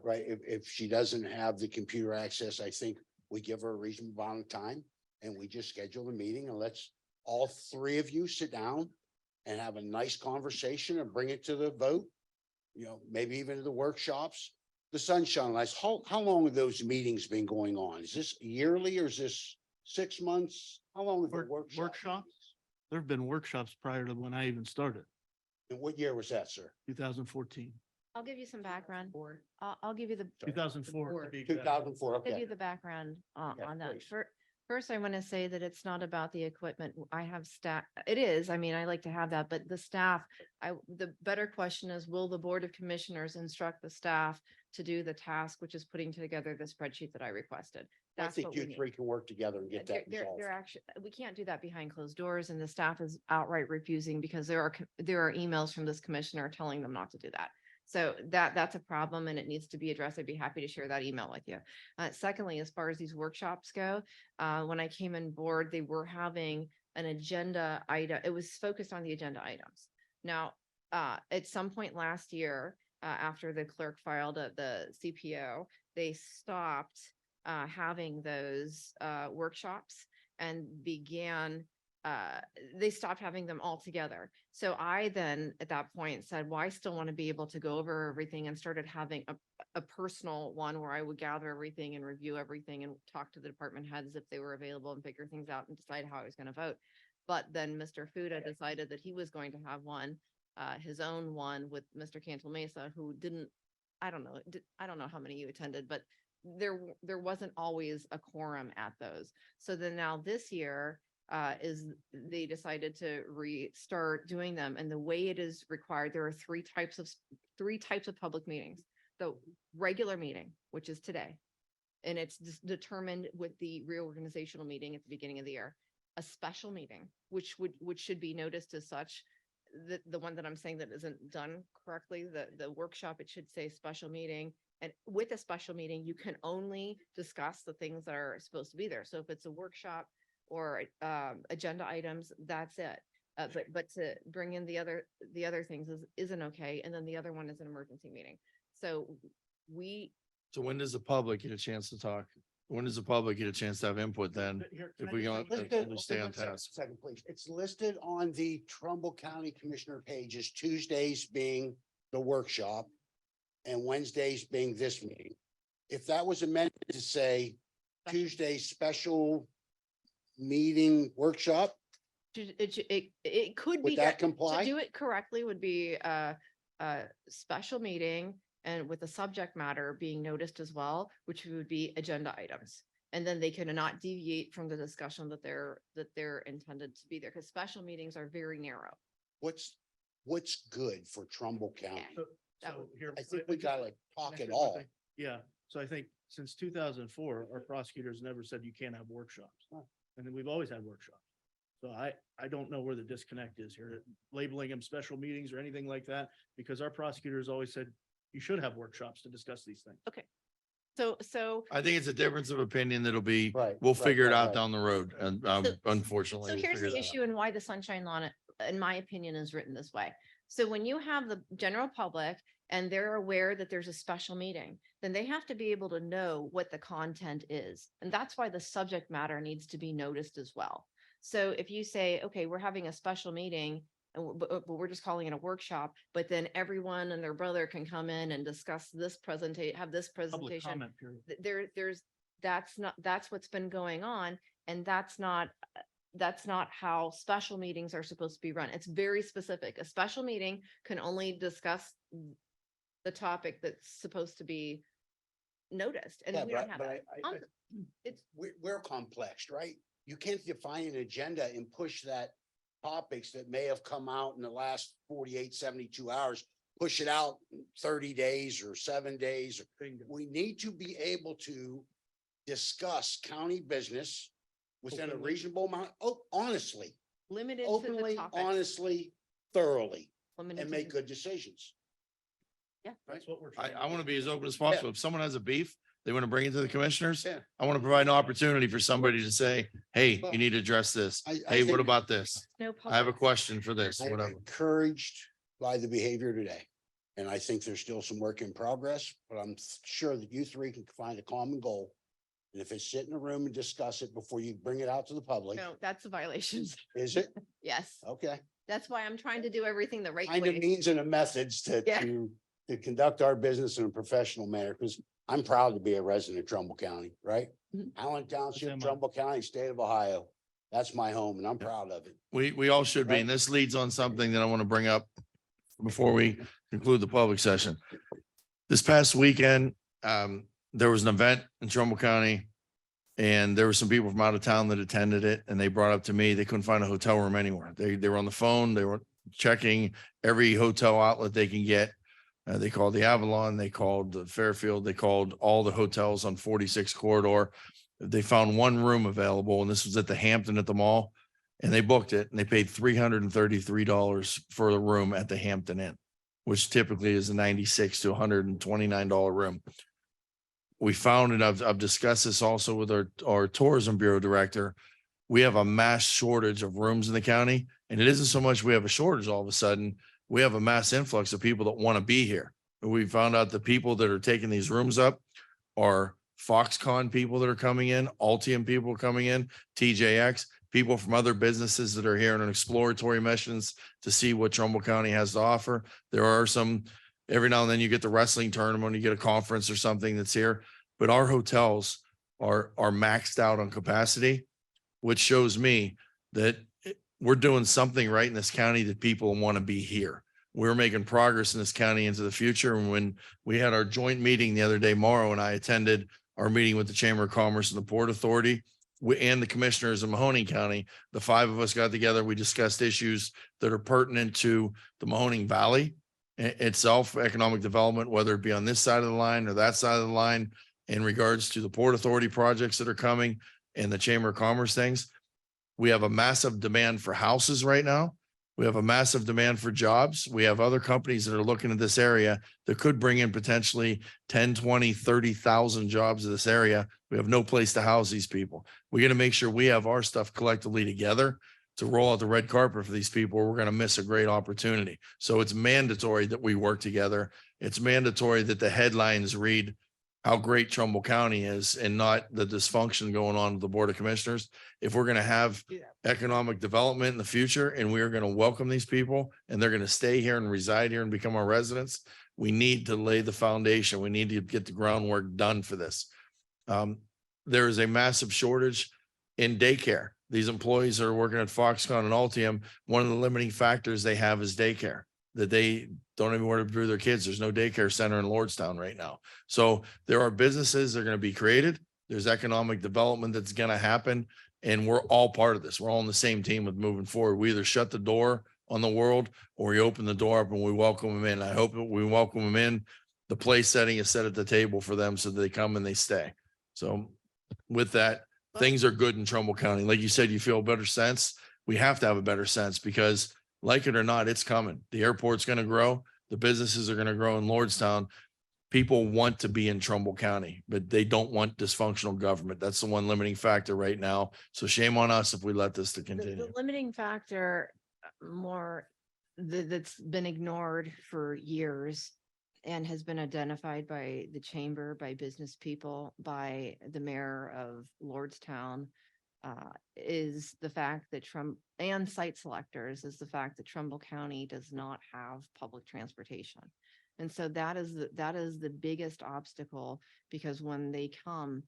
Right, if she doesn't have the computer access, I think we give her a reasonable amount of time and we just schedule a meeting and let's all three of you sit down and have a nice conversation and bring it to the vote. You know, maybe even to the workshops, the sunshine lights. How long have those meetings been going on? Is this yearly or is this 6 months? How long have the workshops? Workshops? There've been workshops prior to when I even started, And what year was that, sir? 2014, I'll give you some background. I'll give you the 2004. to be Two exact. thousand four, give okay. you the background Okay, on that. please. First, I want to say that it's not about the equipment. I have staff. It is. I mean, I like to have that, but the staff, the better question is, will the Board of Commissioners instruct the staff to do the task, which is putting together the spreadsheet that I requested? I That's think what you we need. three can work together and get that resolved. They're actually, we can't do that behind closed doors and the staff is outright refusing because there are emails from this commissioner telling them not to do that. So that's a problem and it needs to be addressed. I'd be happy to share that email with you. Secondly, as far as these workshops go, when I came on board, they were having an agenda item. It was focused on the agenda items. Now, at some point last year, after the clerk filed the CPO, they stopped having those workshops and began they stopped having them all together. So I then at that point said, well, I still want to be able to go over everything and started having a personal one where I would gather everything and review everything and talk to the department heads if they were available and figure things out and decide how I was going to vote. But then Mr. Fuda decided that he was going to have one, his own one with Mr. Cantal Mesa, who didn't, I don't know how many you attended, but there wasn't always a quorum at those. So then now this year, is they decided to restart doing them. And the way it is required, there are three types of public meetings. The regular meeting, which is today, and it's determined with the reorganizational meeting at the beginning of the year. A special meeting, which should be noticed as such. The one that I'm saying that isn't done correctly, the workshop, it should say special meeting. And with a special meeting, you can only discuss the things that are supposed to be there. So if it's a workshop or agenda items, that's it. But to bring in the other things isn't okay. And then the other one is an emergency meeting. So So when does the public get a chance to talk? When does the public get a chance to have input then? Here, If can I we just- don't Listed- stay on one second, task. Second, please. It's listed on the Trumbull County Commissioner pages, Tuesdays being the workshop and Wednesdays being this meeting. If that was amended to say Tuesday special meeting workshop, it could would be that done- comply? to do it correctly would be a special meeting and with the subject matter being noticed as well, which would be agenda items. And then they cannot deviate from the discussion that they're intended to be there, because special meetings are very narrow. What's good for Trumbull County? That So here. I think we gotta talk Can I it say one all. thing? Yeah, so I think since 2004, our prosecutors never said you can't have workshops. And then we've always had workshops. So I don't know where the disconnect is here, labeling them special meetings or anything like that, because our prosecutors always said you should have workshops to discuss these things. So I think it's a difference of opinion that'll be, Right, we'll right, figure it right, out right. down the road. And unfortunately. So we'll here's figure the that out. issue and why the sunshine law, in my opinion, is written this way. So when you have the general public and they're aware that there's a special meeting, then they have to be able to know what the content is. And that's why the subject matter needs to be noticed as well. So if you say, okay, we're having a special meeting, but we're just calling it a workshop, but then everyone and their brother can come in and discuss this have this Public presentation. comment period. That's what's been going on. And that's not how special meetings are supposed to be run. It's very specific. A special meeting can only discuss the topic that's supposed to be noticed. And Yeah, we don't have but that. we're complex, right? You can't define an agenda and push that topics that may have come out in the last 48, 72 hours, push it out 30 days or 7 days. Bingo. We need to be able to discuss county business within a Openly. reasonable amount, honestly, Limited to openly, the topics. honestly, thoroughly, Limited and to make the- good decisions. That's what we're. I trying to want to do. be as open as possible. If someone has a beef, they want to bring it to the commissioners. Yeah. I want to provide an opportunity for somebody to say, hey, Well, you need to address this. I Hey, what think- about this? No I have a public. question for this, I'm whatever. encouraged by the behavior today. And I think there's still some work in progress, but I'm sure that you three can find a common goal. And if it's sit in a room and discuss it before you bring it out to the public, No, that's a violation. is it? Yes, Okay. that's why I'm trying to do everything the right Kind of way. means and the methods Yeah. to conduct our business in a professional manner, because I'm proud to be a resident of Trumbull County, right? Mhm. Allen Township, am I. Trumbull County, state of Ohio. That's my home and I'm proud of it. We all should be, and this leads on something that I want to bring up before we conclude the public session. This past weekend, there was an event in Trumbull County, and there were some people from out of town that attended it, and they brought up to me, they couldn't find a hotel room anywhere. They were on the phone, they were checking every hotel outlet they can get. They called the Avalon, they called the Fairfield, they called all the hotels on 46 corridor. They found one room available, and this was at the Hampton at the mall. And they booked it, and they paid $333 for the room at the Hampton Inn, which typically is a $96 to $129 room. We found, and I've discussed this also with our tourism bureau director. We have a mass shortage of rooms in the county, and it isn't so much we have a shortage all of a sudden. We have a mass influx of people that want to be here. And we found out the people that are taking these rooms up are Foxconn people that are coming in, Altium people coming in, TJX, people from other businesses that are here on an exploratory missions to see what Trumbull County has to offer. There are some, every now and then you get the wrestling tournament, you get a conference or something that's here, but our hotels are maxed out on capacity, which shows me that we're doing something right in this county that people want to be here. We're making progress in this county into the future. And when we had our joint meeting the other day, Morrow and I attended our meeting with the Chamber of Commerce and the Port Authority and the commissioners of Mahoning County. The five of us got together. We discussed issues that are pertinent to the Mahoning Valley itself, economic development, whether it be on this side of the line or that side of the line, in regards to the Port Authority projects that are coming and the Chamber of Commerce things. We have a massive demand for houses right now. We have a massive demand for jobs. We have other companies that are looking at this area that could bring in potentially 10, 20, 30,000 jobs to this area. We have no place to house these people. We got to make sure we have our stuff collectively together to roll out the red carpet for these people. We're going to miss a great opportunity. So it's mandatory that we work together. It's mandatory that the headlines read how great Trumbull County is and not the dysfunction going on with the Board of Commissioners. If we're going to have economic development in the future and we are going to welcome these people and they're going to stay here and reside here and become our residents, we need to lay the foundation. We need to get the groundwork done for this. There is a massive shortage in daycare. These employees that are working at Foxconn and Altium, one of the limiting factors they have is daycare, that they don't even want to bring their kids. There's no daycare center in Lordstown right now. So there are businesses that are going to be created. There's economic development that's going to happen. And we're all part of this. We're all on the same team with moving forward. We either shut the door on the world or we open the door up and we welcome them in. I hope that we welcome them in. The place setting is set at the table for them so that they come and they stay. So with that, things are good in Trumbull County. Like you said, you feel a better sense. We have to have a better sense because like it or not, it's coming. The airport's going to grow. The businesses are going to grow in Lordstown. People want to be in Trumbull County, but they don't want dysfunctional government. That's the one limiting factor right now. So shame on us if we let this to continue. The limiting factor that's been ignored for years and has been identified by the chamber, by business people, by the mayor of Lordstown, is the fact that and site selectors is the fact that Trumbull County does not have public transportation. And so that is the biggest obstacle, because when they come,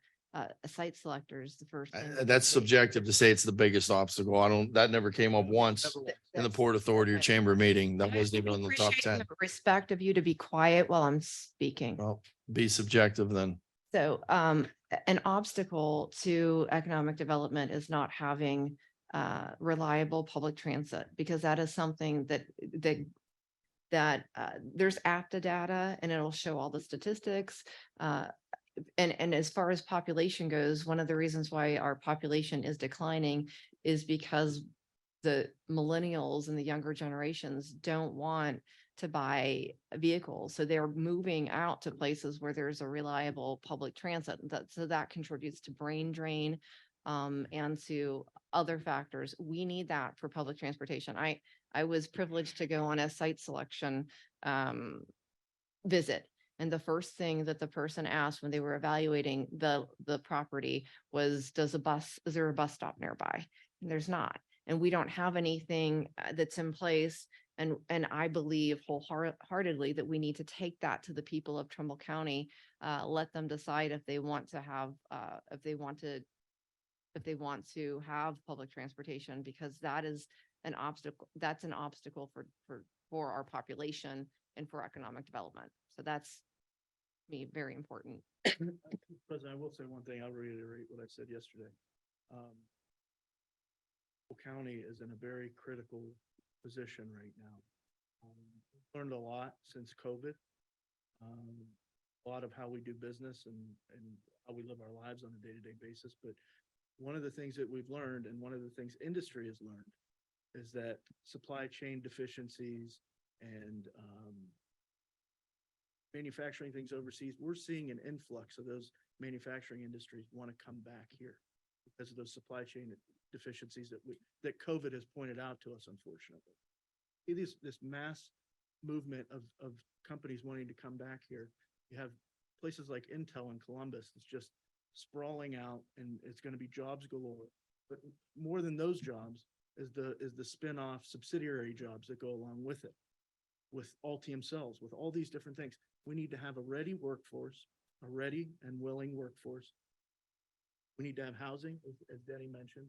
site selectors, the first thing. That's subjective to say it's the biggest obstacle. That never came up once in the Port Authority or chamber meeting. That wasn't even on the top 10. Respect of you to be quiet while I'm speaking. Well, be subjective then. So an obstacle to economic development is not having reliable public transit, because that is something that there's APTA data and it'll show all the statistics. And as far as population goes, one of the reasons why our population is declining is because the millennials and the younger generations don't want to buy vehicles. So they're moving out to places where there's a reliable public transit. So that contributes to brain drain and to other factors. We need that for public transportation. I was privileged to go on a site selection visit. And the first thing that the person asked when they were evaluating the property was, is there a bus stop nearby? And there's not. And we don't have anything that's in place. And I believe wholeheartedly that we need to take that to the people of Trumbull County, let them decide if they want to have, if they want to have public transportation, because that is an obstacle, for our population and for economic development. So that's me, very important. President, I will say one thing. I'll reiterate what I said yesterday. Trumbull County is in a very critical position right now. We've learned a lot since COVID. A lot of how we do business and how we live our lives on a day-to-day basis. But one of the things that we've learned, and one of the things industry has learned, is that supply chain deficiencies and manufacturing things overseas, we're seeing an influx of those manufacturing industries want to come back here because of those supply chain deficiencies that COVID has pointed out to us, unfortunately. It is this mass movement of companies wanting to come back here. You have places like Intel in Columbus that's just sprawling out, and it's going to be jobs galore. But more than those jobs is the spin-off subsidiary jobs that go along with it, with Altium Cells, with all these different things. We need to have a ready workforce, a ready and willing workforce. We need to have housing, as Denny mentioned.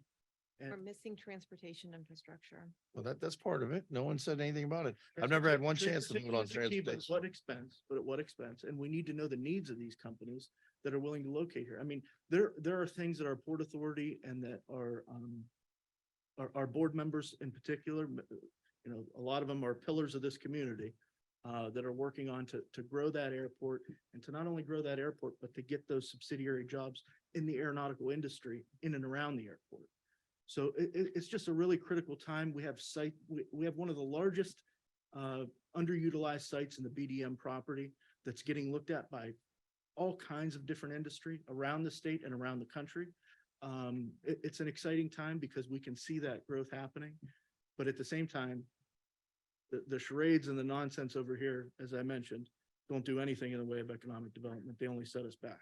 And We're missing transportation infrastructure. Well, that's part of it. No one said anything about it. I've never had one chance to vote on Transportation is key, but at transportation. what expense? But at what expense? And we need to know the needs of these companies that are willing to locate here. I mean, there are things that our Port Authority and that our board members in particular, you know, a lot of them are pillars of this community that are working on to grow that airport, and to not only grow that airport, but to get those subsidiary jobs in the aeronautical industry in and around the airport. So it's just a really critical time. We have we have one of the largest underutilized sites in the BDM property that's getting looked at by all kinds of different industry around the state and around the country. It's an exciting time because we can see that growth happening, but at the same time, the charades and the nonsense over here, as I mentioned, don't do anything in the way of economic development. They only set us back.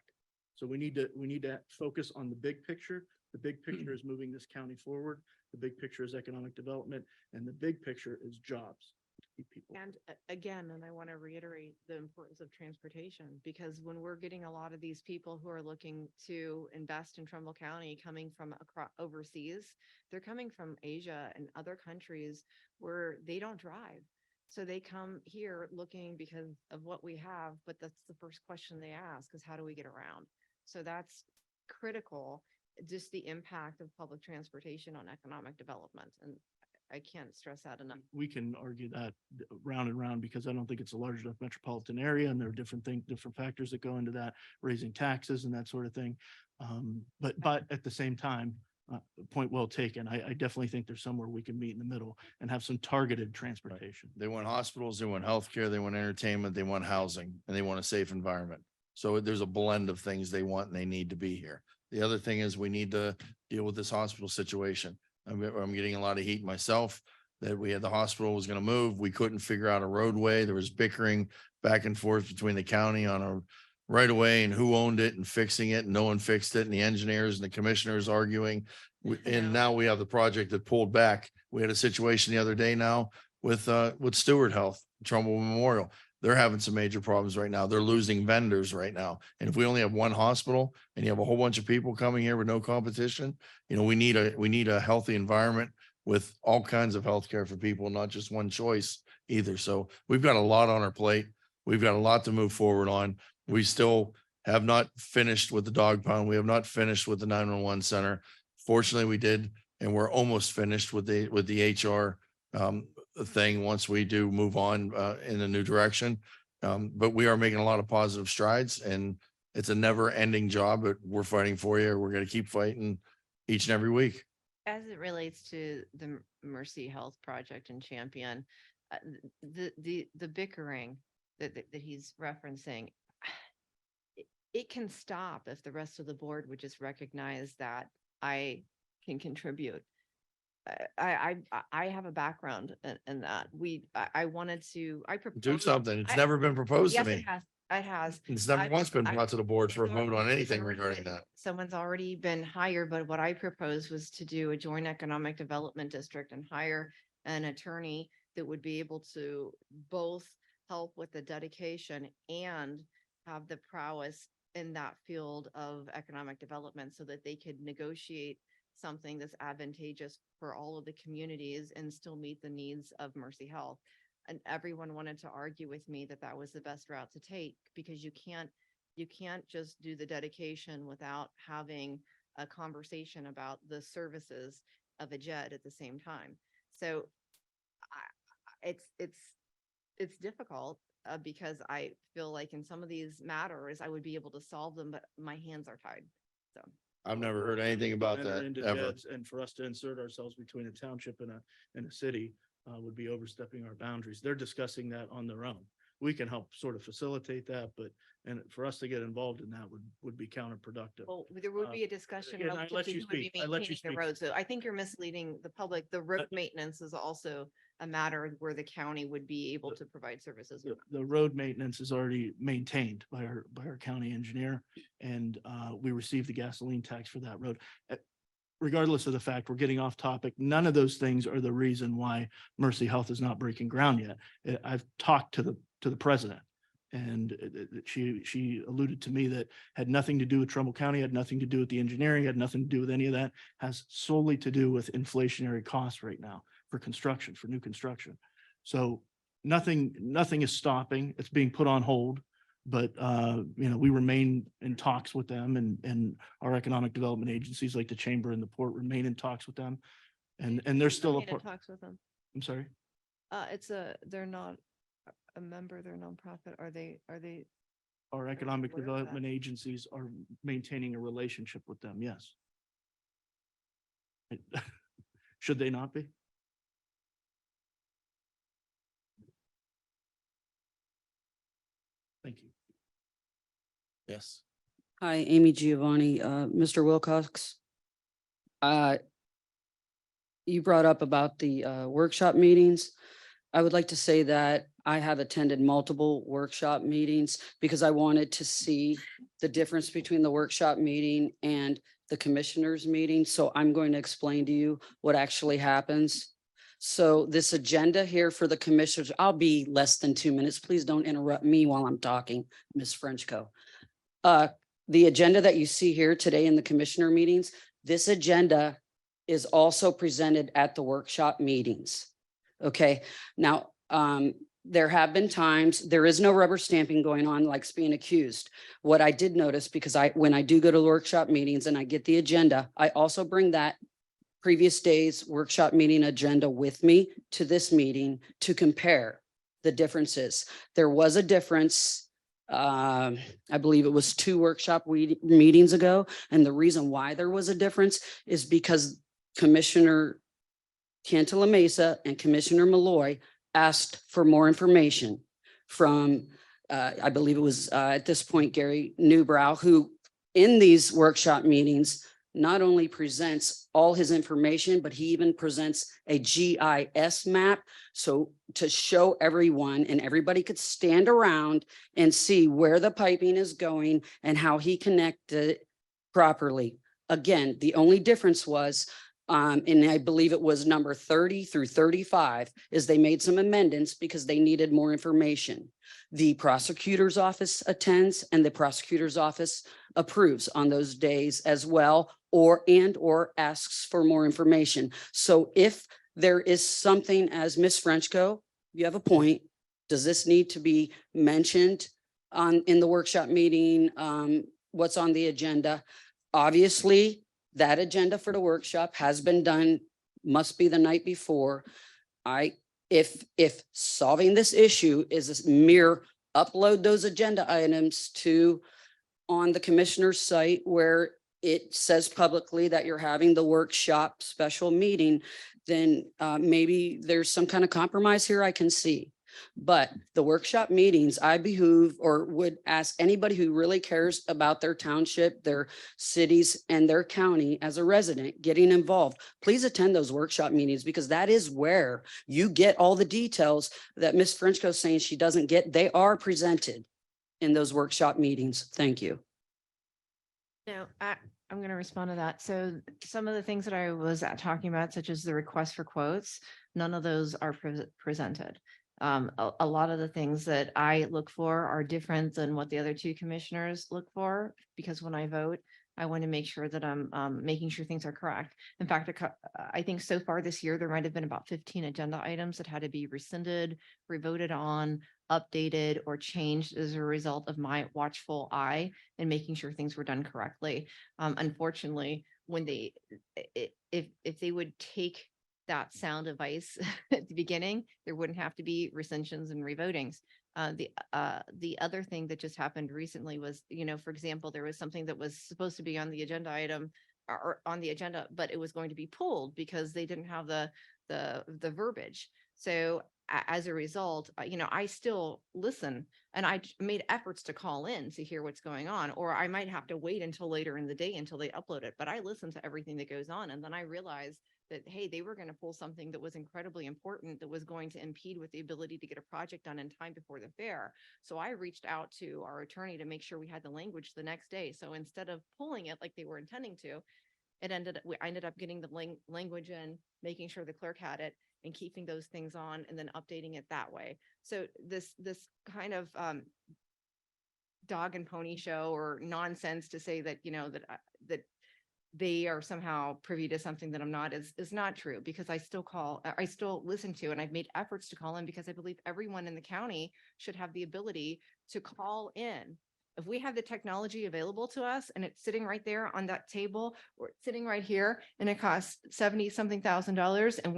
So we need to focus on the big picture. The big picture is moving this county forward. The big picture is economic development, and the big picture is jobs. To keep people. And again, and I want to reiterate the importance of transportation, because when we're getting a lot of these people who are looking to invest in Trumbull County coming from overseas, they're coming from Asia and other countries where they don't drive. So they come here looking because of what we have, but that's the first question they ask is, how do we get around? So that's critical, just the impact of public transportation on economic development. And I can't stress that enough. We can argue that round and round because I don't think it's a large enough metropolitan area, and there are different factors that go into that, raising taxes and that sort of thing. But at the same time, point well taken. I definitely think there's somewhere we can meet in the middle and have some targeted transportation. They want hospitals, they want healthcare, they want entertainment, they want housing, and they want a safe environment. So there's a blend of things they want and they need to be here. The other thing is we need to deal with this hospital situation. I'm getting a lot of heat myself that we had the hospital was going to move. We couldn't figure out a roadway. There was bickering back and forth between the county on a right of way and who owned it and fixing it. And no one fixed it. And the engineers and the commissioners arguing. And now we have the project that pulled back. We had a situation the other day now with Stewart Health, Trumbull Memorial. They're having some major problems right now. They're losing vendors right now. And if we only have one hospital and you have a whole bunch of people coming here with no competition, you know, we need a healthy environment with all kinds of healthcare for people, not just one choice either. So we've got a lot on our plate. We've got a lot to move forward on. We still have not finished with the dog pound. We have not finished with the 911 center. Fortunately, we did, and we're almost finished with the HR thing once we do move on in a new direction. But we are making a lot of positive strides, and it's a never ending job, but we're fighting for you. We're going to keep fighting each and every week. As it relates to the Mercy Health Project in Champion, the bickering that he's referencing, it can stop if the rest of the board would just recognize that I can contribute. I have a background in that. I wanted to, I Do proposed. something. It's I- never been proposed to Yes, it me. has. It has. It's never I- once been I- brought to the board for a it's vote on already- anything already regarding been- that. Someone's already been hired, but what I proposed was to do a joint economic development district and hire an attorney that would be able to both help with the dedication and have the prowess in that field of economic development so that they could negotiate something that's advantageous for all of the communities and still meet the needs of Mercy Health. And everyone wanted to argue with me that that was the best route to take because you can't just do the dedication without having a conversation about the services of a JED at the same time. So it's difficult because I feel like in some of these matters, I would be able to solve them, but my hands are tied. So. I've never heard anything about Enter that into ever. JEDs, and for us to insert ourselves between a township and a city would be overstepping our boundaries. They're discussing that on their own. We can help sort of facilitate that, but, and for us to get involved in that would be counterproductive. Well, there would be a discussion again, I relative let to you who would be speak. I let you maintaining the speak. road. So I think you're misleading the public. The road maintenance is also a matter where the county would be able to provide services. The road maintenance is already maintained by our county engineer, and we receive the gasoline tax for that road. Regardless of the fact we're getting off topic, none of those things are the reason why Mercy Health is not breaking ground yet. I've talked to the president, and she alluded to me that had nothing to do with Trumbull County, had nothing to do with the engineering, had nothing to do with any of that, has solely to do with inflationary costs right now for construction, for new construction. So nothing is stopping. It's being put on hold. But, we remain in talks with them, and our economic development agencies like the Chamber and the Port remain in talks with them. And there's still Remain in talks with them. I'm sorry. They're not a member, they're nonprofit. Are they? Our economic aware of that. development agencies are maintaining a relationship with them, yes. Should they not be? Thank you. Yes. Hi, Amy Giovanni, Mr. Wilcox. You brought up about the workshop meetings. I would like to say that I have attended multiple workshop meetings because I wanted to see the difference between the workshop meeting and the commissioners meeting. So I'm going to explain to you what actually happens. So this agenda here for the commissioners, I'll be less than 2 minutes. Please don't interrupt me while I'm talking, Ms. Frenchco. The agenda that you see here today in the commissioner meetings, this agenda is also presented at the workshop meetings. Okay, now, there have been times, there is no rubber stamping going on like being accused. What I did notice, because when I do go to workshop meetings and I get the agenda, I also bring that previous day's workshop meeting agenda with me to this meeting to compare the differences. There was a difference. I believe it was 2 workshop meetings ago. And the reason why there was a difference is because Commissioner Cantala Mesa and Commissioner Malloy asked for more information from, I believe it was at this point, Gary Newbrow, who in these workshop meetings not only presents all his information, but he even presents a GIS map. So to show everyone, and everybody could stand around and see where the piping is going and how he connected it properly. Again, the only difference was, and I believe it was number 30 through 35, is they made some amendments because they needed more information. The prosecutor's office attends and the prosecutor's office approves on those days as well, or asks for more information. So if there is something, as Ms. Frenchco, you have a point, does this need to be mentioned in the workshop meeting? What's on the agenda? Obviously, that agenda for the workshop has been done, must be the night before. If solving this issue is a mere upload those agenda items on the commissioner's site where it says publicly that you're having the workshop special meeting, then maybe there's some kind of compromise here I can see. But the workshop meetings, I behoove or would ask anybody who really cares about their township, their cities and their county as a resident getting involved, please attend those workshop meetings because that is where you get all the details that Ms. Frenchco is saying she doesn't get. They are presented in those workshop meetings. Thank you. No, I'm going to respond to that. So some of the things that I was talking about, such as the request for quotes, none of those are presented. A lot of the things that I look for are different than what the other two commissioners look for, because when I vote, I want to make sure that I'm making sure things are correct. In fact, I think so far this year, there might have been about 15 agenda items that had to be rescinded, revoted on, updated, or changed as a result of my watchful eye and making sure things were done correctly. Unfortunately, when if they would take that sound advice at the beginning, there wouldn't have to be rescissions and revotings. The other thing that just happened recently was, for example, there was something that was supposed to be on the agenda item or on the agenda, but it was going to be pulled because they didn't have the verbiage. So as a result, I still listen and I made efforts to call in to hear what's going on, or I might have to wait until later in the day until they upload it. But I listen to everything that goes on. And then I realized that, hey, they were going to pull something that was incredibly important that was going to impede with the ability to get a project done in time before the fair. So I reached out to our attorney to make sure we had the language the next day. So instead of pulling it like they were intending to, I ended up getting the language in, making sure the clerk had it, and keeping those things on, and then updating it that way. So this kind of dog and pony show or nonsense to say that that they are somehow privy to something that I'm not is not true, because I still listen to, and I've made efforts to call in because I believe everyone in the county should have the ability to call in. If we have the technology available to us and it's sitting right there on that table or it's sitting right here and it costs $70-something thousand and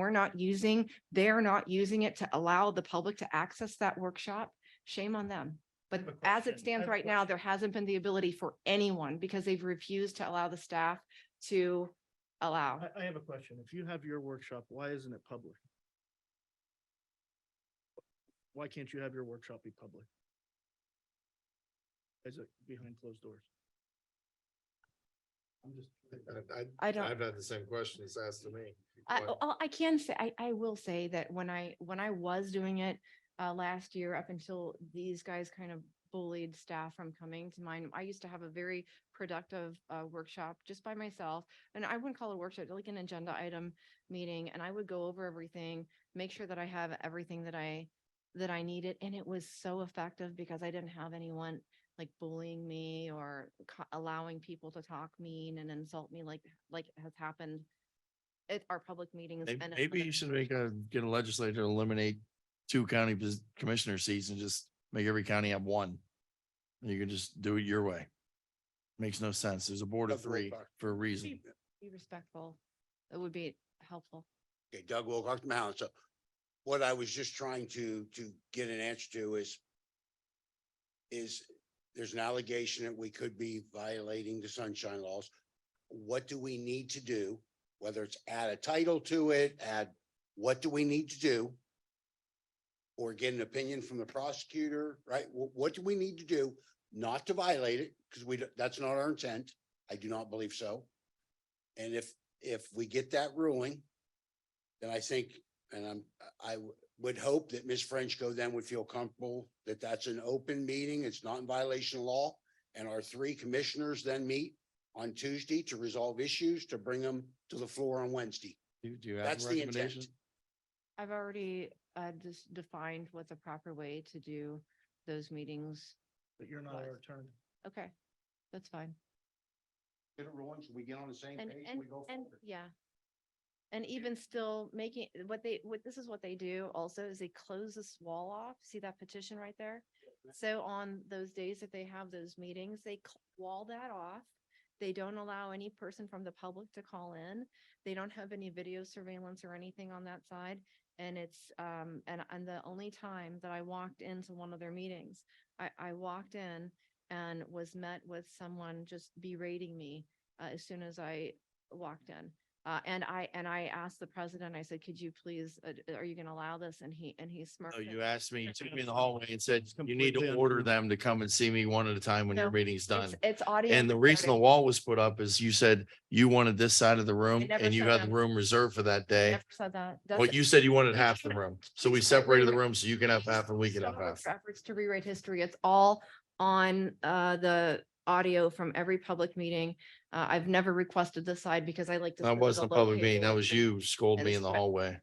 they're not using it to allow the public to access that workshop, shame on them. But as it stands right now, there hasn't been the ability for anyone because they've refused to allow the staff to allow. I have a question. If you have your workshop, why isn't it public? Why can't you have your workshop be public? Is it behind closed doors? I'm just. I don't. I've had the same questions asked to me. I can say, I will say that when I was doing it last year, up until these guys kind of bullied staff from coming to mine, I used to have a very productive workshop just by myself. And I wouldn't call it a workshop, like an agenda item meeting. And I would go over everything, make sure that I have everything that I needed. And it was so effective because I didn't have anyone like bullying me or allowing people to talk mean and insult me like has happened at our public meetings. And Maybe you should get a legislator to eliminate 2 county commissioner seats and just make every county have 1. And you can just do it your way. Makes no sense. There's a board of Doug 3 Wilcox. for a reason. be respectful. It would be helpful. Okay, Doug Wilcox, Mountain. So what I was just trying to get an answer to is there's an allegation that we could be violating the sunshine laws. What do we need to do? Whether it's add a title to it, what do we need to do? Or get an opinion from the prosecutor, right? What do we need to do not to violate it? Because that's not our intent. I do not believe so. And if we get that ruling, then I think, and I would hope that Ms. Frenchco then would feel comfortable that that's an open meeting. It's not in violation of law. And our 3 commissioners then meet on Tuesday to resolve issues, to bring them to the floor on Wednesday. Do you have That's a the recommendation? intent. I've already just defined what the proper way to do those meetings. But you're not our attorney. Okay, that's fine. Get a ruling, so we get on the same And, page, and, we go and, forward. yeah. And even still making, this is what they do also is they close this wall off. See that petition right there? So on those days that they have those meetings, they wall that off. They don't allow any person from the public to call in. They don't have any video surveillance or anything on that side. And it's, and the only time that I walked into one of their meetings, I walked in and was met with someone just berating me as soon as I walked in. And I asked the president, I said, could you please, are you going to allow this? And he smirked. Oh, and- you asked me, you took me in the hallway and said, you need Completely to order untrue. them to come and see me one at a time when your No, meeting's done. It's audio. And the reason the recording. wall was put up is you said you wanted this side of the room never and you said had that. the room reserved for that I day. never said that. Well, That's- you said you wanted half the room. So we Please don't separated the rewrite- room so you can have half and we can have Don't look half. for efforts to rewrite history. It's all on the audio from every public meeting. I've never requested this side because I like to. That sit at wasn't a public meeting. That located- was you scolding and me this in the is my- hallway.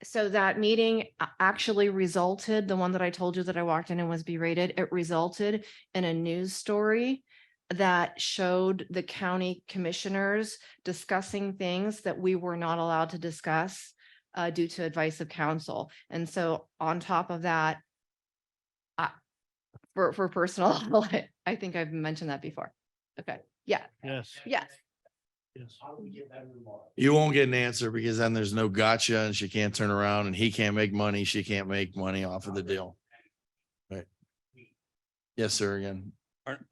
So that meeting actually resulted, the one that I told you that I walked in and was berated, it resulted in a news story that showed the county commissioners discussing things that we were not allowed to discuss due to advice of counsel. And so on top of that, for personal, I think I've mentioned that before. Okay, yeah, Yes, yes. yes. You won't get an answer because then there's no gotcha and she can't turn around and he can't make money. She can't make money off of the deal. Right. Yes, sir, again.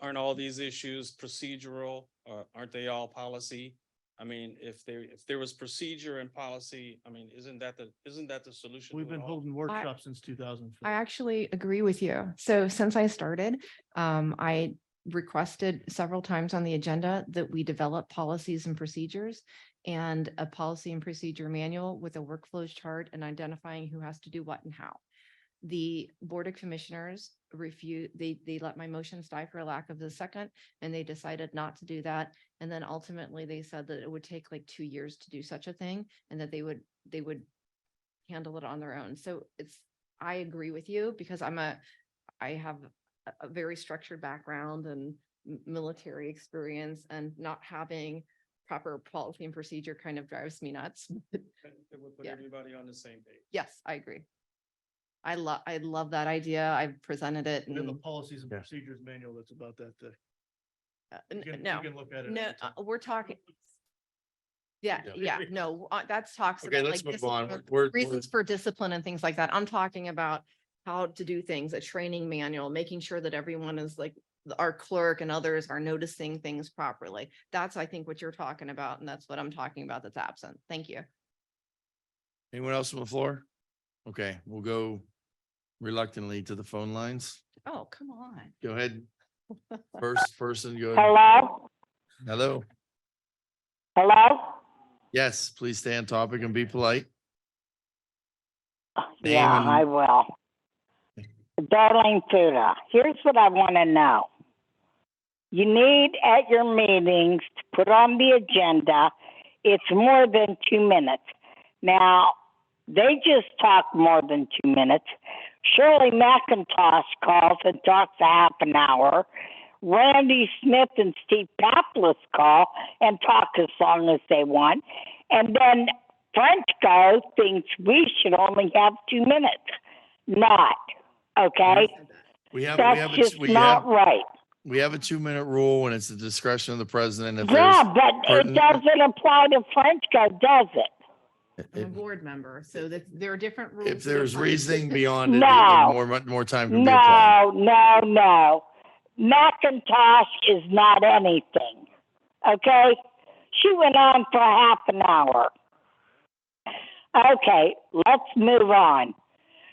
Aren't all these issues procedural, or aren't they all policy? I mean, if there was procedure and policy, I mean, isn't that the solution? We've to it been all? holding workshops since 2004. I actually agree with you. So since I started, I requested several times on the agenda that we develop policies and procedures and a policy and procedure manual with a workflows chart and identifying who has to do what and how. The Board of Commissioners they let my motions die for a lack of the second, and they decided not to do that. And then ultimately they said that it would take like 2 years to do such a thing and that they would handle it on their own. So I agree with you because I have a very structured background and military experience, and not having proper policy and procedure kind of drives me nuts. It would put Yeah. everybody on the same page. Yes, I agree. I love that idea. I've presented it. We have a And policies and Yeah. procedures manual that's about that thick. n- You can no, look at it. no, anytime. we're talking. Yeah, Yeah. no, that's talks Okay, about let's like move on. discipline- We're- reasons for discipline and things like that. I'm talking about how to do things, a training manual, making sure that everyone is like, our clerk and others are noticing things properly. That's, I think, what you're talking about, and that's what I'm talking about that's absent. Thank you. Anyone else on the floor? Okay, we'll go reluctantly to the phone lines. Oh, come on. Go ahead. First person, go. Hello? Hello. Hello? Yes, please stay on topic and be polite. Name Yeah, and- I will. Darlene Fuda, here's what I want to know. You need at your meetings to put on the agenda, it's more than 2 minutes. Now, they just talk more than 2 minutes. Shirley McIntosh calls and talks a half an hour. Randy Smith and Steve Paplis call and talk as long as they want. And then Frenchco thinks we should only have 2 minutes. Not, okay? We have, That's just not right. we have a 2-minute rule and it's the discretion of the president. If Yeah, there's but it pertinent- doesn't apply to Frenchco, does it? I'm a board member, so that there are different rules. If that there's apply. reasoning beyond it, No. more time can be applied. No. McIntosh is not anything, okay? She went on for half an hour. Okay, let's move on.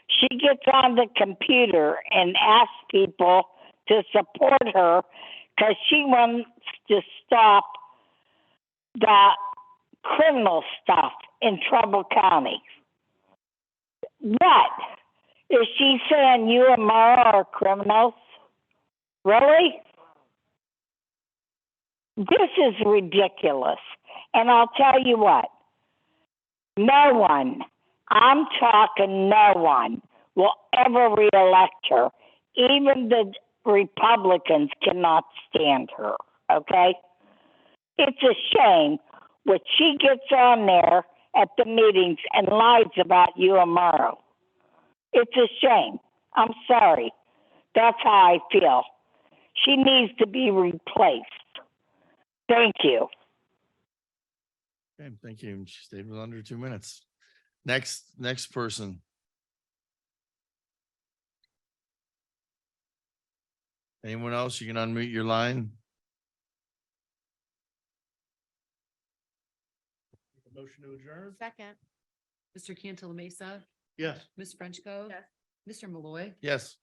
She gets on the computer and asks people to support her because she wants to stop the criminal stuff in Trumbull County. What? Is she saying you and Mara are criminals? Really? This is ridiculous. And I'll tell you what, no one, I'm talking no one, will ever reelect her. Even the Republicans cannot stand her, okay? It's a shame what she gets on there at the meetings and lies about you, Amaro. It's a shame. I'm sorry. That's how I feel. She needs to be replaced. Thank you. Okay, thank you. She stayed with under 2 minutes. Next person. Anyone else? You can unmute your line. Motion to adjourn? Second. Mr. Cantala Mesa, Yes. Ms. Frenchco. Yes. Mr. Malloy. Yes.